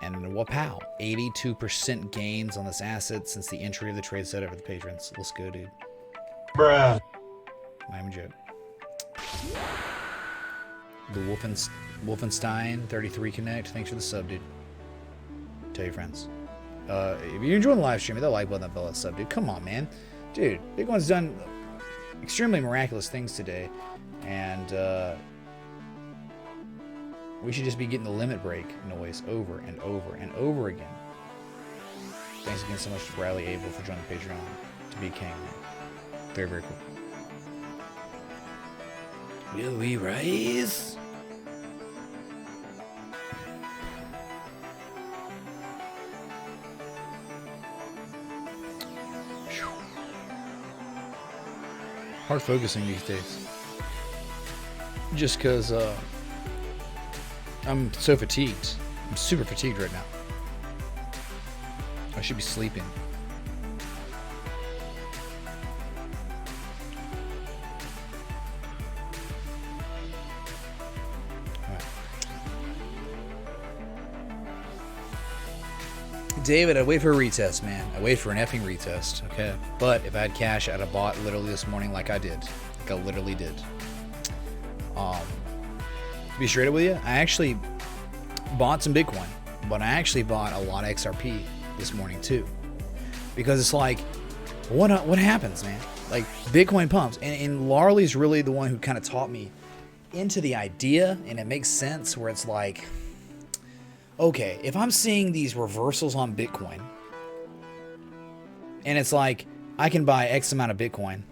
And wapow, 82% gains on this asset since the entry of the trade set over the patrons. Let's go, dude. Bruh. Not even a joke. The Wolfenstein 33 Connect. Thanks for the sub, dude. Tell your friends. If you're enjoying the live stream, hit that like button, that sub, dude. Come on, man. Dude, Bitcoin's done extremely miraculous things today. And we should just be getting the limit break noise over and over and over again. Thanks again so much to Bradley Abel for joining the Patreon to be king. Very, very cool. Will we rise? Hard focusing these days. Just because I'm so fatigued. I'm super fatigued right now. I should be sleeping. David, I wait for a retest, man. I wait for an effing retest, okay? But if I had cash, I'd have bought literally this morning like I did. Like I literally did. To be straight up with you, I actually bought some Bitcoin, but I actually bought a lot of XRP this morning too. Because it's like, what happens, man? Like, Bitcoin pumps. And Larley's really the one who kind of taught me into the idea, and it makes sense where it's like, okay, if I'm seeing these reversals on Bitcoin, and it's like, I can buy X amount of Bitcoin,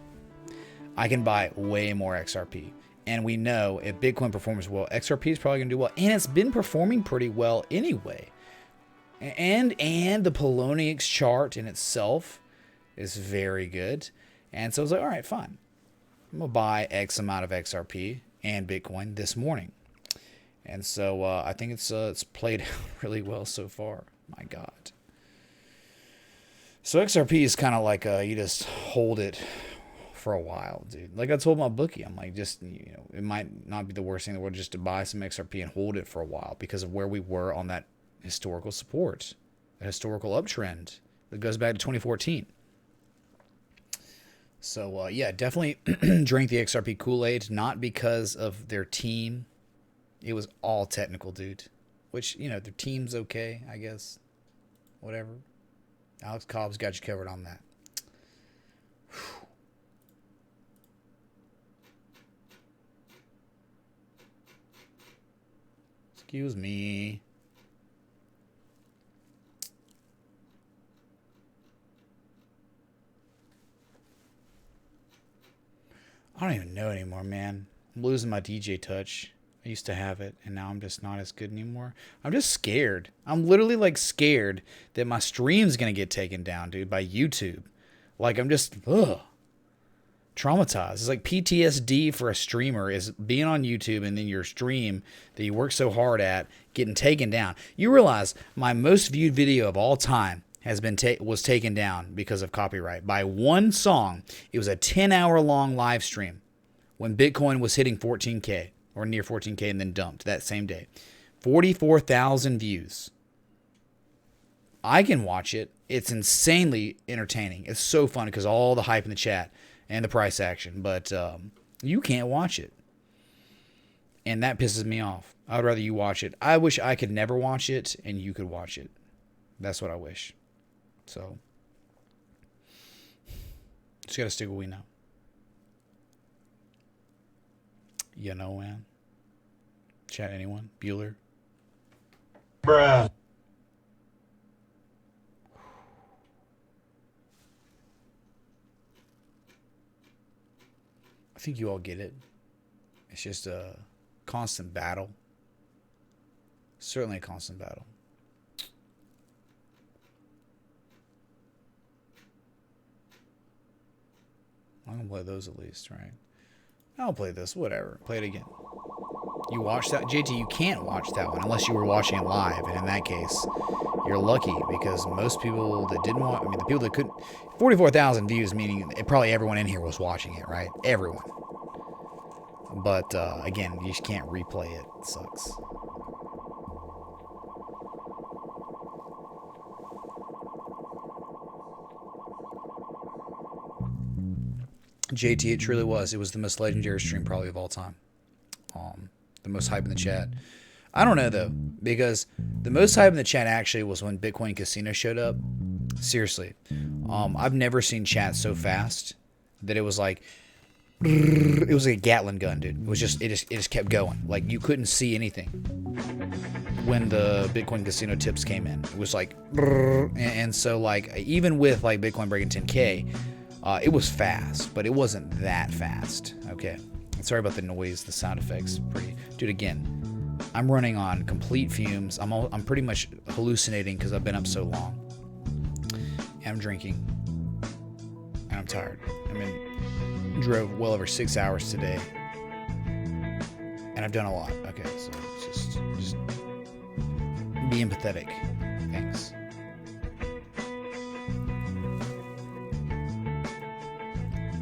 I can buy way more XRP. And we know if Bitcoin performs well, XRP is probably going to do well. And it's been performing pretty well anyway. And the Poloniex chart in itself is very good. And so I was like, all right, fine. I'm going to buy X amount of XRP and Bitcoin this morning. And so I think it's played out really well so far. My God. So XRP is kind of like you just hold it for a while, dude. Like I told my bookie, I'm like, just, it might not be the worst thing in the world just to buy some XRP and hold it for a while because of where we were on that historical support, that historical uptrend that goes back to 2014. So yeah, definitely drink the XRP Kool-Aid, not because of their team. It was all technical, dude. Which, their team's okay, I guess. Whatever. Alex Cobb's got you covered on that. Whew. Excuse me. I don't even know anymore, man. I'm losing my DJ touch. I used to have it, and now I'm just not as good anymore. I'm just scared. I'm literally, like, scared that my stream's going to get taken down, dude, by YouTube. Like, I'm just, traumatized. It's like PTSD for a streamer is being on YouTube and then your stream that you work so hard at getting taken down. You realize my most viewed video of all time was taken down because of copyright by one song. It was a 10-hour long live stream when Bitcoin was hitting 14K or near 14K and then dumped that same day. 44,000 views. I can watch it. It's insanely entertaining. It's so fun because all the hype in the chat and the price action, but you can't watch it. And that pisses me off. I would rather you watch it. I wish I could never watch it and you could watch it. That's what I wish. So, just gotta stick with what we know. You know, man. Chat, anyone? Bueller? Bruh. I think you all get it. It's just a constant battle. Certainly a constant battle. I'm going to play those at least, right? I'll play this, whatever. Play it again. You watched that? JT, you can't watch that one unless you were watching it live. And in that case, you're lucky because most people that didn't watch, the people that couldn't, 44,000 views, meaning probably everyone in here was watching it, right? Everyone. But, again, you just can't replay it. It sucks. JT, it truly was. It was the most legendary stream probably of all time. The most hype in the chat. I don't know though, because the most hype in the chat actually was when Bitcoin Casino showed up. Seriously, I've never seen chat so fast that it was like a Gatling gun, dude. It just kept going. Like you couldn't see anything when the Bitcoin Casino tips came in. It was like, and so like even with like Bitcoin breaking 10K, it was fast, but it wasn't that fast. Okay, sorry about the noise, the sound effects. Dude, again, I'm running on complete fumes. I'm pretty much hallucinating because I've been up so long. And I'm drinking, and I'm tired. Drove well over 6 hours today, and I've done a lot. Okay, so just be empathetic. Thanks.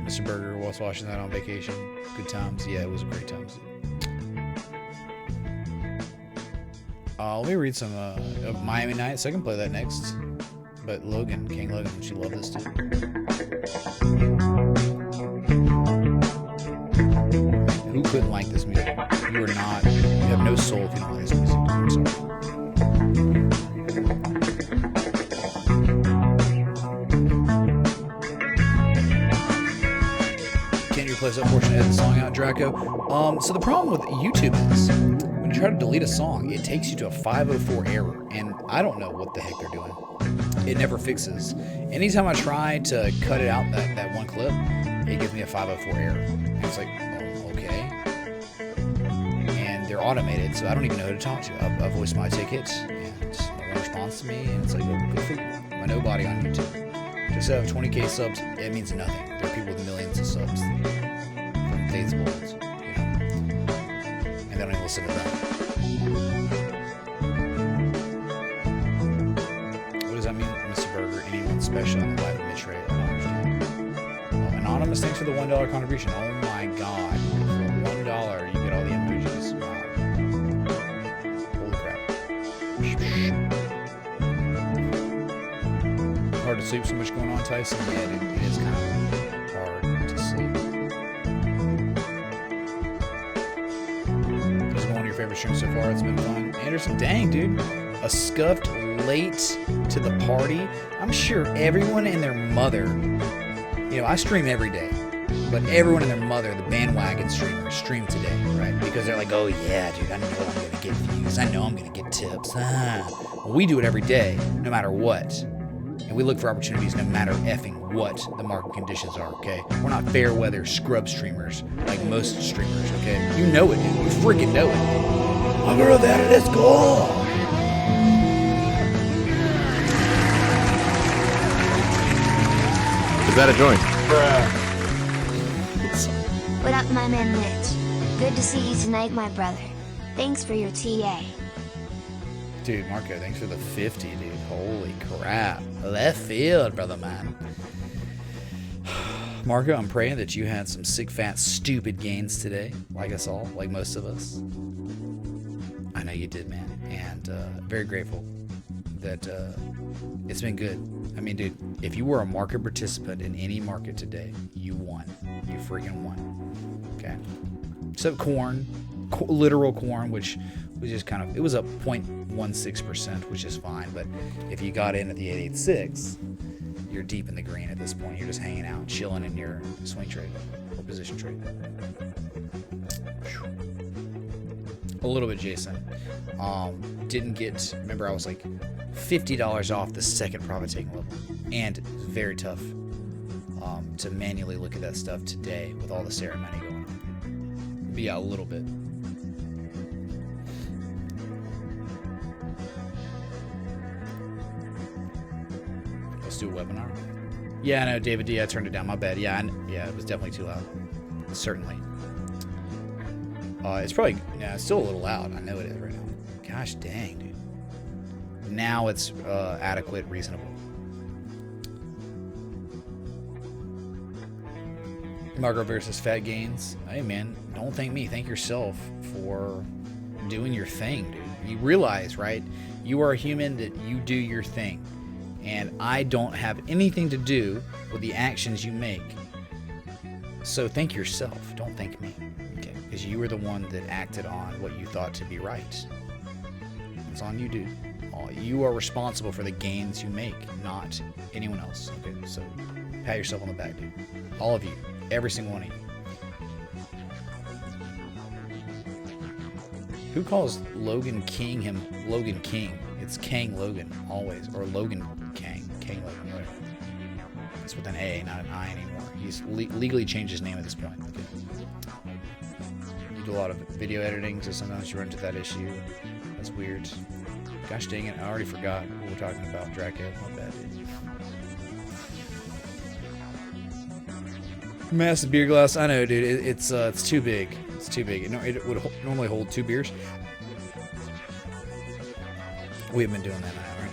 Mr. Burger was watching that on vacation. Good times. Yeah, it was great times. Let me read some Miami Nights. I can play that next. But King Logan, she loved this too. Who couldn't like this music? You have no soul if you don't like this music. I'm sorry. Can't you replace that portion of the song out, Draco? So the problem with YouTube is when you try to delete a song, it takes you to a 504 error, and I don't know what the heck they're doing. It never fixes. Anytime I try to cut it out, that one clip, it gives me a 504 error. And it's like, oh, okay. And they're automated, so I don't even know who to talk to. I voice my tickets, and no one responds to me, and it's like, oh, go figure. I know nobody on YouTube. Just have 20K subs, it means nothing. There are people with millions of subs from Faith's Worlds, you know. And they don't even listen to that. What does that mean, Mr. Burger? Anyone special in the life of Mitch Ray? I don't understand. Anonymous, thanks for the $1 contribution. Oh my god. For $1, you get all the emojis. Wow. Holy crap. Hard to sleep, so much going on, Tyson. Yeah, dude, it is kind of hard to sleep. What's one of your favorite streams so far? It's been fun. Anderson, dang, dude. A scuffed late to the party. I'm sure everyone and their mother, you know, I stream every day, but everyone and their mother, the bandwagon streamers, stream today, right? Because they're like, oh yeah, dude, I know I'm going to get views. I know I'm going to get tips. Well, we do it every day, no matter what. And we look for opportunities no matter effing what the market conditions are, okay? We're not fair weather scrub streamers like most streamers, okay? You know it, dude. You freaking know it. I'm going to that. Let's go. Is that a joint? What up, my man Mitch? Good to see you tonight, my brother. Thanks for your TA. Dude, Marco, thanks for the 50, dude. Holy crap. Left field, brother man. Marco, I'm praying that you had some sick, fat, stupid gains today, like us all, like most of us. I know you did, man. And very grateful that it's been good. I mean, dude, if you were a market participant in any market today, you won. You freaking won. Okay? Except corn, literal corn, which was just kind of, it was up 0.16%, which is fine. But if you got in at the 886, you're deep in the green at this point. You're just hanging out, chilling in your swing trade or position trade. A little bit, Jason. Didn't get, remember I was like $50 off the second profit taking level, and it was very tough to manually look at that stuff today with all the ceremony going on. But yeah, a little bit. Let's do a webinar. Yeah, I know, David D. I turned it down. My bad. Yeah, yeah, it was definitely too loud. Certainly. It's probably, yeah, it's still a little loud. I know it is right now. Gosh dang, dude. Now it's adequate, reasonable. Margaret versus Fat Gains. Hey man, don't thank me. Thank yourself for doing your thing, dude. You realize, right? You are a human, that you do your thing. And I don't have anything to do with the actions you make. So thank yourself. Don't thank me. Okay? Because you were the one that acted on what you thought to be right. It's on you, dude. You are responsible for the gains you make, not anyone else. Okay? So pat yourself on the back, dude. All of you. Every single one of you. Who calls Logan King him Logan King? It's Kang Logan, always. Or Logan Kang. Kang Logan, whatever. It's with an A, not an I anymore. He's legally changed his name at this point. Okay. You do a lot of video editing, so sometimes you run into that issue. That's weird. Gosh dang it, I already forgot what we're talking about. Draco, my bad, dude. Massive beer glass. I know, dude. It's too big. It's too big. It would normally hold 2 beers. We haven't been doing that now, right?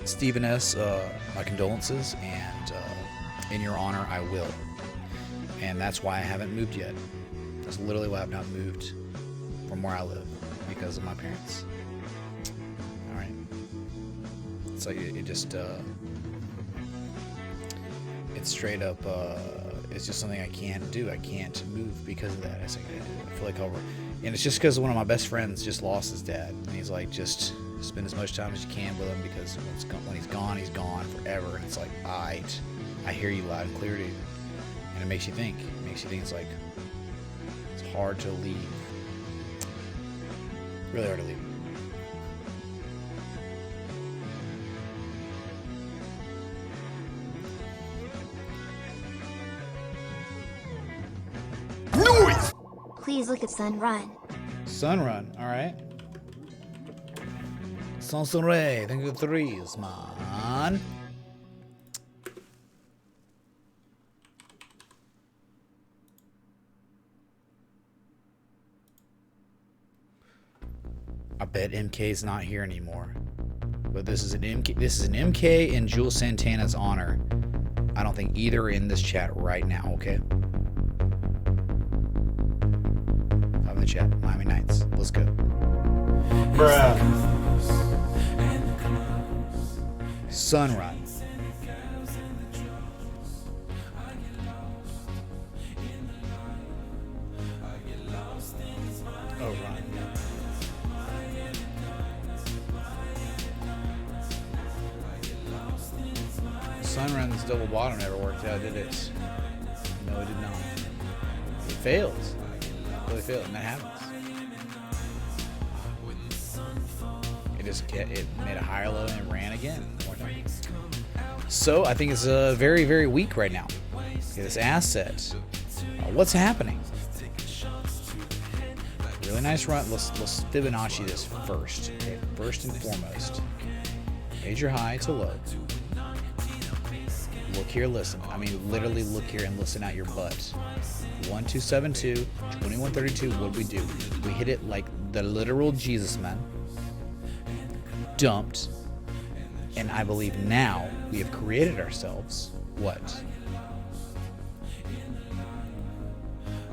Stephen S., my condolences, and in your honor, I will. And that's why I haven't moved yet. That's literally why I've not moved from where I live, because of my parents. All right. So it just, it's straight up, it's just something I can't do. I can't move because of that. I feel like and it's just because one of my best friends just lost his dad, and he's like, just spend as much time as you can with him, because when he's gone forever. And it's like, I hear you loud and clear, dude. And it makes you think. It makes you think. It's like, it's hard to leave. Really hard to leave. Please look at Sunrun. Sunrun, all right. Sunray, thank you for 3s, man. I bet MK's not here anymore. But this is an MK in Jules Santana's honor. I don't think either are in this chat right now, okay? I'm in the chat. Miami Knights. Let's go. Bruh. Sunrun. Oh, run. Sunrun's double bottom never worked out, did it? No, it did not. It failed. It really failed, and that happens. It made a higher low and it ran again. So I think it's very, very weak right now. This asset. What's happening? Really nice run. Let's Fibonacci this first. Okay? First and foremost. Major high to low. Look here, listen. I mean, literally look here and listen out your butt. 1272, 2132. What did we do? We hit it like the literal Jesus man. Dumped, and I believe now we have created ourselves what?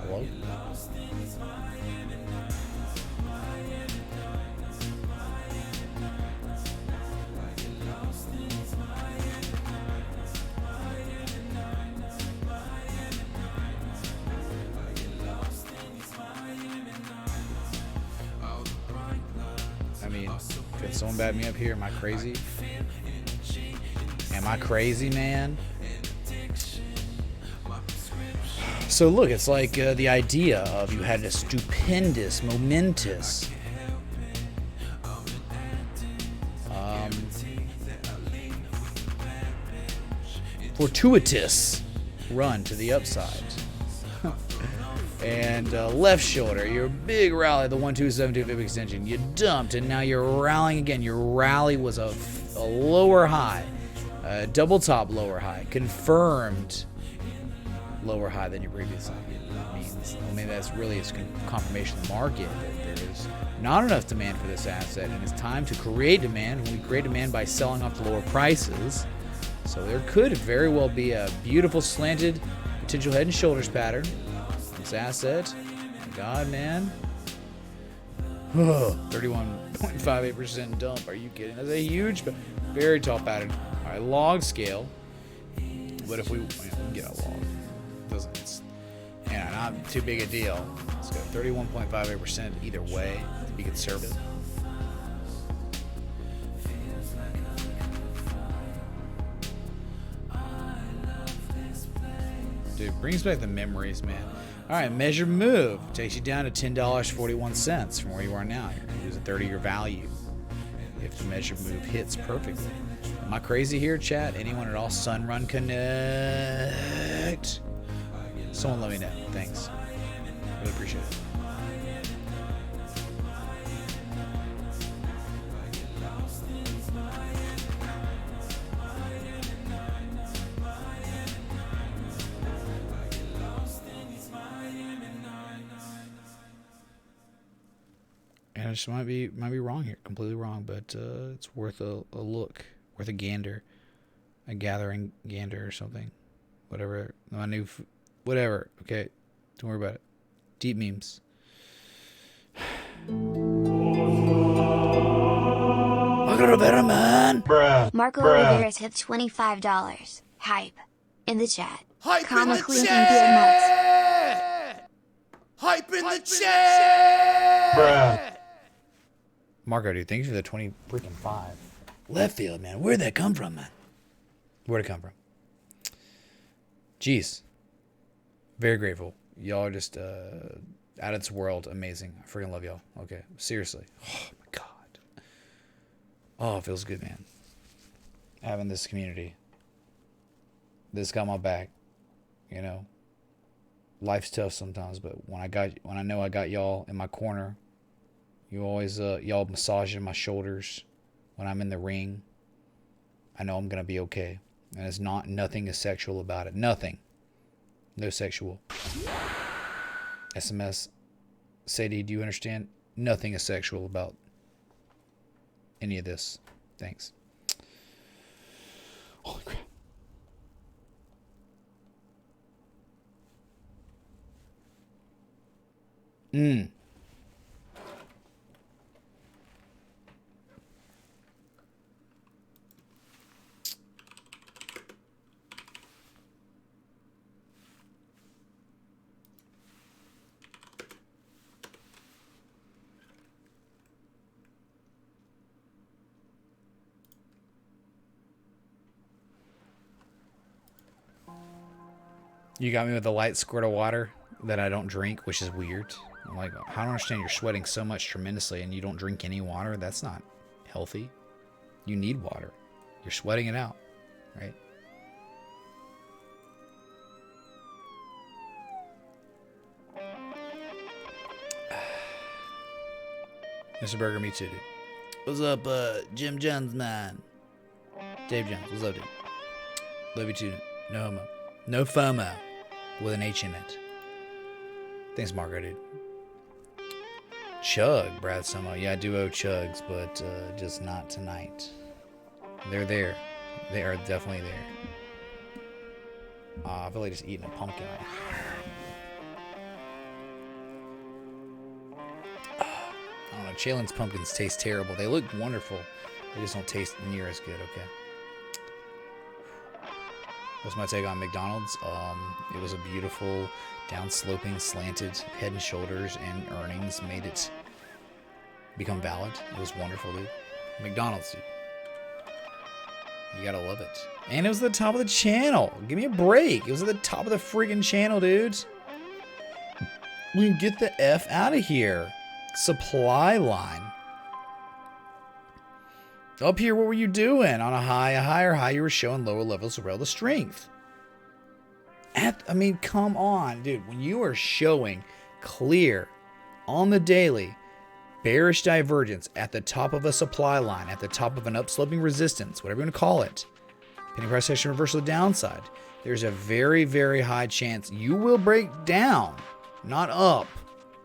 Hello? Can someone back me up here? Am I crazy? Am I crazy, man? So look, it's like the idea of you had a stupendous, momentous fortuitous run to the upside. And left shoulder, your big rally, the 1272 Fib extension, you dumped, and now you're rallying again. Your rally was a lower high, double top lower high, confirmed lower high than your previous high. That means, well, maybe that's really a confirmation of the market that there is not enough demand for this asset, and it's time to create demand. When we create demand by selling off the lower prices, so there could very well be a beautiful slanted potential head and shoulders pattern. This asset, my God, man. 31.58% dump. Are you kidding? That's a huge. Very tall pattern. All right, log scale. What if we can get a log? Doesn't. Yeah, not too big a deal. Let's go 31.58% either way to be conservative. Dude, brings back the memories, man. All right, measure move takes you down to $10.41 from where you are now. You're gonna lose a 30-year value if the measure move hits perfectly. Am I crazy here, chat? Anyone at all? Sunrun Connect. Someone let me know. Thanks. Really appreciate it. And I just might be wrong here, completely wrong, but it's worth a look, worth a gander, a gathering gander or something, whatever. My new, whatever. Okay, don't worry about it. Deep memes. I got a better man. Bruh. Marco Rivera's hit $25. Hype. In the chat. Hype in Comma the clinking beer nuts. chat. Hype in the chat. Bruh. Marco, dude, thank you for the 20 freaking 5. Left field, man. Where'd that come from, man? Where'd it come from? Jeez. Very grateful. Y'all are just out of this world. Amazing. I freaking love y'all. Okay. Seriously. Oh, my God. Oh, it feels good, man. Having this community. This got my back. You know. Life's tough sometimes, but when I know I got y'all in my corner, you always y'all massaging my shoulders when I'm in the ring. I know I'm gonna be okay. And it's nothing is sexual about it. Nothing. No sexual. SMS. Sadie, do you understand? Nothing is sexual about any of this. Thanks. Holy crap. You got me with a light squirt of water that I don't drink, which is weird. I'm like, I don't understand. You're sweating so much tremendously and you don't drink any water. That's not healthy. You need water. You're sweating it out, right? Mr. Burger, me too, dude. What's up, Jim Jones, man? Dave Jones, what's up, dude? Love you too. No homo. No FOMO. With an H in it. Thanks, Margaret, dude. Chug, Brad Sumo. Yeah, I do owe chugs, but just not tonight. They're there. They are definitely there. I feel like just eating a pumpkin. I don't know. Chalen's pumpkins taste terrible. They look wonderful. They just don't taste near as good, okay? What's my take on McDonald's? It was a beautiful, down-sloping, slanted head and shoulders, and earnings made it become valid. It was wonderful, dude. McDonald's, dude. You gotta love it. And it was at the top of the channel. Give me a break. It was at the top of the freaking channel, dude. We can get the F out of here. Supply line. Up here, what were you doing? On a higher high, you were showing lower levels of relative strength. I mean, come on, dude. When you are showing clear on the daily bearish divergence at the top of a supply line, at the top of an upsloping resistance, whatever you want to call it, penny price action reversal to the downside, there's a very, very high chance you will break down, not up.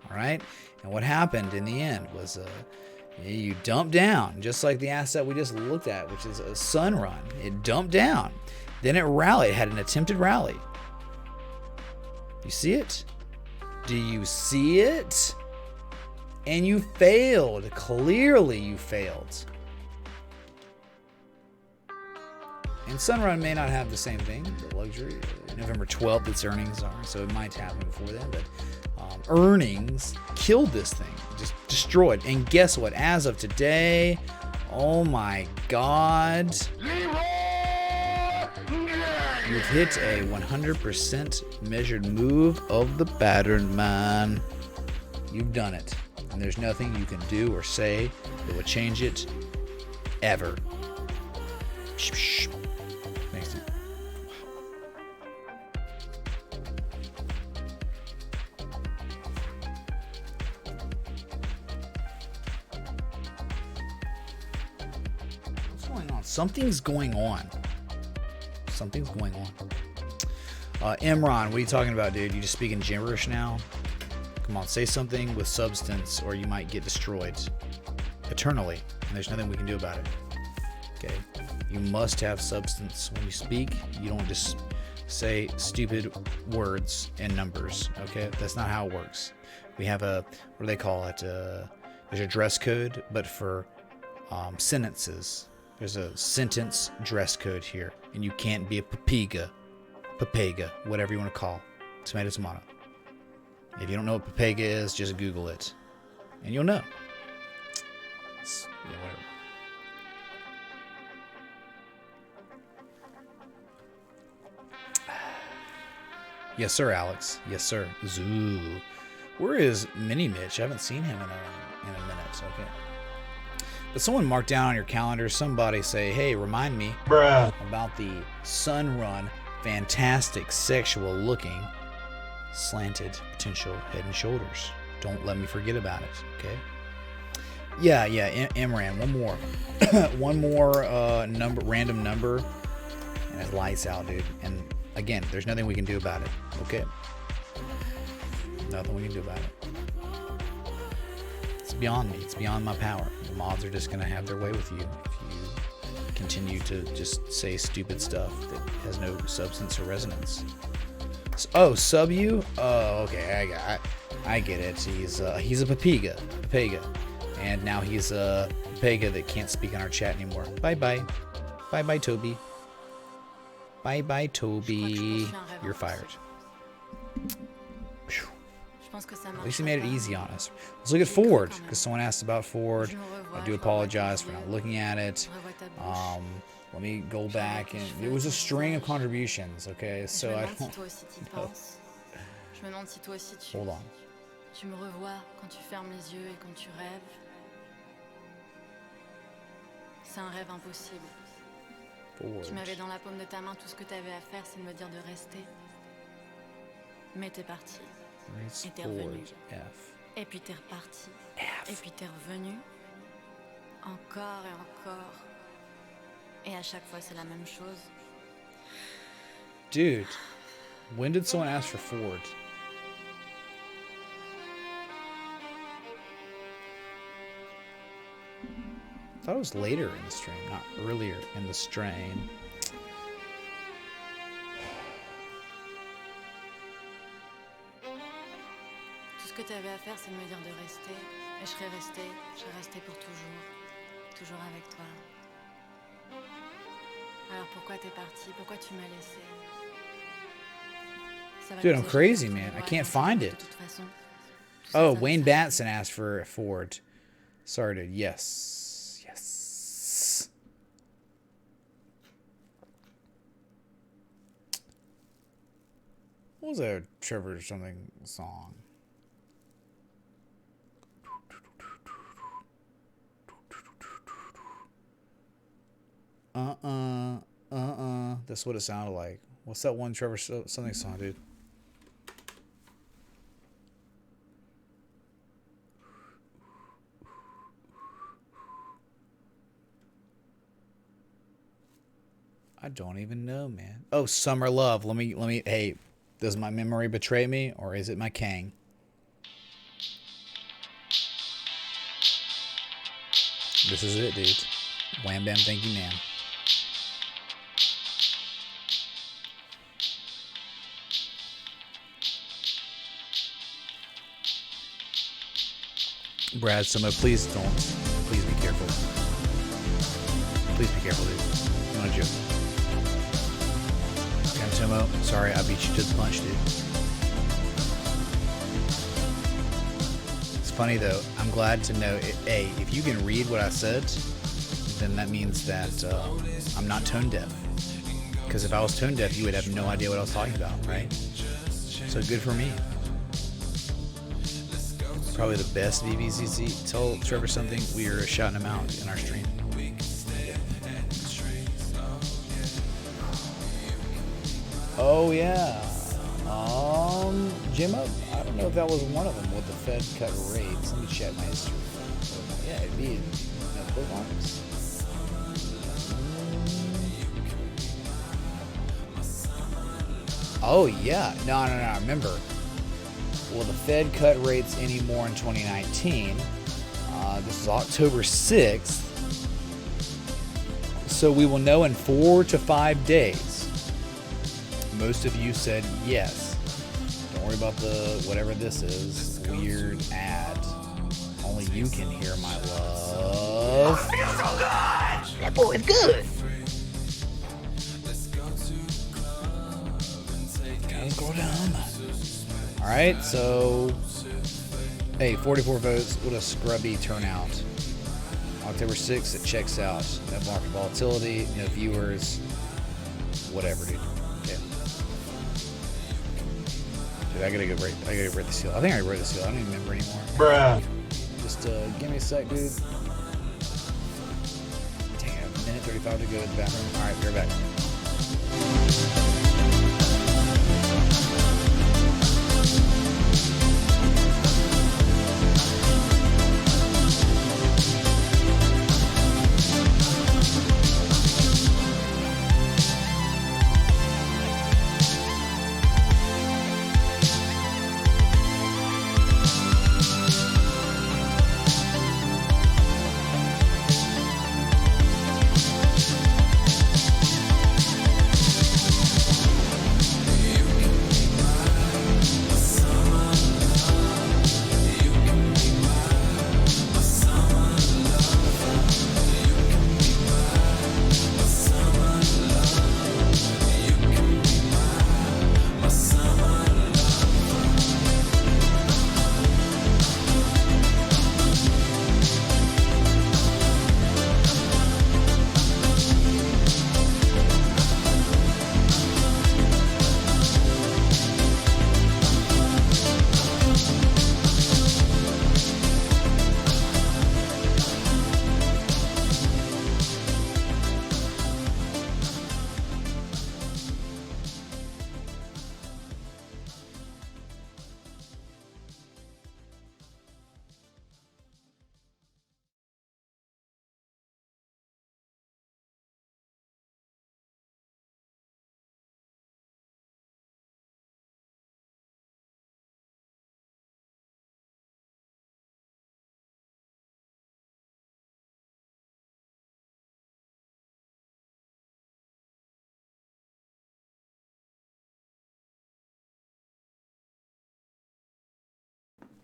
All right? And what happened in the end was you dumped down, just like the asset we just looked at, which is a Sunrun. It dumped down. Then it rallied, had an attempted rally. You see it? Do you see it? And you failed. Clearly you failed. And Sunrun may not have the same thing, the luxury. November 12th, its earnings are, so it might happen before then. But earnings killed this thing, just destroyed. And guess what? As of today, oh my God, you've hit a 100% measured move of the pattern, man. You've done it, and there's nothing you can do or say that will change it ever. Thanks, dude. What's going on? Something's going on. Something's going on. Imran, what are you talking about, dude? You just speaking gibberish now? Come on, say something with substance or you might get destroyed eternally, and there's nothing we can do about it. Okay? You must have substance when you speak. You don't just say stupid words and numbers, okay? That's not how it works. We have a, what do they call it? There's a dress code, but for sentences. There's a sentence dress code here, and you can't be a papega, whatever you want to call. Tomato, tomato. If you don't know what papega is, just Google it, and you'll know. Whatever. Yes, sir, Alex. Yes, sir. Zoo. Where is Mini Mitch? I haven't seen him in a minute. Okay. But someone mark down on your calendar. Somebody say, "Hey, remind me about the Sunrun, fantastic, sexual-looking, slanted potential Head and Shoulders. Don't let me forget about it." Okay. Yeah. Imran. One more. One more number, random number, and it lights out, dude. And again, there's nothing we can do about it. Okay. Nothing we can do about it. It's beyond me. It's beyond my power. The mods are just gonna have their way with you if you continue to just say stupid stuff that has no substance or resonance. Oh, sub you? Oh, okay. I get it. He's a papega, and now he's a papega that can't speak in our chat anymore. Bye, Toby. Bye, Toby. You're fired. Whew. At least he made it easy on us. Let's look at Ford, because someone asked about Ford. I do apologize for not looking at it. Let me go back, and it was a string of contributions, okay? So I don't know. Hold on. Tu me revois quand tu fermes les yeux et quand tu rêves. C'est un rêve impossible. Tu m'avais dans la paume de ta main, tout ce que tu avais à faire, c'est de me dire de rester. Mais t'es parti. Et t'es revenu. Et puis t'es reparti. Et puis t'es revenu. Encore et encore. Et à chaque fois, c'est la même chose. Dude, when did someone ask for Ford? I thought it was later in the stream, not earlier in the stream. Tout ce que tu avais à faire, c'est de me dire de rester. Et je serais restée pour toujours. Toujours avec toi. Alors pourquoi t'es parti? Pourquoi tu m'as laissé? Dude, I'm crazy, man. I can't find it. Oh, Wayne Batson asked for Ford. Sorry, dude. Yes. What was that Trevor something song? That's what it sounded like. What's that one Trevor something song, dude? I don't even know, man. Oh, Summer Love. Let me. Hey, does my memory betray me, or is it my Kang? This is it, dude. Wham bam, thank you, man. Brad, Summer, please don't. Please be careful. Please be careful, dude. I'm not joking. Timo. Sorry, I beat you to the punch, dude. It's funny though. I'm glad to know. If you can read what I said, then that means that I'm not tone deaf. Because if I was tone deaf, you would have no idea what I was talking about, right? So good for me. Probably the best VVCC. Tell Trevor something. We are shouting him out in our stream. Oh yeah. Jimmo, I don't know if that was one of them with the Fed cut rates. Let me check my history. Yeah, it'd be bookmarks. Oh yeah. No. Remember. Well, the Fed cut rates anymore in 2019. This is October 6th. So we will know in 4 to 5 days. Most of you said yes. Don't worry about the whatever this is. Weird ad. Only you can hear my love. Oh, feels so good. That boy is good. Let's go down. Alright, so, hey, 44 votes, what a scrubby turnout. October 6th, it checks out. No market volatility, no viewers, whatever, dude. Okay. Dude, I gotta rate the seal. I think I wrote the seal, I don't even remember anymore. Bruh. Just, give me a sec, dude. Dang it, a minute 35 to go to the bathroom. Alright, we're back.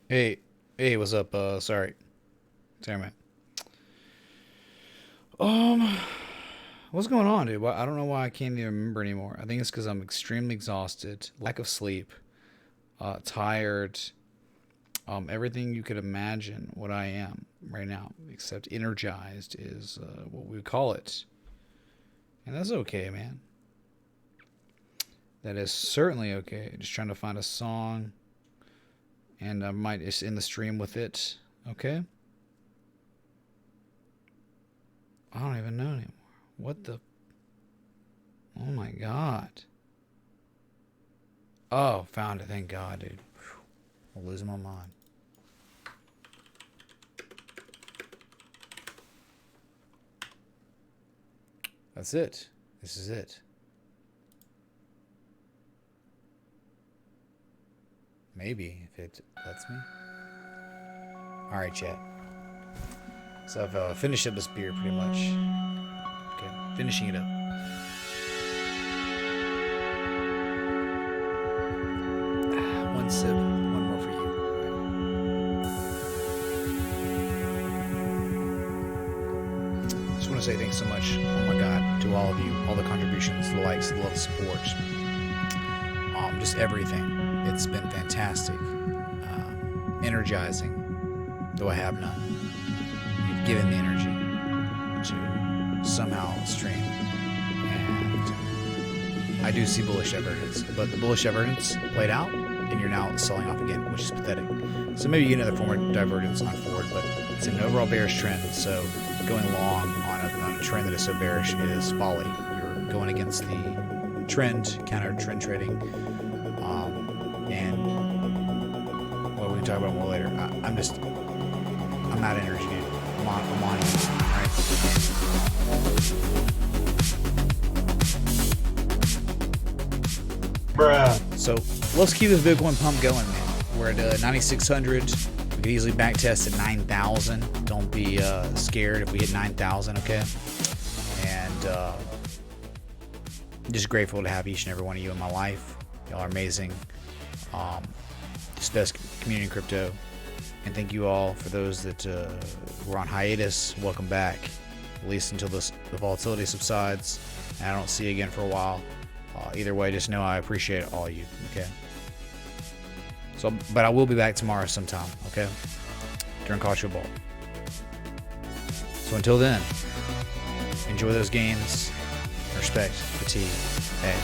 Hey, what's up? Sorry, man. What's going on, dude? I don't know why I can't even remember anymore. I think it's because I'm extremely exhausted, lack of sleep, tired, everything you could imagine what I am right now, except energized is what we call it. And that's okay, man. That is certainly okay. Just trying to find a song. And I might just end the stream with it. Okay? I don't even know anymore. What the? Oh my God. Oh, found it. Thank God, dude. I'm losing my mind. That's it. This is it. Maybe, if it lets me. Alright, chat. So I've finished up this beer pretty much. Okay, finishing it up. One sip, one more for you. Just want to say thanks so much, oh my God, to all of you, all the contributions, the likes, the love, the support. just everything. It's been fantastic, energizing, though I have none. You've given me energy to somehow stream, and I do see bullish divergence, but the bullish divergence played out, and you're now selling off again, which is pathetic. So maybe you get another form of divergence on forward, but it's an overall bearish trend, so going long on a trend that is so bearish is folly. You're going against the trend, counter trend trading, and well, we can talk about more later. I'm out of energy, dude. I'm on you, alright? Bruh. So let's keep this Bitcoin pump going, man. We're at 9,600. We could easily back test at 9,000. Don't be scared if we hit 9,000, okay? And I'm just grateful to have each and every one of you in my life. Y'all are amazing. Just best community in crypto. And thank you all for those that were on hiatus. Welcome back, at least until the volatility subsides. And I don't see you again for a while. Either way, just know I appreciate all of you, okay? So, but I will be back tomorrow sometime, okay? During Culture Ball. So until then, enjoy those gains. Respect, fatigue, hey.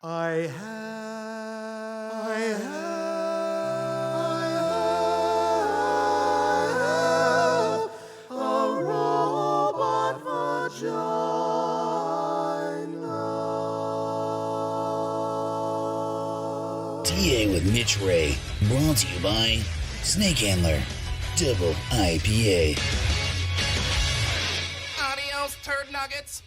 I have a robot vagina. TA with Mitch Ray, brought to you by Snake Handler, Double IPA. Adios, turd nuggets.